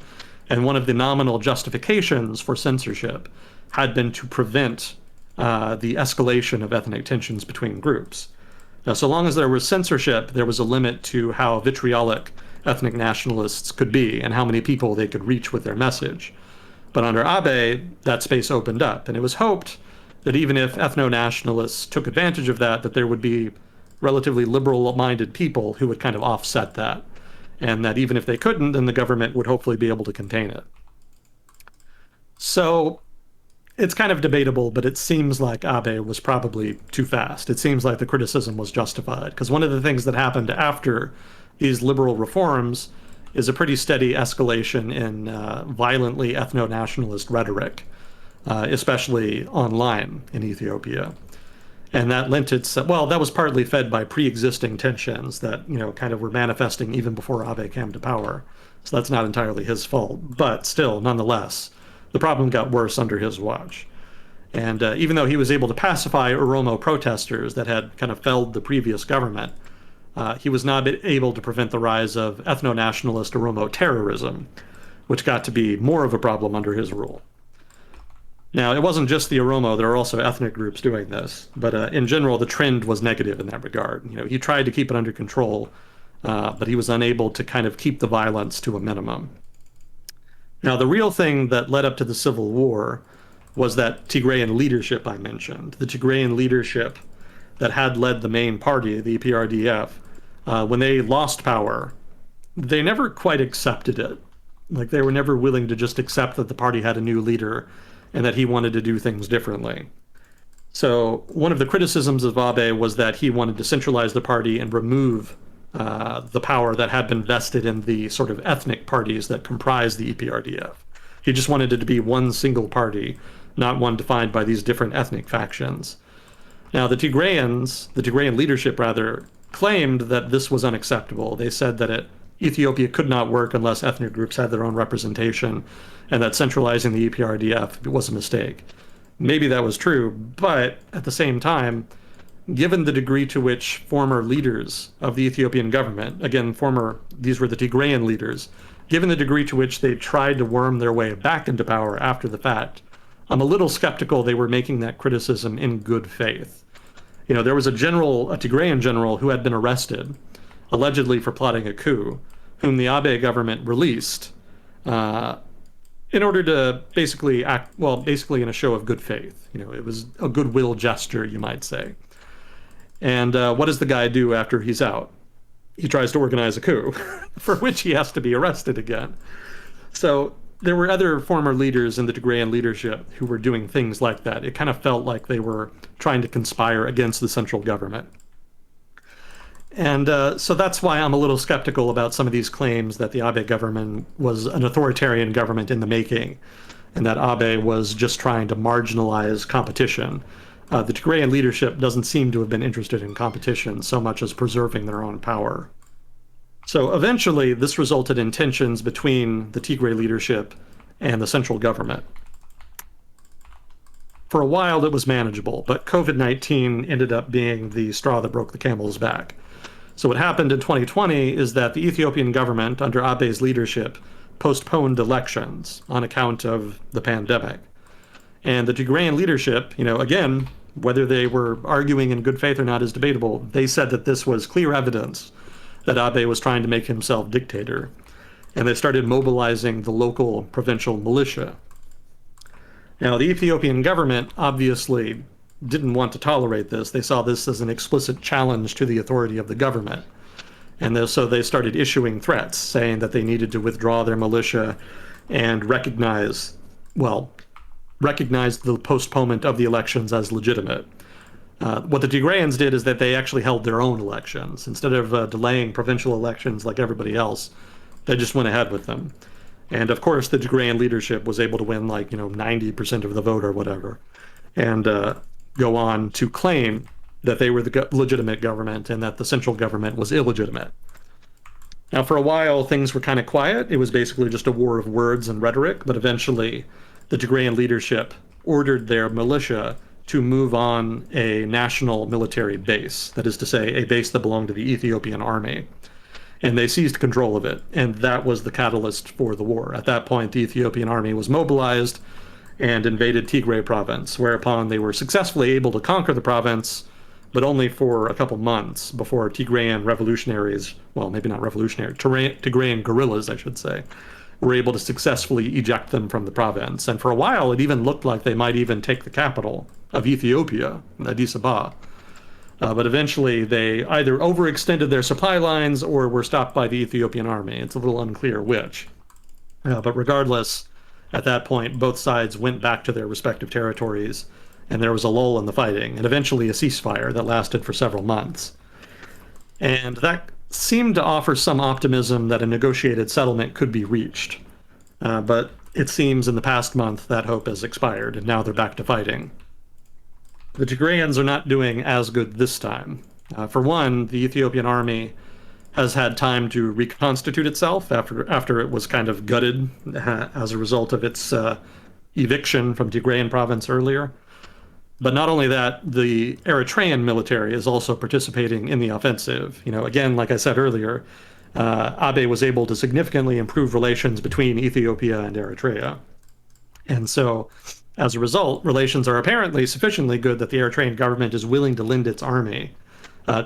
[SPEAKER 2] And one of the nominal justifications for censorship had been to prevent the escalation of ethnic tensions between groups. Now, so long as there was censorship, there was a limit to how vitriolic ethnic nationalists could be and how many people they could reach with their message. But under Abe, that space opened up. And it was hoped that even if ethno-nationalists took advantage of that, that there would be relatively liberal-minded people who would kind of offset that. And that even if they couldn't, then the government would hopefully be able to contain it. So it's kind of debatable, but it seems like Abe was probably too fast. It seems like the criticism was justified. Because one of the things that happened after these liberal reforms is a pretty steady escalation in violently ethno-nationalist rhetoric, especially online in Ethiopia. And that lent itself, well, that was partly fed by pre-existing tensions that, kind of were manifesting even before Abe came to power. So that's not entirely his fault. But still, nonetheless, the problem got worse under his watch. And even though he was able to pacify Oromo protesters that had kind of felled the previous government, he was not able to prevent the rise of ethno-nationalist Oromo terrorism, which got to be more of a problem under his rule. Now, it wasn't just the Oromo, there are also ethnic groups doing this, but in general, the trend was negative in that regard. He tried to keep it under control, but he was unable to kind of keep the violence to a minimum. Now, the real thing that led up to the civil war was that Tigrayan leadership I mentioned. The Tigrayan leadership that had led the main party, the EPRDF, when they lost power, they never quite accepted it. Like, they were never willing to just accept that the party had a new leader and that he wanted to do things differently. So one of the criticisms of Abe was that he wanted to centralize the party and remove the power that had been vested in the sort of ethnic parties that comprise the EPRDF. He just wanted it to be one single party, not one defined by these different ethnic factions. Now, the Tigrayan leadership rather, claimed that this was unacceptable. They said that Ethiopia could not work unless ethnic groups had their own representation, and that centralizing the EPRDF was a mistake. Maybe that was true, but at the same time, given the degree to which former leaders of the Ethiopian government, again, these were the Tigrayan leaders, given the degree to which they tried to worm their way back into power after the fact, I'm a little skeptical they were making that criticism in good faith. There was a Tigrayan general who had been arrested, allegedly for plotting a coup, whom the Abe government released in order to basically basically in a show of good faith. It was a goodwill gesture, you might say. And what does the guy do after he's out? He tries to organize a coup, for which he has to be arrested again. So there were other former leaders in the Tigrayan leadership who were doing things like that. It kind of felt like they were trying to conspire against the central government. And so that's why I'm a little skeptical about some of these claims that the Abe government was an authoritarian government in the making, and that Abe was just trying to marginalize competition. The Tigrayan leadership doesn't seem to have been interested in competition so much as preserving their own power. So eventually, this resulted in tensions between the Tigray leadership and the central government. For a while, it was manageable, but COVID-19 ended up being the straw that broke the camel's back. So what happened in 2020 is that the Ethiopian government, under Abe's leadership, postponed elections on account of the pandemic. And the Tigrayan leadership, again, whether they were arguing in good faith or not is debatable, they said that this was clear evidence that Abe was trying to make himself dictator. And they started mobilizing the local provincial militia. Now, the Ethiopian government obviously didn't want to tolerate this. They saw this as an explicit challenge to the authority of the government. And so they started issuing threats, saying that they needed to withdraw their militia and recognize the postponement of the elections as legitimate. What the Tigrayans did is that they actually held their own elections. Instead of delaying provincial elections like everybody else, they just went ahead with them. And of course, the Tigrayan leadership was able to win 90% of the vote or whatever, and go on to claim that they were the legitimate government and that the central government was illegitimate. Now, for a while, things were kind of quiet. It was basically just a war of words and rhetoric, but eventually the Tigrayan leadership ordered their militia to move on a national military base, that is to say, a base that belonged to the Ethiopian army. And they seized control of it, and that was the catalyst for the war. At that point, the Ethiopian army was mobilized and invaded Tigray province, whereupon they were successfully able to conquer the province, but only for a couple months before Tigrayan revolutionaries, well, maybe not revolutionary, Tigrayan guerrillas, I should say, were able to successfully eject them from the province. And for a while, it even looked like they might even take the capital of Ethiopia, Addis Ababa. But eventually, they either overextended their supply lines or were stopped by the Ethiopian army. It's a little unclear which. But regardless, at that point, both sides went back to their respective territories, and there was a lull in the fighting, and eventually a ceasefire that lasted for several months. And that seemed to offer some optimism that a negotiated settlement could be reached. But it seems in the past month that hope has expired, and now they're back to fighting. The Tigrayans are not doing as good this time. For one, the Ethiopian army has had time to reconstitute itself after it was kind of gutted as a result of its eviction from Tigrayan province earlier. But not only that, the Eritrean military is also participating in the offensive. Again, like I said earlier, Abe was able to significantly improve relations between Ethiopia and Eritrea. And so, as a result, relations are apparently sufficiently good that the Eritrean government is willing to lend its army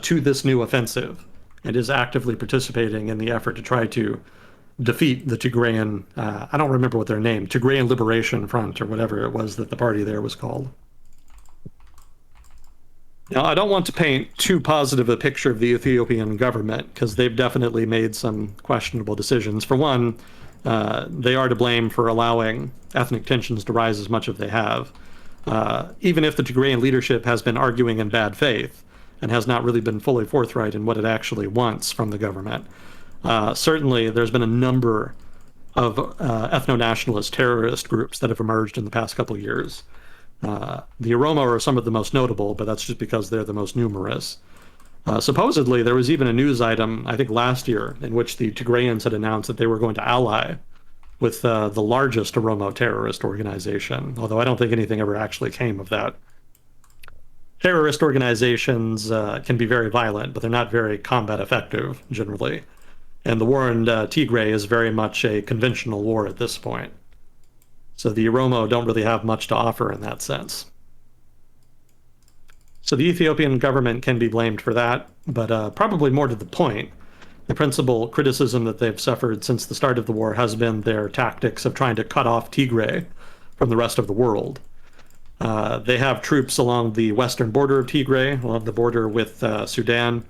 [SPEAKER 2] to this new offensive and is actively participating in the effort to try to defeat the Tigrayan, I don't remember what their name, Tigrayan Liberation Front or whatever it was that the party there was called. Now, I don't want to paint too positive a picture of the Ethiopian government because they've definitely made some questionable decisions. For one, they are to blame for allowing ethnic tensions to rise as much as they have. Even if the Tigrayan leadership has been arguing in bad faith and has not really been fully forthright in what it actually wants from the government, certainly there's been a number of ethno-nationalist terrorist groups that have emerged in the past couple of years. The Oromo are some of the most notable, but that's just because they're the most numerous. Supposedly, there was even a news item, I think last year, in which the Tigrayans had announced that they were going to ally with the largest Oromo terrorist organization, although I don't think anything ever actually came of that. Terrorist organizations can be very violent, but they're not very combat effective, generally. And the war in Tigray is very much a conventional war at this point. So the Oromo don't really have much to offer in that sense. So the Ethiopian government can be blamed for that, but probably more to the point, the principal criticism that they've suffered since the start of the war has been their tactics of trying to cut off Tigray from the rest of the world. They have troops along the western border of Tigray, along the border with Sudan,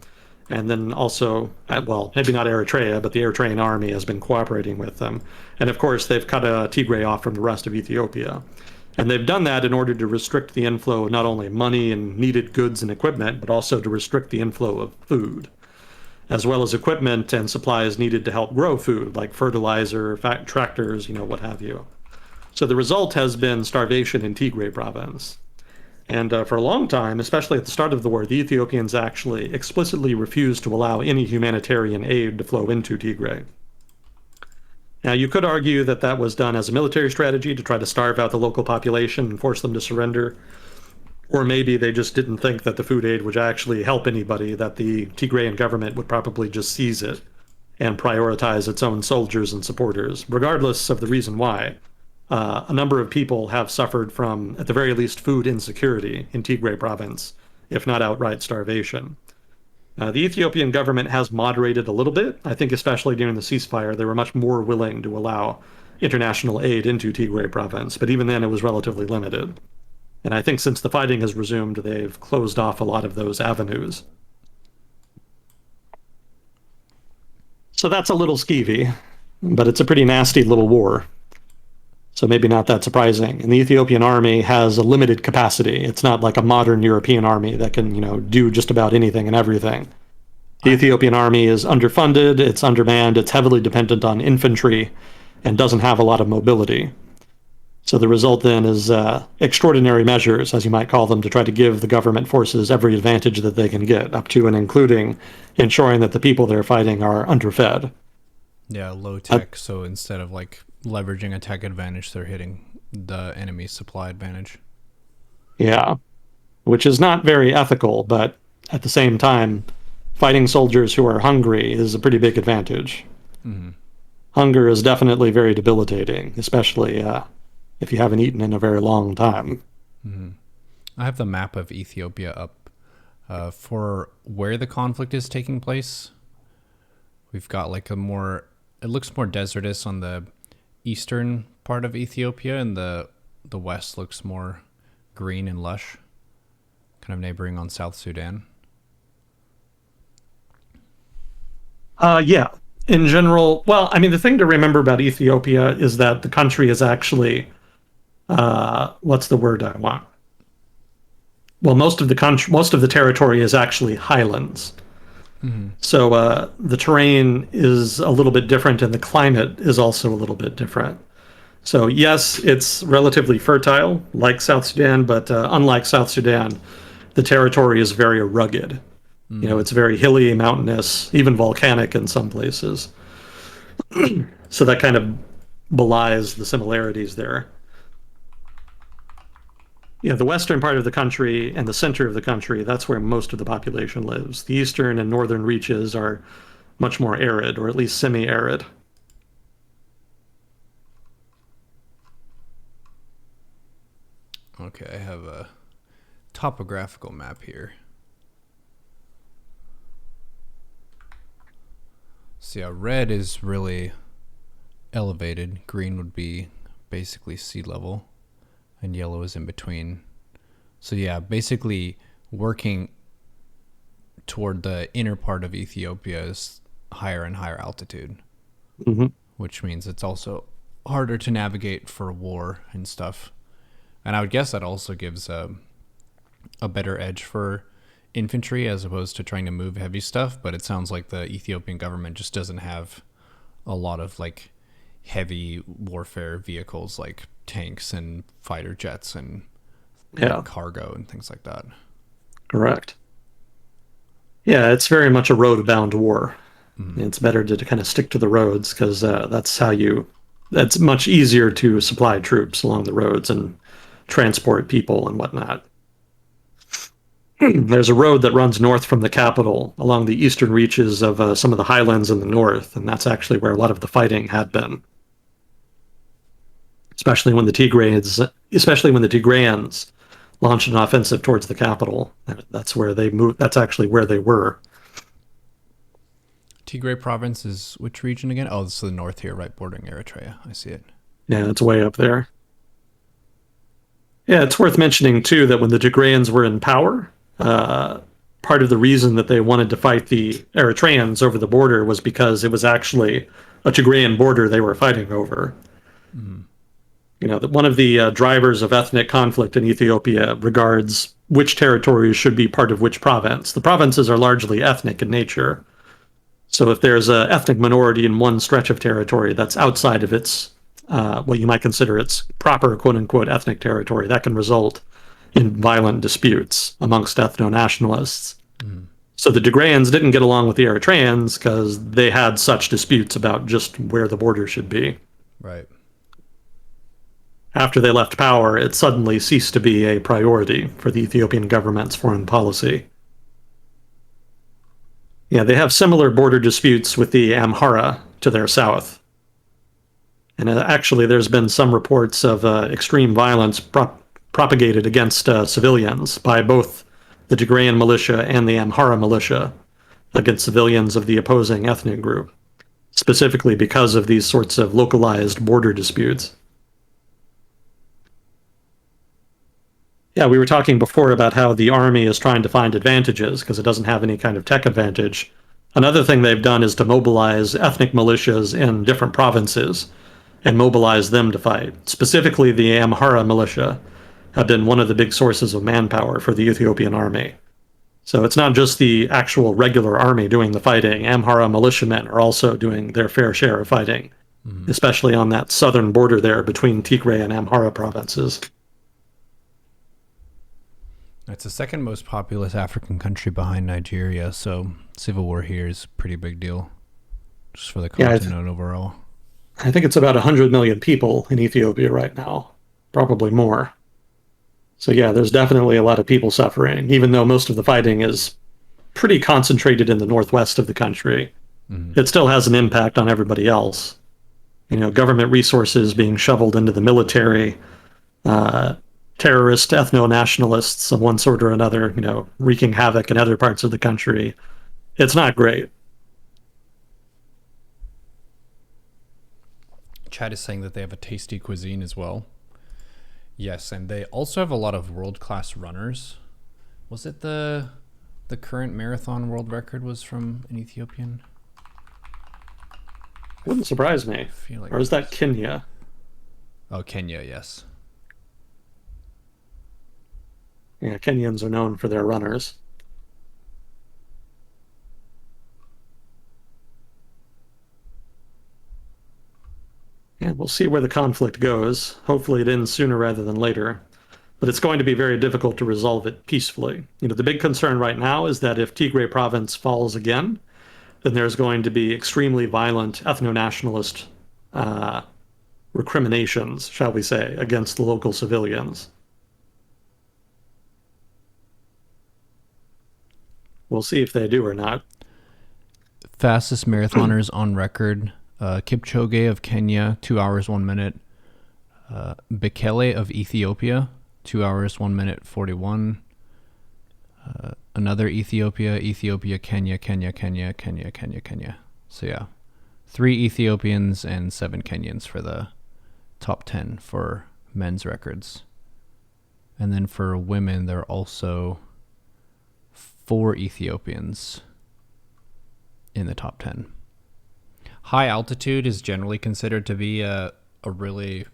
[SPEAKER 2] and then also, well, maybe not Eritrea, but the Eritrean army has been cooperating with them. And of course, they've cut Tigray off from the rest of Ethiopia. And they've done that in order to restrict the inflow of not only money and needed goods and equipment, but also to restrict the inflow of food, as well as equipment and supplies needed to help grow food, like fertilizer, tractors, what have you. So the result has been starvation in Tigray province. And for a long time, especially at the start of the war, the Ethiopians actually explicitly refused to allow any humanitarian aid to flow into Tigray. Now, you could argue that that was done as a military strategy to try to starve out the local population and force them to surrender. Or maybe they just didn't think that the food aid would actually help anybody, that the Tigrayan government would probably just seize it and prioritize its own soldiers and supporters, regardless of the reason why. A number of people have suffered from, at the very least, food insecurity in Tigray province, if not outright starvation. The Ethiopian government has moderated a little bit. I think especially during the ceasefire, they were much more willing to allow international aid into Tigray province, but even then it was relatively limited. And I think since the fighting has resumed, they've closed off a lot of those avenues. So that's a little skeevy, but it's a pretty nasty little war. So maybe not that surprising. And the Ethiopian army has a limited capacity. It's not like a modern European army that can, do just about anything and everything. The Ethiopian army is underfunded, it's undermanned, it's heavily dependent on infantry, and doesn't have a lot of mobility. So the result then is extraordinary measures, as you might call them, to try to give the government forces every advantage that they can get, up to and including ensuring that the people they're fighting are underfed.
[SPEAKER 1] Yeah, low tech. So instead of leveraging a tech advantage, they're hitting the enemy's supply advantage.
[SPEAKER 2] Yeah, which is not very ethical, but at the same time, fighting soldiers who are hungry is a pretty big advantage. Mm-hmm. Hunger is definitely very debilitating, especially if you haven't eaten in a very long time.
[SPEAKER 1] Mm-hmm. I have the map of Ethiopia up for where the conflict is taking place. We've got it looks more desertous on the eastern part of Ethiopia, and the west looks more green and lush, kind of neighboring on South Sudan.
[SPEAKER 2] Yeah. In general, well, I mean, the thing to remember about Ethiopia is that the country is actually, what's the word I want? Well, most of the territory is actually highlands. So the terrain is a little bit different, and the climate is also a little bit different. So yes, it's relatively fertile, like South Sudan, but unlike South Sudan, the territory is very rugged. You know, it's very hilly, mountainous, even volcanic in some places. So that kind of belies the similarities there. You know, the western part of the country and the center of the country, that's where most of the population lives. The eastern and northern reaches are much more arid, or at least semi-arid.
[SPEAKER 1] Okay, I have a topographical map here. So yeah, red is really elevated. Green would be basically sea level, and yellow is in between. So yeah, basically working toward the inner part of Ethiopia is higher and higher altitude,
[SPEAKER 2] Mm-hmm.
[SPEAKER 1] which means it's also harder to navigate for war and stuff. And I would guess that also gives a better edge for infantry as opposed to trying to move heavy stuff. But it sounds like the Ethiopian government just doesn't have a lot of like heavy warfare vehicles like tanks and fighter jets and
[SPEAKER 2] Yeah,
[SPEAKER 1] like cargo and things like that.
[SPEAKER 2] correct. Yeah, it's very much a road-bound war. It's better to kind of stick to the roads because that's how you. That's much easier to supply troops along the roads and transport people and whatnot. There's a road that runs north from the capital along the eastern reaches of some of the highlands in the north, and that's actually where a lot of the fighting had been. Especially when the Tigrayans launched an offensive towards the capital. That's where they moved. That's actually where they were.
[SPEAKER 1] Tigray province is which region again? Oh, this is the north here, right bordering Eritrea. I see it.
[SPEAKER 2] Yeah, it's way up there. Yeah, it's worth mentioning too that when the Tigrayans were in power, uh, part of the reason that they wanted to fight the Eritreans over the border was because it was actually a Tigrayan border they were fighting over. You know, that one of the drivers of ethnic conflict in Ethiopia regards which territories should be part of which province. The provinces are largely ethnic in nature. So if there's an ethnic minority in one stretch of territory that's outside of its what you might consider its proper quote unquote ethnic territory, that can result in violent disputes amongst ethno nationalists. So the Tigrayans didn't get along with the Eritreans because they had such disputes about just where the border should be.
[SPEAKER 1] Right.
[SPEAKER 2] After they left power, it suddenly ceased to be a priority for the Ethiopian government's foreign policy. Yeah, they have similar border disputes with the Amhara to their south. And actually, there's been some reports of extreme violence propagated against civilians by both the Tigrayan militia and the Amhara militia against civilians of the opposing ethnic group, specifically because of these sorts of localized border disputes. Yeah, we were talking before about how the army is trying to find advantages because it doesn't have any kind of tech advantage. Another thing they've done is to mobilize ethnic militias in different provinces and mobilize them to fight. Specifically, the Amhara militia have been one of the big sources of manpower for the Ethiopian army. So it's not just the actual regular army doing the fighting. Amhara militiamen are also doing their fair share of fighting, especially on that southern border there between Tigray and Amhara provinces.
[SPEAKER 1] It's the second most populous African country behind Nigeria, so civil war here is a pretty big deal, just for the
[SPEAKER 2] Yeah,
[SPEAKER 1] continent overall.
[SPEAKER 2] I think it's about 100 million people in Ethiopia right now, probably more. So yeah, there's definitely a lot of people suffering, even though most of the fighting is pretty concentrated in the northwest of the country. It still has an impact on everybody else. You know, government resources being shoveled into the military, uh, terrorist ethno nationalists of one sort or another, you know, wreaking havoc in other parts of the country. It's not great.
[SPEAKER 1] Chad is saying that they have a tasty cuisine as well. Yes, and they also have a lot of world class runners. Was it the current marathon world record was from an Ethiopian?
[SPEAKER 2] Wouldn't surprise
[SPEAKER 1] I
[SPEAKER 2] me.
[SPEAKER 1] feel like
[SPEAKER 2] Or is
[SPEAKER 1] it
[SPEAKER 2] that
[SPEAKER 1] was.
[SPEAKER 2] Kenya?
[SPEAKER 1] Oh, Kenya, yes.
[SPEAKER 2] Yeah, Kenyans are known for their runners. Yeah, we'll see where the conflict goes. Hopefully it ends sooner rather than later. But it's going to be very difficult to resolve it peacefully. The big concern right now is that if Tigray province falls again, then there's going to be extremely violent ethno-nationalist uh, recriminations, shall we say, against the local civilians. We'll see if they do or not.
[SPEAKER 1] Fastest marathoners on record: Kipchoge of Kenya, 2 hours 1 minute. Bekele of Ethiopia, 2 hours 1 minute 41. Another Ethiopia, Kenya. So yeah, 3 Ethiopians and 7 Kenyans for the top 10 for men's records. And then for women, there are also 4 Ethiopians in the top 10. High altitude is generally considered to be a really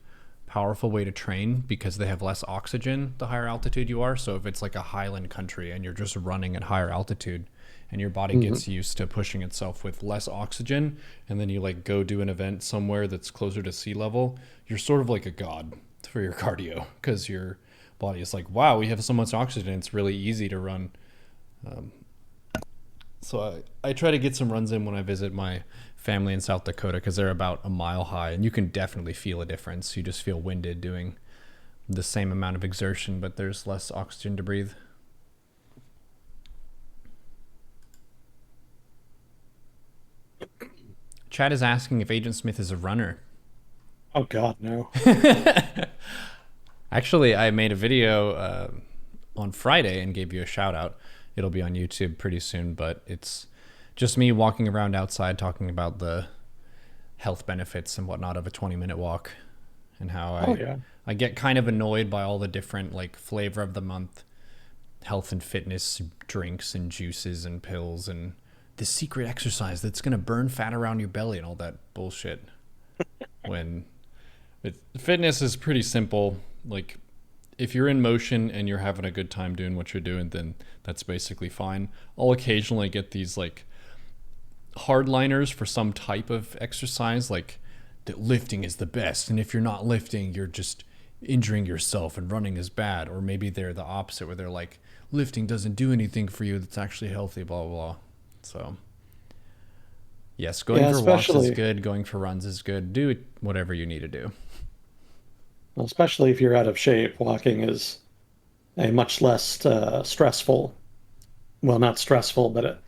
[SPEAKER 1] powerful way to train because they have less oxygen the higher altitude you are. So if it's like a highland country and you're just running at higher altitude and your body gets used to pushing itself with less oxygen, and then you like go do an event somewhere that's closer to sea level, you're sort of like a god for your cardio because your body is like, wow, we have so much oxygen, it's really easy to run. So I try to get some runs in when I visit my family in South Dakota because they're about a mile high, and you can definitely feel a difference. You just feel winded doing the same amount of exertion, but there's less oxygen to breathe. Chad is asking if Agent Smith is a runner.
[SPEAKER 2] Oh, God, no.
[SPEAKER 1] Actually, I made a video on Friday and gave you a shout out. It'll be on YouTube pretty soon, but it's just me walking around outside talking about the health benefits and whatnot of a 20-minute walk, and how I get kind of annoyed by all the different like flavor of the month health and fitness drinks and juices and pills and the secret exercise that's going to burn fat around your belly and all that bullshit. When fitness is pretty simple. Like, if you're in motion and you're having a good time doing what you're doing, then that's basically fine. I'll occasionally get these like hardliners for some type of exercise, like that lifting is the best, and if you're not lifting, you're just injuring yourself and running is bad. Or maybe they're the opposite, where they're like, lifting doesn't do anything for you that's actually healthy, blah blah blah. So yes, going for walks is good, going for runs is good. Do whatever you need to do.
[SPEAKER 2] Well, especially if you're out of shape, walking is a much less stressful. Well, not stressful, but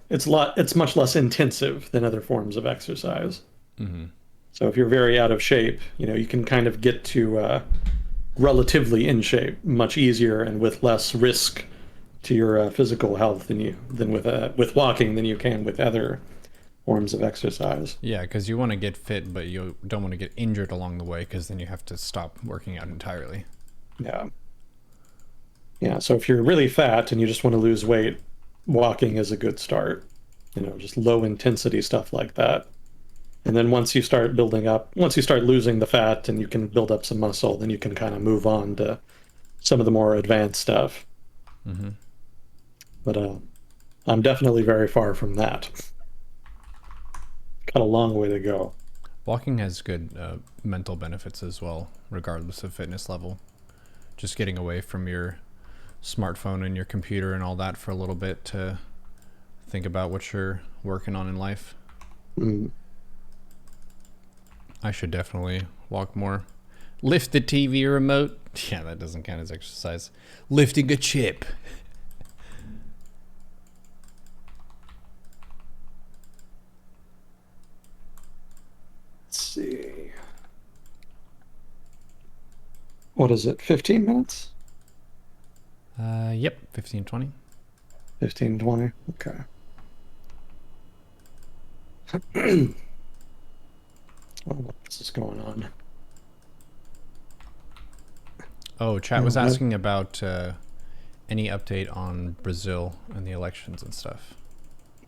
[SPEAKER 2] it's much less intensive than other forms of exercise. So if you're very out of shape, you can kind of get to relatively in shape much easier and with less risk to your physical health than with walking than you can with other forms of exercise.
[SPEAKER 1] Yeah, because you want to get fit, but you don't want to get injured along the way, because then you have to stop working out entirely.
[SPEAKER 2] Yeah. Yeah, so if you're really fat and you just want to lose weight, walking is a good start. Just low intensity stuff like that. And then once you start losing the fat and you can build up some muscle, then you can kind of move on to some of the more advanced stuff. But I'm definitely very far from that. Got a long way to go.
[SPEAKER 1] Walking has good mental benefits as well, regardless of fitness level. Just getting away from your smartphone and your computer and all that for a little bit to think about what you're working on in life. I should definitely walk more. Lift the TV remote. Yeah, that doesn't count as exercise. Lifting a chip.
[SPEAKER 2] Let's see. What is it? 15 minutes?
[SPEAKER 1] Yep, 15, 20.
[SPEAKER 2] 15, 20. Okay. What else is going on?
[SPEAKER 1] Oh, chat was asking about any update on Brazil and the elections and stuff.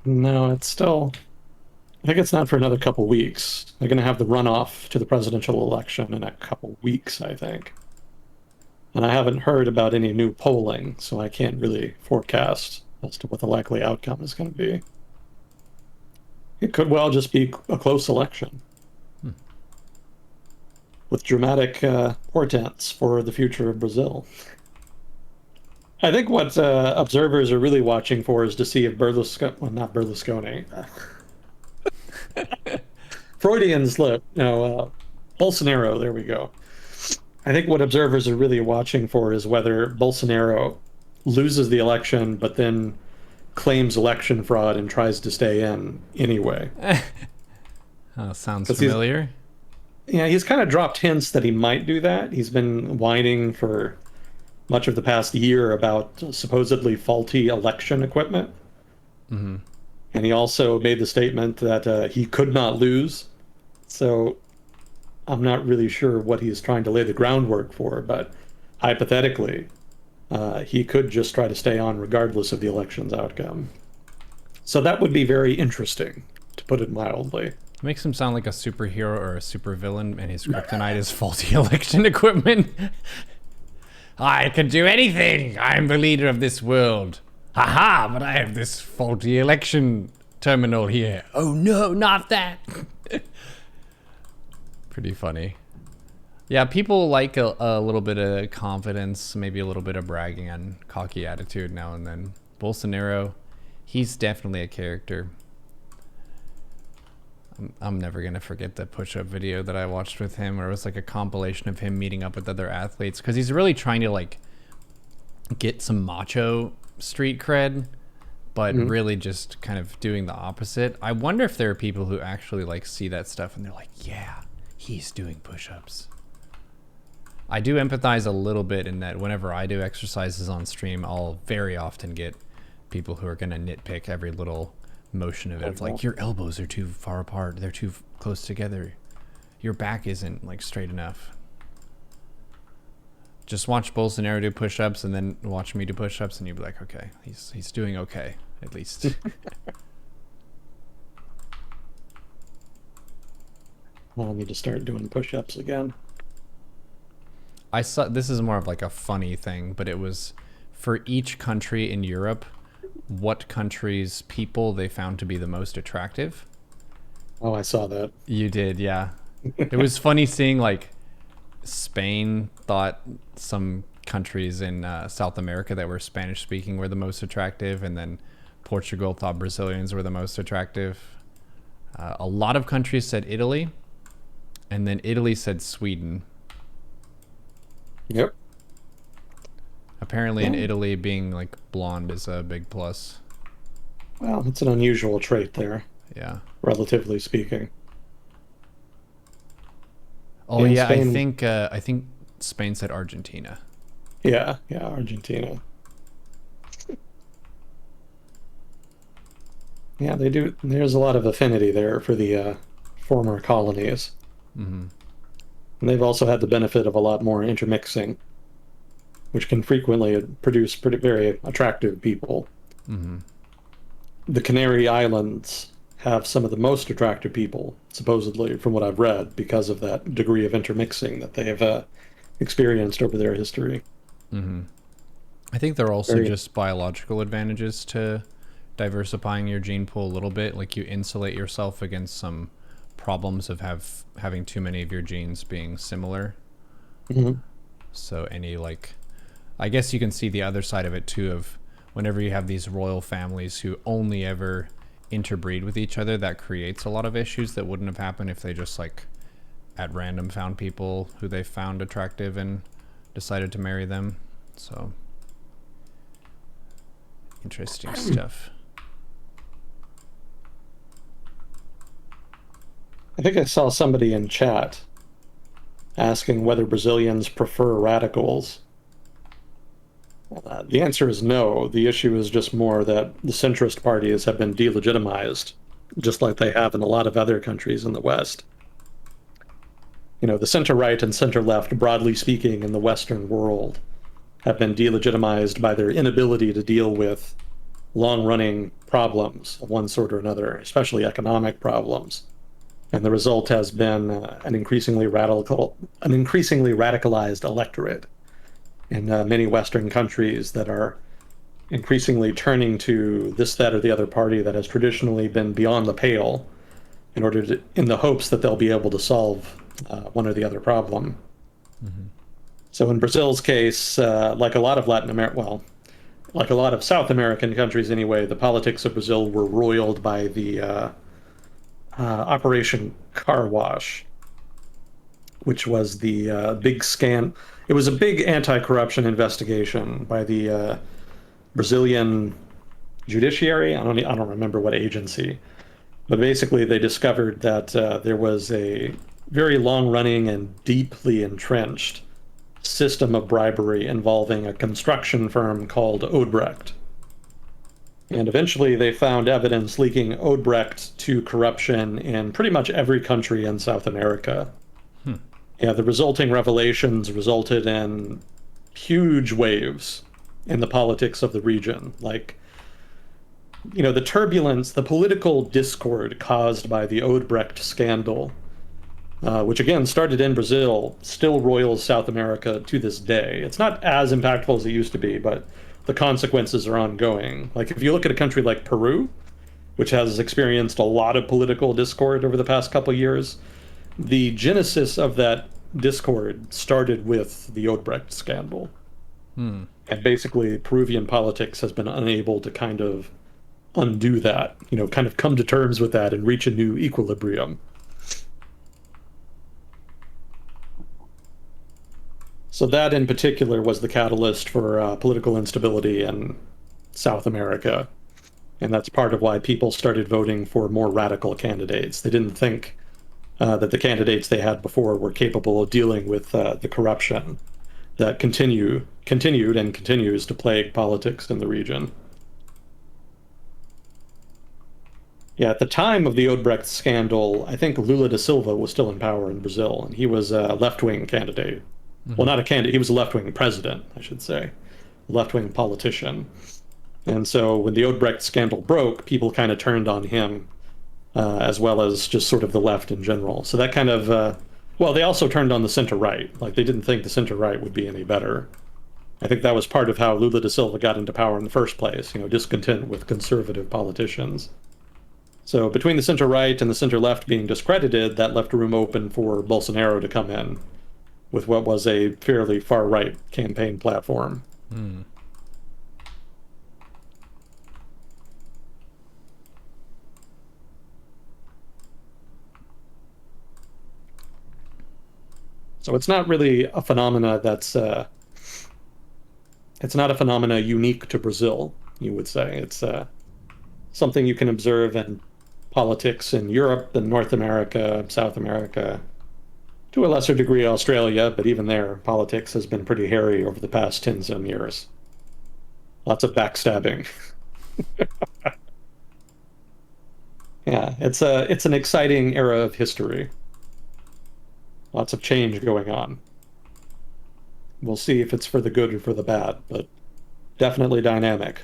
[SPEAKER 2] No, I think it's not for another couple weeks. They're going to have the runoff to the presidential election in a couple weeks, I think. And I haven't heard about any new polling, so I can't really forecast as to what the likely outcome is going to be. It could well just be a close election. with dramatic portents for the future of Brazil. I think what observers are really watching for is to see if Berlusconi, well, not Berlusconi, Freudian slip, no, Bolsonaro, there we go. I think what observers are really watching for is whether Bolsonaro loses the election, but then claims election fraud and tries to stay in anyway.
[SPEAKER 1] Sounds
[SPEAKER 2] 'Cause
[SPEAKER 1] familiar.
[SPEAKER 2] he's kind of dropped hints that he might do that. He's been whining for much of the past year about supposedly faulty election equipment. And he also made the statement that he could not lose. So I'm not really sure what he's trying to lay the groundwork for, but hypothetically, he could just try to stay on regardless of the election's outcome. So that would be very interesting, to put it mildly.
[SPEAKER 1] Makes him sound like a superhero or a supervillain, and his kryptonite is faulty election equipment. I can do anything. I'm the leader of this world. Haha, but I have this faulty election terminal here. Oh no, not that. Pretty funny. Yeah, people like a little bit of confidence, maybe a little bit of bragging and cocky attitude now and then. Bolsonaro, he's definitely a character. I'm never going to forget the push-up video that I watched with him, where it was like a compilation of him meeting up with other athletes, because he's really trying to like get some macho street cred, but really just kind of doing the opposite. I wonder if there are people who actually like see that stuff and they're like, yeah, he's doing push-ups. I do empathize a little bit in that whenever I do exercises on stream, I'll very often get people who are going to nitpick every little motion of it. It's like, your elbows are too far apart. They're too close together. Your back isn't like straight enough. Just watch Bolsonaro do push-ups and then watch me do push-ups and you'll be like, okay, he's doing okay, at least.
[SPEAKER 2] I'll need to start doing push-ups again.
[SPEAKER 1] I saw, this is more of like a funny thing, but it was for each country in Europe, what country's people they found to be the most attractive.
[SPEAKER 2] Oh, I saw that.
[SPEAKER 1] You did, yeah. It was funny seeing like Spain thought some countries in South America that were Spanish speaking were the most attractive, and then Portugal thought Brazilians were the most attractive. A lot of countries said Italy, and then Italy said Sweden.
[SPEAKER 2] Yep.
[SPEAKER 1] Apparently in Italy, being like blonde is a big plus.
[SPEAKER 2] Well, it's an unusual trait there,
[SPEAKER 1] Yeah.
[SPEAKER 2] relatively speaking.
[SPEAKER 1] Oh
[SPEAKER 2] And
[SPEAKER 1] yeah,
[SPEAKER 2] Spain,
[SPEAKER 1] I think Spain said Argentina.
[SPEAKER 2] yeah, Argentina. Yeah, they do. There's a lot of affinity there for the former colonies. And they've also had the benefit of a lot more intermixing, which can frequently produce very attractive people. The Canary Islands have some of the most attractive people, supposedly, from what I've read, because of that degree of intermixing that they have experienced over their history.
[SPEAKER 1] I think there are also
[SPEAKER 2] Very,
[SPEAKER 1] just biological advantages to diversifying your gene pool a little bit. Like you insulate yourself against some problems of having too many of your genes being similar. So any like, I guess you can see the other side of it too, of whenever you have these royal families who only ever interbreed with each other, that creates a lot of issues that wouldn't have happened if they just like at random found people who they found attractive and decided to marry them. So interesting stuff.
[SPEAKER 2] I think I saw somebody in chat asking whether Brazilians prefer radicals. The answer is no. The issue is just more that the centrist parties have been delegitimized, just like they have in a lot of other countries in the West. You know, the center-right and center-left, broadly speaking, in the Western world, have been delegitimized by their inability to deal with long-running problems of one sort or another, especially economic problems. And the result has been an increasingly radicalized electorate in many Western countries that are increasingly turning to this, that, or the other party that has traditionally been beyond the pale in the hopes that they'll be able to solve one or the other problem.
[SPEAKER 1] Mm-hmm.
[SPEAKER 2] So in Brazil's case, like a lot of Latin America, well, like a lot of South American countries anyway, the politics of Brazil were roiled by the Operation Car Wash, which was the big scan. It was a big anti-corruption investigation by the Brazilian judiciary. I don't remember what agency, but basically they discovered that there was a very long-running and deeply entrenched system of bribery involving a construction firm called Odebrecht. And eventually they found evidence linking Odebrecht to corruption in pretty much every country in South America.
[SPEAKER 1] Hmm.
[SPEAKER 2] Yeah, the resulting revelations resulted in huge waves in the politics of the region. Like, the turbulence, the political discord caused by the Odebrecht scandal, which again started in Brazil, still roils South America to this day. It's not as impactful as it used to be, but the consequences are ongoing. Like, if you look at a country like Peru, which has experienced a lot of political discord over the past couple of years, the genesis of that discord started with the Odebrecht scandal.
[SPEAKER 1] Hmm.
[SPEAKER 2] And basically, Peruvian politics has been unable to kind of undo that, kind of come to terms with that and reach a new equilibrium. So that in particular was the catalyst for political instability in South America. And that's part of why people started voting for more radical candidates. They didn't think that the candidates they had before were capable of dealing with the corruption that continued and continues to plague politics in the region. Yeah, at the time of the Odebrecht scandal, I think Lula da Silva was still in power in Brazil, and he was a left-wing candidate. Well,
[SPEAKER 1] Mm-hmm.
[SPEAKER 2] not a candidate, he was a left-wing president, I should say, left-wing politician. And so when the Odebrecht scandal broke, people kind of turned on him, as well as just sort of the left in general. So that kind of, well, they also turned on the center-right. Like, they didn't think the center-right would be any better. I think that was part of how Lula da Silva got into power in the first place, discontent with conservative politicians. So between the center-right and the center-left being discredited, that left room open for Bolsonaro to come in with what was a fairly far-right campaign platform.
[SPEAKER 1] Hmm.
[SPEAKER 2] So it's not really a phenomena it's not a phenomena unique to Brazil, you would say. It's something you can observe in politics in Europe and North America, South America, to a lesser degree Australia, but even there, politics has been pretty hairy over the past 10 some years. Lots of backstabbing. Yeah, it's an exciting era of history. Lots of change going on. We'll see if it's for the good or for the bad, but definitely dynamic.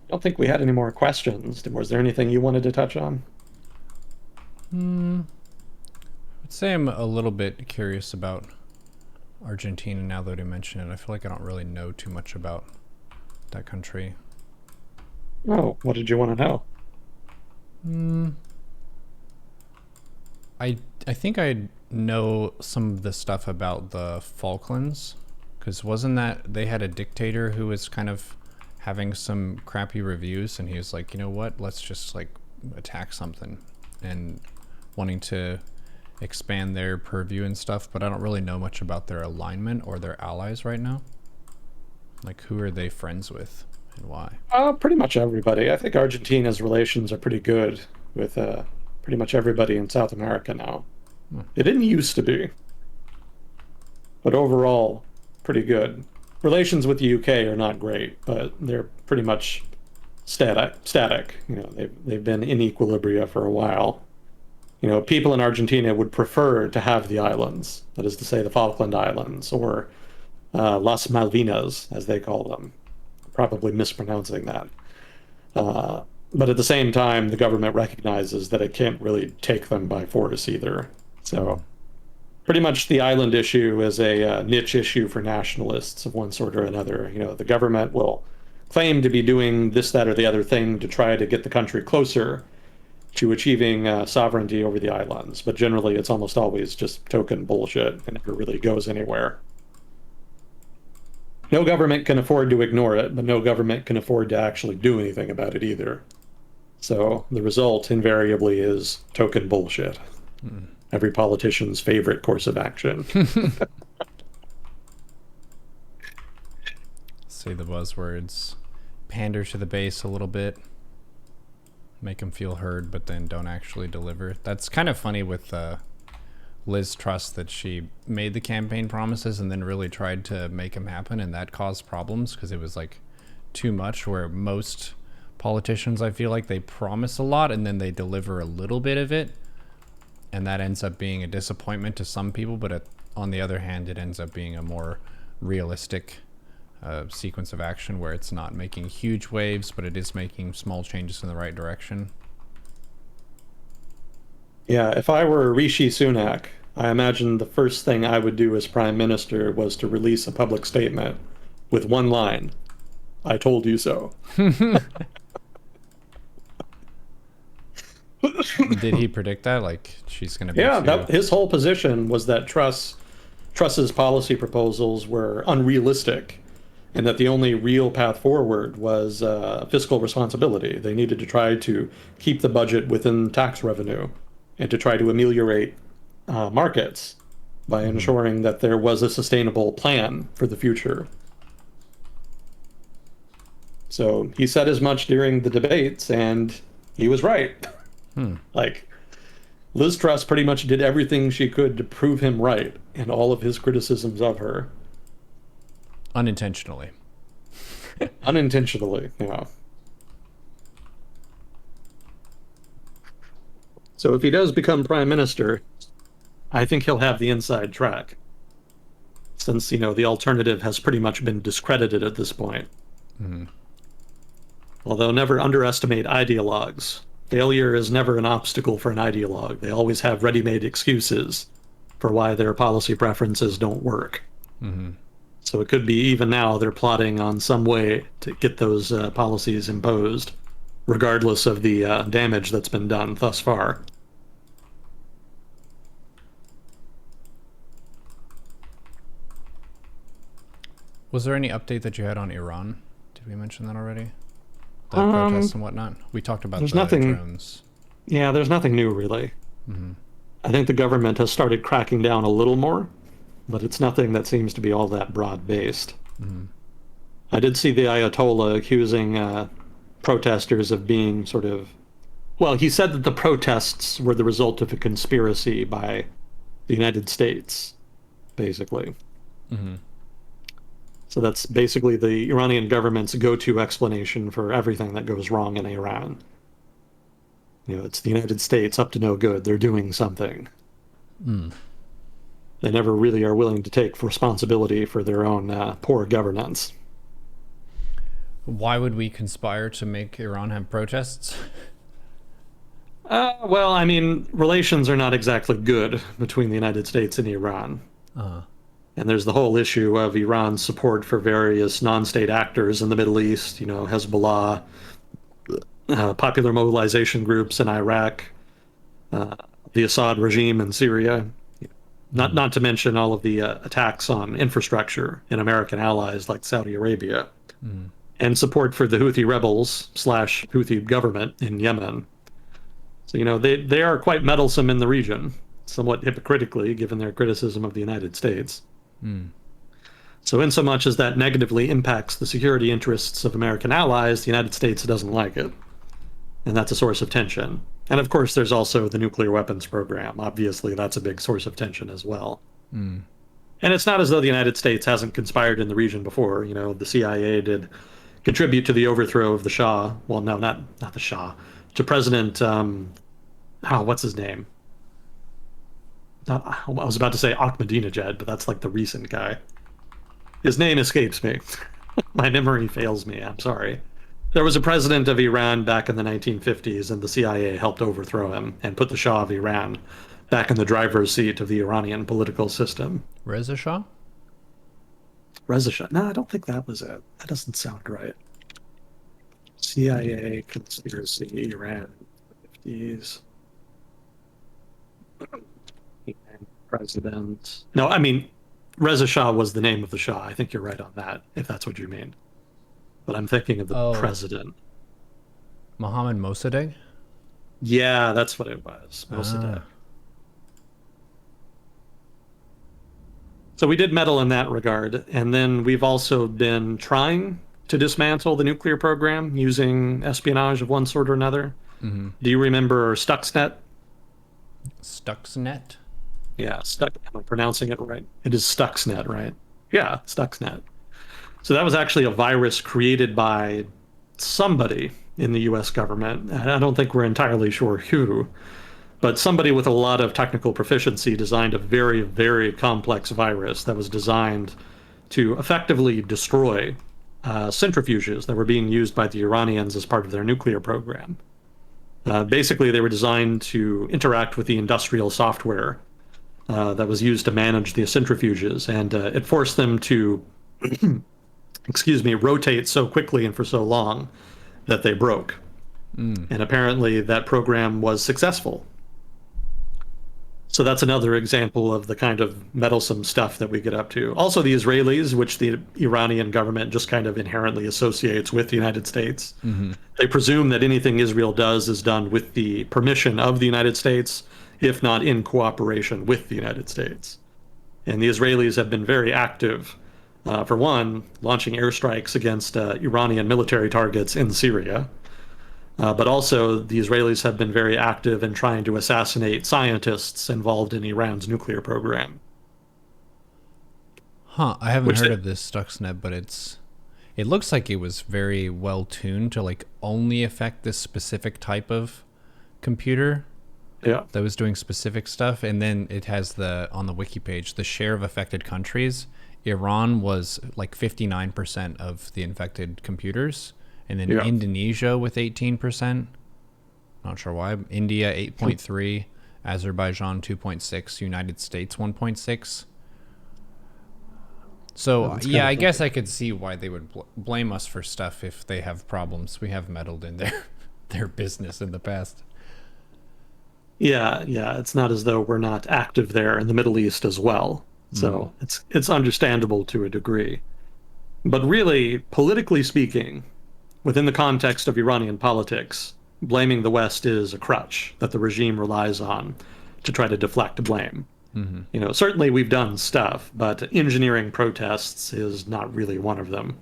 [SPEAKER 2] I don't think we had any more questions. Was there anything you wanted to touch on?
[SPEAKER 1] Hmm. I'd say I'm a little bit curious about Argentina now that you mention it. I feel like I don't really know too much about that country.
[SPEAKER 2] Oh, what did you want to know?
[SPEAKER 1] Hmm. I think I know some of the stuff about the Falklands, because wasn't that they had a dictator who was kind of having some crappy reviews, and he was like, you know what, let's just like attack something, and wanting to expand their purview and stuff. But I don't really know much about their alignment or their allies right now. Like, who are they friends with and why?
[SPEAKER 2] Pretty much everybody. I think Argentina's relations are pretty good with pretty much everybody in South America now.
[SPEAKER 1] Hmm.
[SPEAKER 2] It didn't used to be, but overall, pretty good. Relations with the UK are not great, but they're pretty much static. They've been in equilibria for a while. People in Argentina would prefer to have the islands, that is to say, the Falkland Islands, or Las Malvinas, as they call them. Probably mispronouncing that. But at the same time, the government recognizes that it can't really take them by force either.
[SPEAKER 1] Hmm.
[SPEAKER 2] So Pretty much the island issue is a niche issue for nationalists of one sort or another. The government will claim to be doing this, that, or the other thing to try to get the country closer to achieving sovereignty over the islands. But generally, it's almost always just token bullshit and never really goes anywhere. No government can afford to ignore it, but no government can afford to actually do anything about it either. So the result invariably is token bullshit. Every politician's favorite course of action.
[SPEAKER 1] Say the buzzwords. Pander to the base a little bit. Make them feel heard, but then don't actually deliver. That's kind of funny with Liz Truss, that she made the campaign promises and then really tried to make them happen, and that caused problems because it was like too much, where most politicians, I feel like, they promise a lot and then they deliver a little bit of it, and that ends up being a disappointment to some people, but on the other hand, it ends up being a more realistic sequence of action where it's not making huge waves, but it is making small changes in the right direction.
[SPEAKER 2] Yeah, if I were Rishi Sunak, I imagine the first thing I would do as prime minister was to release a public statement with one line, "I told you so."
[SPEAKER 1] Did he predict that? Like, she's going to be
[SPEAKER 2] Yeah, his whole position was that Truss's policy proposals were unrealistic, and that the only real path forward was fiscal responsibility. They needed to try to keep the budget within tax revenue and to try to ameliorate markets by ensuring that there was a sustainable plan for the future. So he said as much during the debates, and he was right. Like, Liz Truss pretty much did everything she could to prove him right in all of his criticisms of her.
[SPEAKER 1] Unintentionally.
[SPEAKER 2] Unintentionally, yeah. So if he does become prime minister, I think he'll have the inside track, since, the alternative has pretty much been discredited at this point. Although never underestimate ideologues. Failure is never an obstacle for an ideologue. They always have ready-made excuses for why their policy preferences don't work. So it could be even now they're plotting on some way to get those policies imposed, regardless of the damage that's been done thus far.
[SPEAKER 1] Was there any update that you had on Iran? Did we mention that already? The protests and whatnot? We talked about
[SPEAKER 2] there's
[SPEAKER 1] the
[SPEAKER 2] nothing,
[SPEAKER 1] drones.
[SPEAKER 2] Yeah, there's nothing new, really. I think the government has started cracking down a little more, but it's nothing that seems to be all that broad-based. I did see the Ayatollah accusing protesters of being sort of... Well, he said that the protests were the result of a conspiracy by the United States, basically. So that's basically the Iranian government's go-to explanation for everything that goes wrong in Iran. It's the United States up to no good. They're doing something. They never really are willing to take responsibility for their own poor governance.
[SPEAKER 1] Why would we conspire to make Iran have protests?
[SPEAKER 2] Well, I mean, relations are not exactly good between the United States and Iran. And there's the whole issue of Iran's support for various non-state actors in the Middle East, Hezbollah, popular mobilization groups in Iraq, the Assad regime in Syria, not to mention all of the attacks on infrastructure in American allies like Saudi Arabia, and support for the Houthi rebels / Houthi government in Yemen. So, they are quite meddlesome in the region, somewhat hypocritically given their criticism of the United States. So insomuch as that negatively impacts the security interests of American allies, the United States doesn't like it. And that's a source of tension. And of course, there's also the nuclear weapons program. Obviously, that's a big source of tension as well. And it's not as though the United States hasn't conspired in the region before. The CIA did contribute to the overthrow of the Shah. Well, no, not the Shah. To President, what's his name? I was about to say Ahmadinejad, but that's like the recent guy. His name escapes me. My memory fails me. I'm sorry. There was a president of Iran back in the 1950s, and the CIA helped overthrow him and put the Shah of Iran back in the driver's seat of the Iranian political system.
[SPEAKER 1] Reza Shah?
[SPEAKER 2] Reza Shah. No, I don't think that was it. That doesn't sound right. CIA conspiracy, Iran, 50s, president. No, I mean, Reza Shah was the name of the Shah. I think you're right on that, if that's what you mean. But I'm thinking of the
[SPEAKER 1] Oh,
[SPEAKER 2] president.
[SPEAKER 1] Mohammad Mossadegh?
[SPEAKER 2] Yeah, that's what it was. Mossadegh.
[SPEAKER 1] Ah.
[SPEAKER 2] So we did meddle in that regard. And then we've also been trying to dismantle the nuclear program using espionage of one sort or another.
[SPEAKER 1] Mm-hmm.
[SPEAKER 2] Do you remember Stuxnet?
[SPEAKER 1] Stuxnet?
[SPEAKER 2] Yeah, Stuck. Am I pronouncing it right? It is Stuxnet, right? Yeah, Stuxnet. So that was actually a virus created by somebody in the US government. And I don't think we're entirely sure who, but somebody with a lot of technical proficiency designed a very, very complex virus that was designed to effectively destroy centrifuges that were being used by the Iranians as part of their nuclear program. Basically, they were designed to interact with the industrial software that was used to manage the centrifuges, and it forced them to, excuse me, rotate so quickly and for so long that they broke. And apparently, that program was successful. So that's another example of the kind of meddlesome stuff that we get up to. Also, the Israelis, which the Iranian government just kind of inherently associates with the United States, they presume that anything Israel does is done with the permission of the United States, if not in cooperation with the United States. And the Israelis have been very active, for one, launching airstrikes against Iranian military targets in Syria. But also, the Israelis have been very active in trying to assassinate scientists involved in Iran's nuclear program.
[SPEAKER 1] Huh, I haven't
[SPEAKER 2] Which,
[SPEAKER 1] heard
[SPEAKER 2] they,
[SPEAKER 1] of this Stuxnet, but it looks like it was very well tuned to like only affect this specific type of computer
[SPEAKER 2] yeah,
[SPEAKER 1] that was doing specific stuff. And then it has the on the wiki page the share of affected countries. Iran was like 59% of the infected computers, and then
[SPEAKER 2] yeah.
[SPEAKER 1] Indonesia with 18%. Not sure why. India 8.3, Azerbaijan 2.6, United States 1.6. So
[SPEAKER 2] That's kind
[SPEAKER 1] yeah,
[SPEAKER 2] of
[SPEAKER 1] I
[SPEAKER 2] funny.
[SPEAKER 1] guess I could see why they would blame us for stuff if they have problems. We have meddled in their business in the past.
[SPEAKER 2] Yeah, yeah. It's not as though we're not active there in the Middle East as well. So it's understandable to a degree. But really, politically speaking, within the context of Iranian politics, blaming the West is a crutch that the regime relies on to try to deflect blame. You know, certainly we've done stuff, but engineering protests is not really one of them.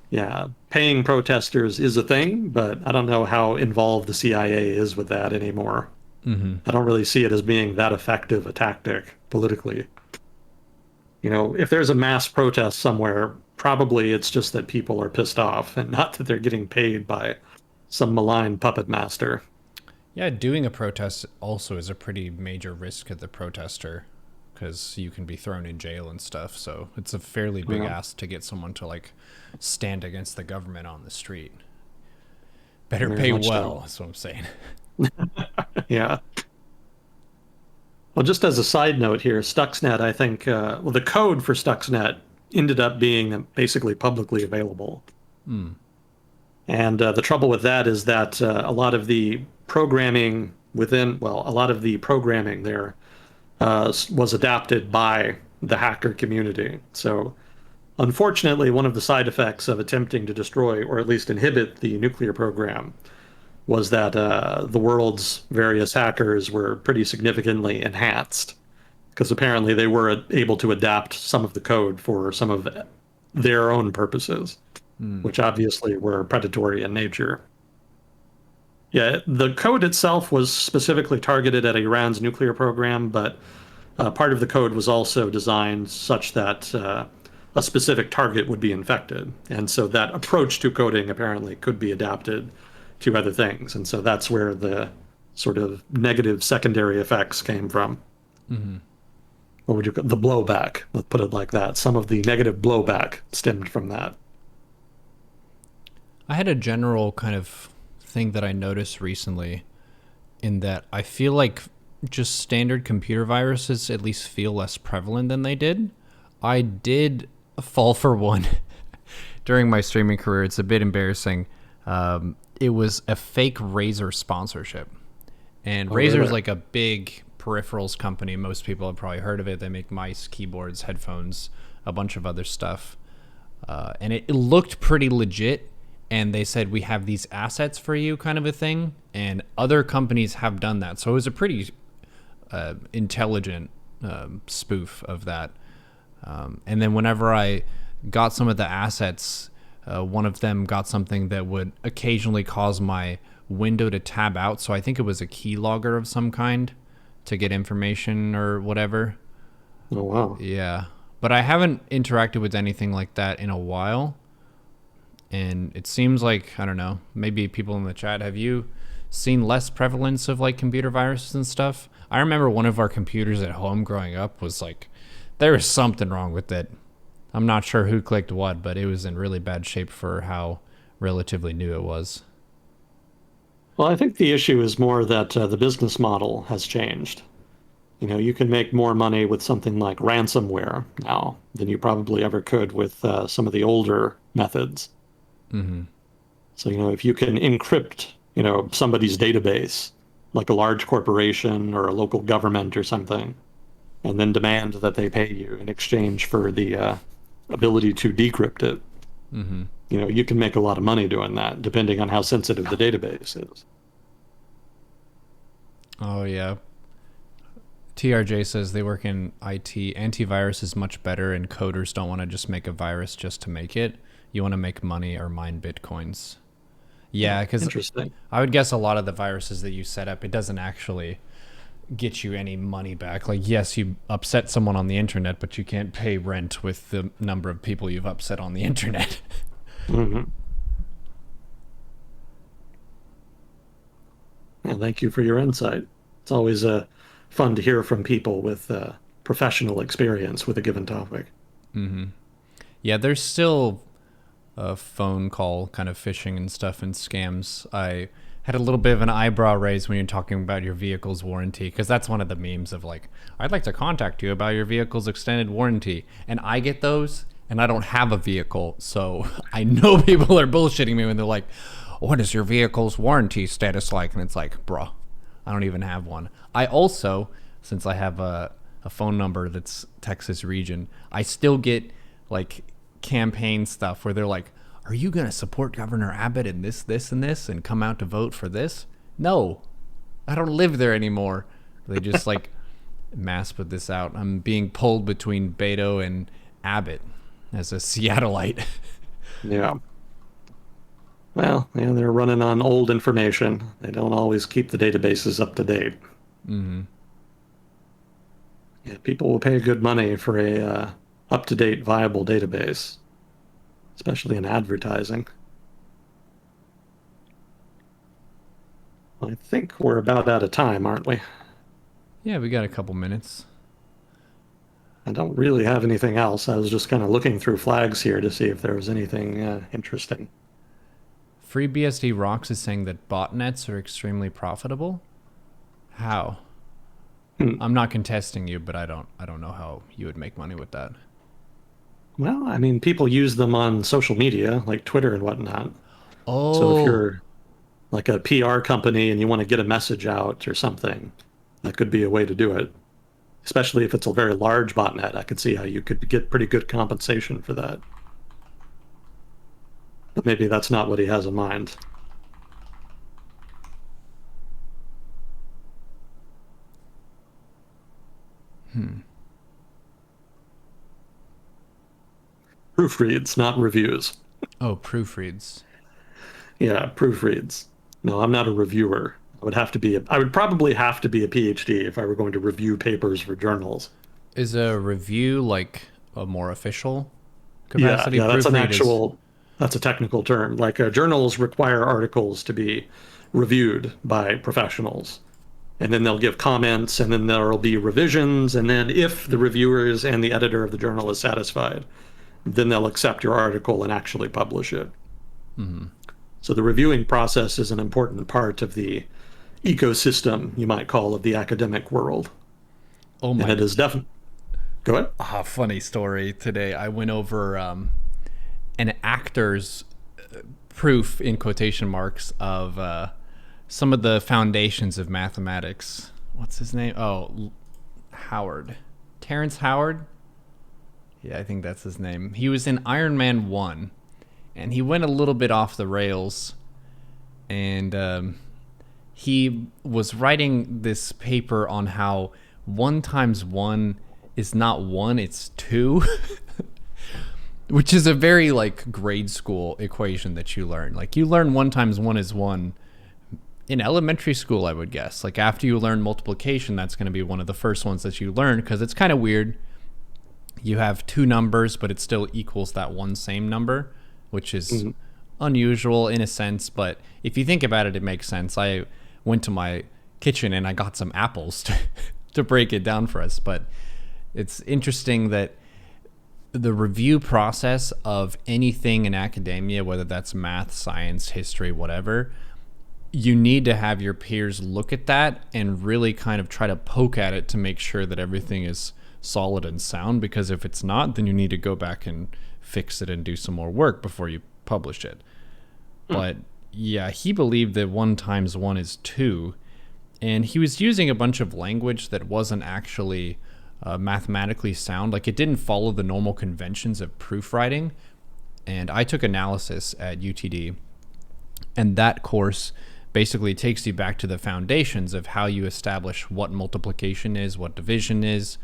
[SPEAKER 2] Yeah, paying protesters is a thing, but I don't know how involved the CIA is with that anymore. I don't really see it as being that effective a tactic politically. You know, if there's a mass protest somewhere, probably it's just that people are pissed off and not that they're getting paid by some malign puppet master.
[SPEAKER 1] Yeah, doing a protest also is a pretty major risk to the protester because you can be thrown in jail and stuff. So it's a fairly big
[SPEAKER 2] Yeah,
[SPEAKER 1] ask to get someone to like stand against the government on the street. Better
[SPEAKER 2] very
[SPEAKER 1] pay
[SPEAKER 2] much so.
[SPEAKER 1] well, that's what I'm saying.
[SPEAKER 2] Yeah. Well, just as a side note here, Stuxnet, I think, well, the code for Stuxnet ended up being basically publicly available. And the trouble with that is that a lot of the programming within, well, a lot of the programming there was adapted by the hacker community. So, unfortunately, one of the side effects of attempting to destroy or at least inhibit the nuclear program was that the world's various hackers were pretty significantly enhanced because apparently they were able to adapt some of the code for some of their own purposes, which obviously were predatory in nature. Yeah, the code itself was specifically targeted at Iran's nuclear program, but part of the code was also designed such that a specific target would be infected. And so that approach to coding apparently could be adapted to other things. And so that's where the sort of negative secondary effects came from. What would you call the blowback? Let's put it like that. Some of the negative blowback stemmed from that.
[SPEAKER 1] I had a general kind of thing that I noticed recently in that I feel like just standard computer viruses at least feel less prevalent than they did. I did fall for one during my streaming career. It's a bit embarrassing. It was a fake Razer sponsorship. And
[SPEAKER 2] Oh,
[SPEAKER 1] Razer's
[SPEAKER 2] really?
[SPEAKER 1] like a big peripherals company. Most people have probably heard of it. They make mice, keyboards, headphones, a bunch of other stuff. And it looked pretty legit. And they said, we have these assets for you, kind of a thing. And other companies have done that. So it was a pretty intelligent spoof of that. And then whenever I got some of the assets, one of them got something that would occasionally cause my window to tab out. So I think it was a keylogger of some kind to get information or whatever.
[SPEAKER 2] Oh, wow.
[SPEAKER 1] Yeah. But I haven't interacted with anything like that in a while. And it seems like, I don't know, maybe people in the chat, have you seen less prevalence of like computer viruses and stuff? I remember one of our computers at home growing up was like, there was something wrong with it. I'm not sure who clicked what, but it was in really bad shape for how relatively new it was.
[SPEAKER 2] Well, I think the issue is more that the business model has changed. You can make more money with something like ransomware now than you probably ever could with some of the older methods.
[SPEAKER 1] Mm-hmm.
[SPEAKER 2] So, if you can encrypt, somebody's database, like a large corporation or a local government or something, and then demand that they pay you in exchange for the ability to decrypt it,
[SPEAKER 1] Mm-hmm.
[SPEAKER 2] you can make a lot of money doing that, depending on how sensitive the database is.
[SPEAKER 1] Oh, yeah. TRJ says they work in IT. Antivirus is much better, and coders don't want to just make a virus just to make it. You want to make money or mine bitcoins.
[SPEAKER 2] Oh,
[SPEAKER 1] Yeah, because
[SPEAKER 2] interesting.
[SPEAKER 1] I would guess a lot of the viruses that you set up, it doesn't actually get you any money back. Like, yes, you upset someone on the internet, but you can't pay rent with the number of people you've upset on the internet.
[SPEAKER 2] Hmm. And thank you for your insight. It's always fun to hear from people with professional experience with a given topic.
[SPEAKER 1] Mm-hmm. Yeah, there's still a phone call kind of phishing and stuff and scams. I had a little bit of an eyebrow raise when you're talking about your vehicle's warranty, because that's one of the memes of like, I'd like to contact you about your vehicle's extended warranty. And I get those, and I don't have a vehicle. So I know people are bullshitting me when they're like, what is your vehicle's warranty status like? And it's like, bro, I don't even have one. I also, since I have a phone number that's Texas region, I still get like campaign stuff where they're like, are you going to support Governor Abbott in this, and this, and come out to vote for this? No, I don't live there anymore. They just like mass put this out. I'm being pulled between Beto and Abbott as a Seattleite.
[SPEAKER 2] Yeah. Well, they're running on old information. They don't always keep the databases up to date.
[SPEAKER 1] Mm-hmm.
[SPEAKER 2] Yeah, people will pay good money for a up-to-date, viable database, especially in advertising. I think we're about out of time, aren't we?
[SPEAKER 1] Yeah, we got a couple minutes.
[SPEAKER 2] I don't really have anything else. I was just kind of looking through flags here to see if there was anything interesting.
[SPEAKER 1] FreeBSD Rocks is saying that botnets are extremely profitable. How?
[SPEAKER 2] Hmm.
[SPEAKER 1] I'm not contesting you, but I don't know how you would make money with that.
[SPEAKER 2] Well, I mean, people use them on social media, like Twitter and whatnot. So if
[SPEAKER 1] Oh,
[SPEAKER 2] you're like a PR company and you want to get a message out or something, that could be a way to do it. Especially if it's a very large botnet, I could see how you could get pretty good compensation for that. But maybe that's not what he has in mind. Proofreads, not reviews.
[SPEAKER 1] oh, proofreads.
[SPEAKER 2] Yeah, proofreads. No, I'm not a reviewer. I would probably have to be a PhD if I were going to review papers for journals.
[SPEAKER 1] Is a review like a more official
[SPEAKER 2] Yeah,
[SPEAKER 1] capacity?
[SPEAKER 2] yeah,
[SPEAKER 1] Proofread is.
[SPEAKER 2] that's a technical term. Like journals require articles to be reviewed by professionals. And then they'll give comments, and then there'll be revisions. And then if the reviewers and the editor of the journal is satisfied, then they'll accept your article and actually publish it.
[SPEAKER 1] Mm-hmm.
[SPEAKER 2] So the reviewing process is an important part of the ecosystem, you might call, of the academic world.
[SPEAKER 1] Oh
[SPEAKER 2] And
[SPEAKER 1] my.
[SPEAKER 2] it is definitely. Go ahead.
[SPEAKER 1] Ah, funny story today. I went over an actor's proof in quotation marks of some of the foundations of mathematics. What's his name? Oh, Howard. Terrence Howard? Yeah, I think that's his name. He was in Iron Man 1, and he went a little bit off the rails, and he was writing this paper on how 1 times 1 is not 1, it's 2. Which is a very like grade school equation that you learn. Like you learn 1 times 1 is 1 in elementary school, I would guess. Like after you learn multiplication, that's going to be one of the first ones that you learn because it's kind of weird. You have two numbers, but it still equals that one same number, which is
[SPEAKER 2] Mhm.
[SPEAKER 1] unusual in a sense. But if you think about it, it makes sense. I went to my kitchen and I got some apples to break it down for us. But it's interesting that the review process of anything in academia, whether that's math, science, history, whatever, you need to have your peers look at that and really kind of try to poke at it to make sure that everything is solid and sound. Because if it's not, then you need to go back and fix it and do some more work before you publish it.
[SPEAKER 2] Hmm.
[SPEAKER 1] But yeah, he believed that 1 times 1 is 2. And he was using a bunch of language that wasn't actually mathematically sound. Like it didn't follow the normal conventions of proofwriting. And I took analysis at UTD, and that course basically takes you back to the foundations of how you establish what multiplication is, what division is,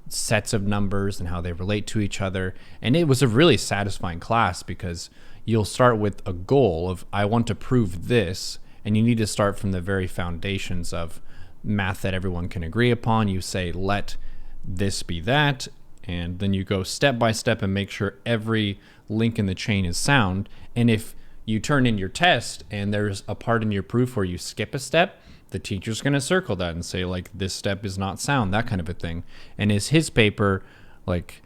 [SPEAKER 1] sets of numbers, and how they relate to each other. And it was a really satisfying class because you'll start with a goal of, I want to prove this, and you need to start from the very foundations of math that everyone can agree upon. You say, let this be that, and then you go step by step and make sure every link in the chain is sound. And if you turn in your test and there's a part in your proof where you skip a step, the teacher's going to circle that and say like this step is not sound, that kind of a thing. And is his paper like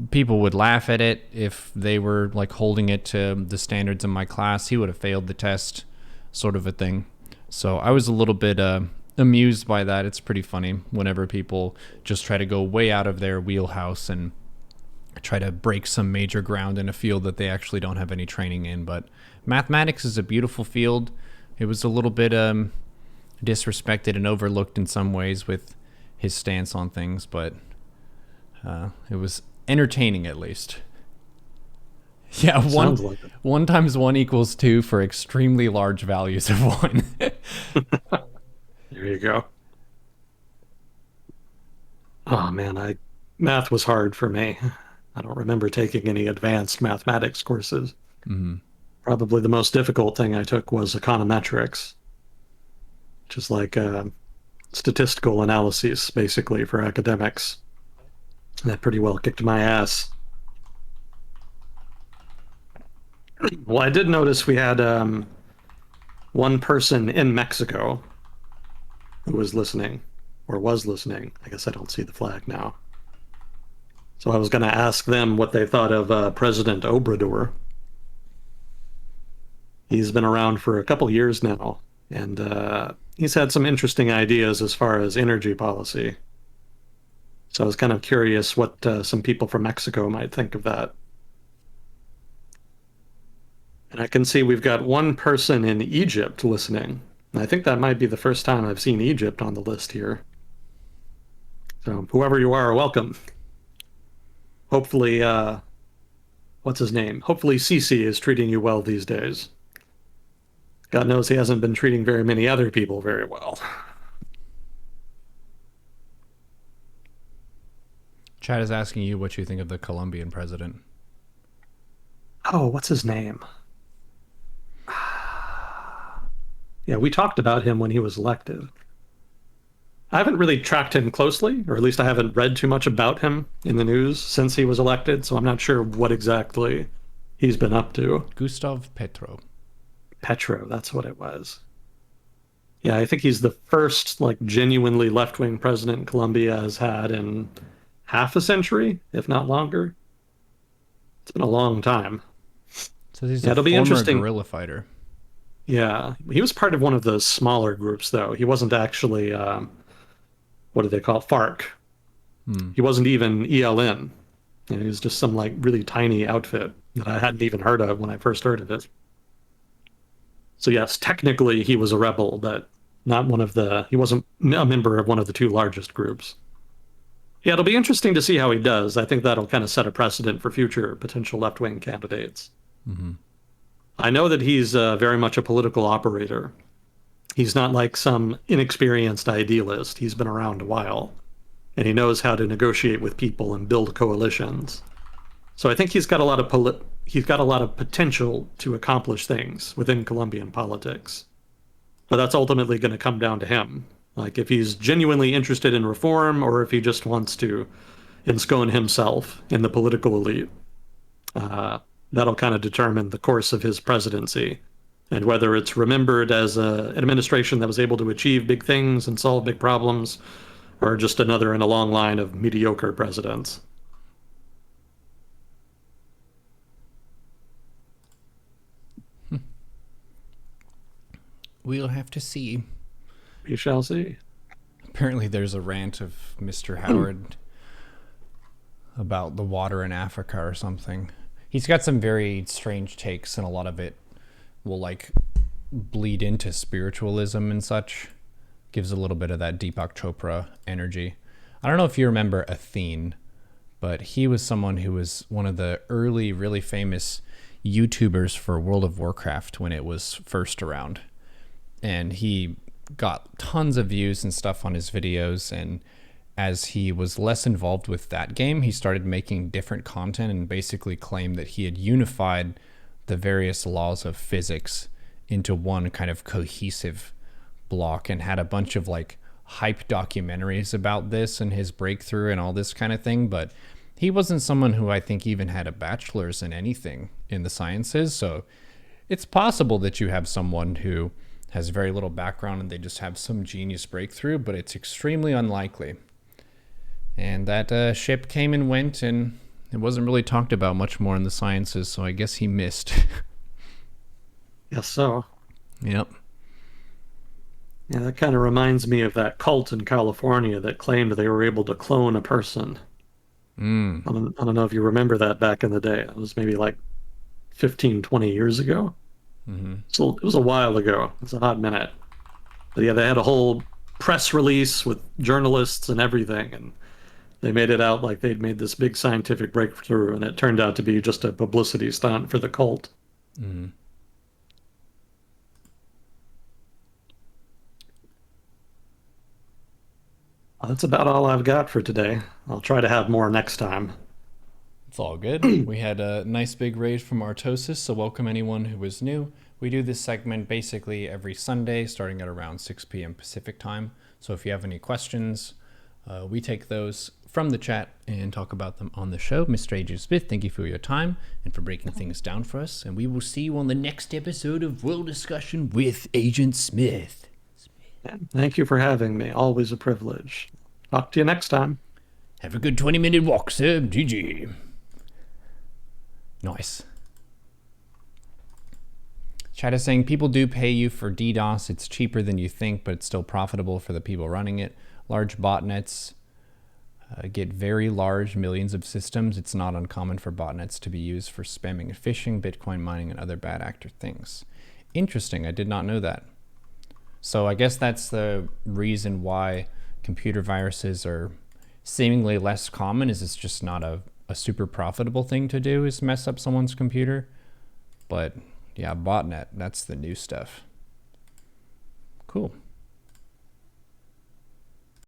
[SPEAKER 1] people would laugh at it if they were like holding it to the standards in my class. He would have failed the test, sort of a thing. So I was a little bit amused by that. It's pretty funny whenever people just try to go way out of their wheelhouse and try to break some major ground in a field that they actually don't have any training in. But mathematics is a beautiful field. It was a little bit disrespected and overlooked in some ways with his stance on things, but it was entertaining at least. Yeah,
[SPEAKER 2] Sounds like
[SPEAKER 1] 1 times 1 equals 2 for extremely large values of 1.
[SPEAKER 2] it. There you go. Oh man, I math was hard for me. I don't remember taking any advanced mathematics courses.
[SPEAKER 1] Mm-hmm.
[SPEAKER 2] Probably the most difficult thing I took was econometrics, which is like statistical analyses, basically, for academics. And that pretty well kicked my ass. Well, I did notice we had one person in Mexico who was listening, or was listening. I guess I don't see the flag now. So I was going to ask them what they thought of President Obrador. He's been around for a couple years now, and he's had some interesting ideas as far as energy policy. So I was kind of curious what some people from Mexico might think of that. And I can see we've got one person in Egypt listening. And I think that might be the first time I've seen Egypt on the list here. So whoever you are, welcome. Hopefully, what's his name? Hopefully Sisi is treating you well these days. God knows he hasn't been treating very many other people very well.
[SPEAKER 1] Chad is asking you what you think of the Colombian president.
[SPEAKER 2] Oh, what's his name? Yeah, we talked about him when he was elected. I haven't really tracked him closely, or at least I haven't read too much about him in the news since he was elected, so I'm not sure what exactly he's been up to.
[SPEAKER 1] Gustav Petro.
[SPEAKER 2] Petro, that's what it was. Yeah, I think he's the first like genuinely left-wing president Colombia has had in half a century, if not longer. It's been a long time.
[SPEAKER 1] So he's
[SPEAKER 2] Yeah,
[SPEAKER 1] a
[SPEAKER 2] it'll be
[SPEAKER 1] former
[SPEAKER 2] interesting.
[SPEAKER 1] guerrilla fighter.
[SPEAKER 2] Yeah, he was part of one of the smaller groups, though. He wasn't actually, what do they call it? FARC.
[SPEAKER 1] Hmm.
[SPEAKER 2] He wasn't even ELN. You know, he was just some like really tiny outfit that I hadn't even heard of when I first heard of it. So yes, technically he was a rebel, but not one of the. He wasn't a member of one of the two largest groups. Yeah, it'll be interesting to see how he does. I think that'll kind of set a precedent for future potential left-wing candidates.
[SPEAKER 1] Mm-hmm.
[SPEAKER 2] I know that he's very much a political operator. He's not like some inexperienced idealist. He's been around a while, and he knows how to negotiate with people and build coalitions. So I think he's got a lot of potential to accomplish things within Colombian politics. But that's ultimately going to come down to him. Like if he's genuinely interested in reform or if he just wants to enscone himself in the political elite. Uh, that'll kind of determine the course of his presidency and whether it's remembered as an administration that was able to achieve big things and solve big problems or just another in a long line of mediocre presidents.
[SPEAKER 1] We'll have to see.
[SPEAKER 2] We shall see.
[SPEAKER 1] Apparently, there's a rant of Mr. Howard about the water in Africa or something. He's got some very strange takes, and a lot of it will like bleed into spiritualism and such. Gives a little bit of that Deepak Chopra energy. I don't know if you remember Athene, but he was someone who was one of the early, really famous YouTubers for World of Warcraft when it was first around. And he got tons of views and stuff on his videos, and as he was less involved with that game, he started making different content and basically claimed that he had unified the various laws of physics into one kind of cohesive block and had a bunch of like hype documentaries about this and his breakthrough and all this kind of thing. But he wasn't someone who I think even had a bachelor's in anything in the sciences. So it's possible that you have someone who has very little background and they just have some genius breakthrough, but it's extremely unlikely. And that ship came and went, and it wasn't really talked about much more in the sciences, so I guess he missed.
[SPEAKER 2] Yes, so.
[SPEAKER 1] Yep.
[SPEAKER 2] Yeah, that kind of reminds me of that cult in California that claimed they were able to clone a person.
[SPEAKER 1] Mm.
[SPEAKER 2] I don't know if you remember that back in the day. It was maybe like 15, 20 years ago.
[SPEAKER 1] Mm-hmm.
[SPEAKER 2] So it was a while ago. It's a hot minute. But yeah, they had a whole press release with journalists and everything, and they made it out like they'd made this big scientific breakthrough, and it turned out to be just a publicity stunt for the cult.
[SPEAKER 1] Mm-hmm.
[SPEAKER 2] Well, that's about all I've got for today. I'll try to have more next time.
[SPEAKER 1] It's all good. We had a nice big raid from Artosis, so welcome anyone who is new. We do this segment basically every Sunday, starting at around 6 p.m. Pacific time. So if you have any questions, we take those from the chat and talk about them on the show. Mr. Agent Smith, thank you for your time and for breaking things down for us. And we will see you on the next episode of World Discussion with Agent Smith.
[SPEAKER 2] And thank you for having me. Always a privilege. Talk to you next time.
[SPEAKER 1] Have a good 20-minute walk, sir. GG. Nice. Chat is saying people do pay you for DDoS. It's cheaper than you think, but it's still profitable for the people running it. Large botnets get very large, millions of systems. It's not uncommon for botnets to be used for spamming and phishing, Bitcoin mining, and other bad actor things. Interesting. I did not know that. So I guess that's the reason why computer viruses are seemingly less common, is it's just not a super profitable thing to do, is mess up someone's computer. But yeah, botnet, that's the new stuff. Cool.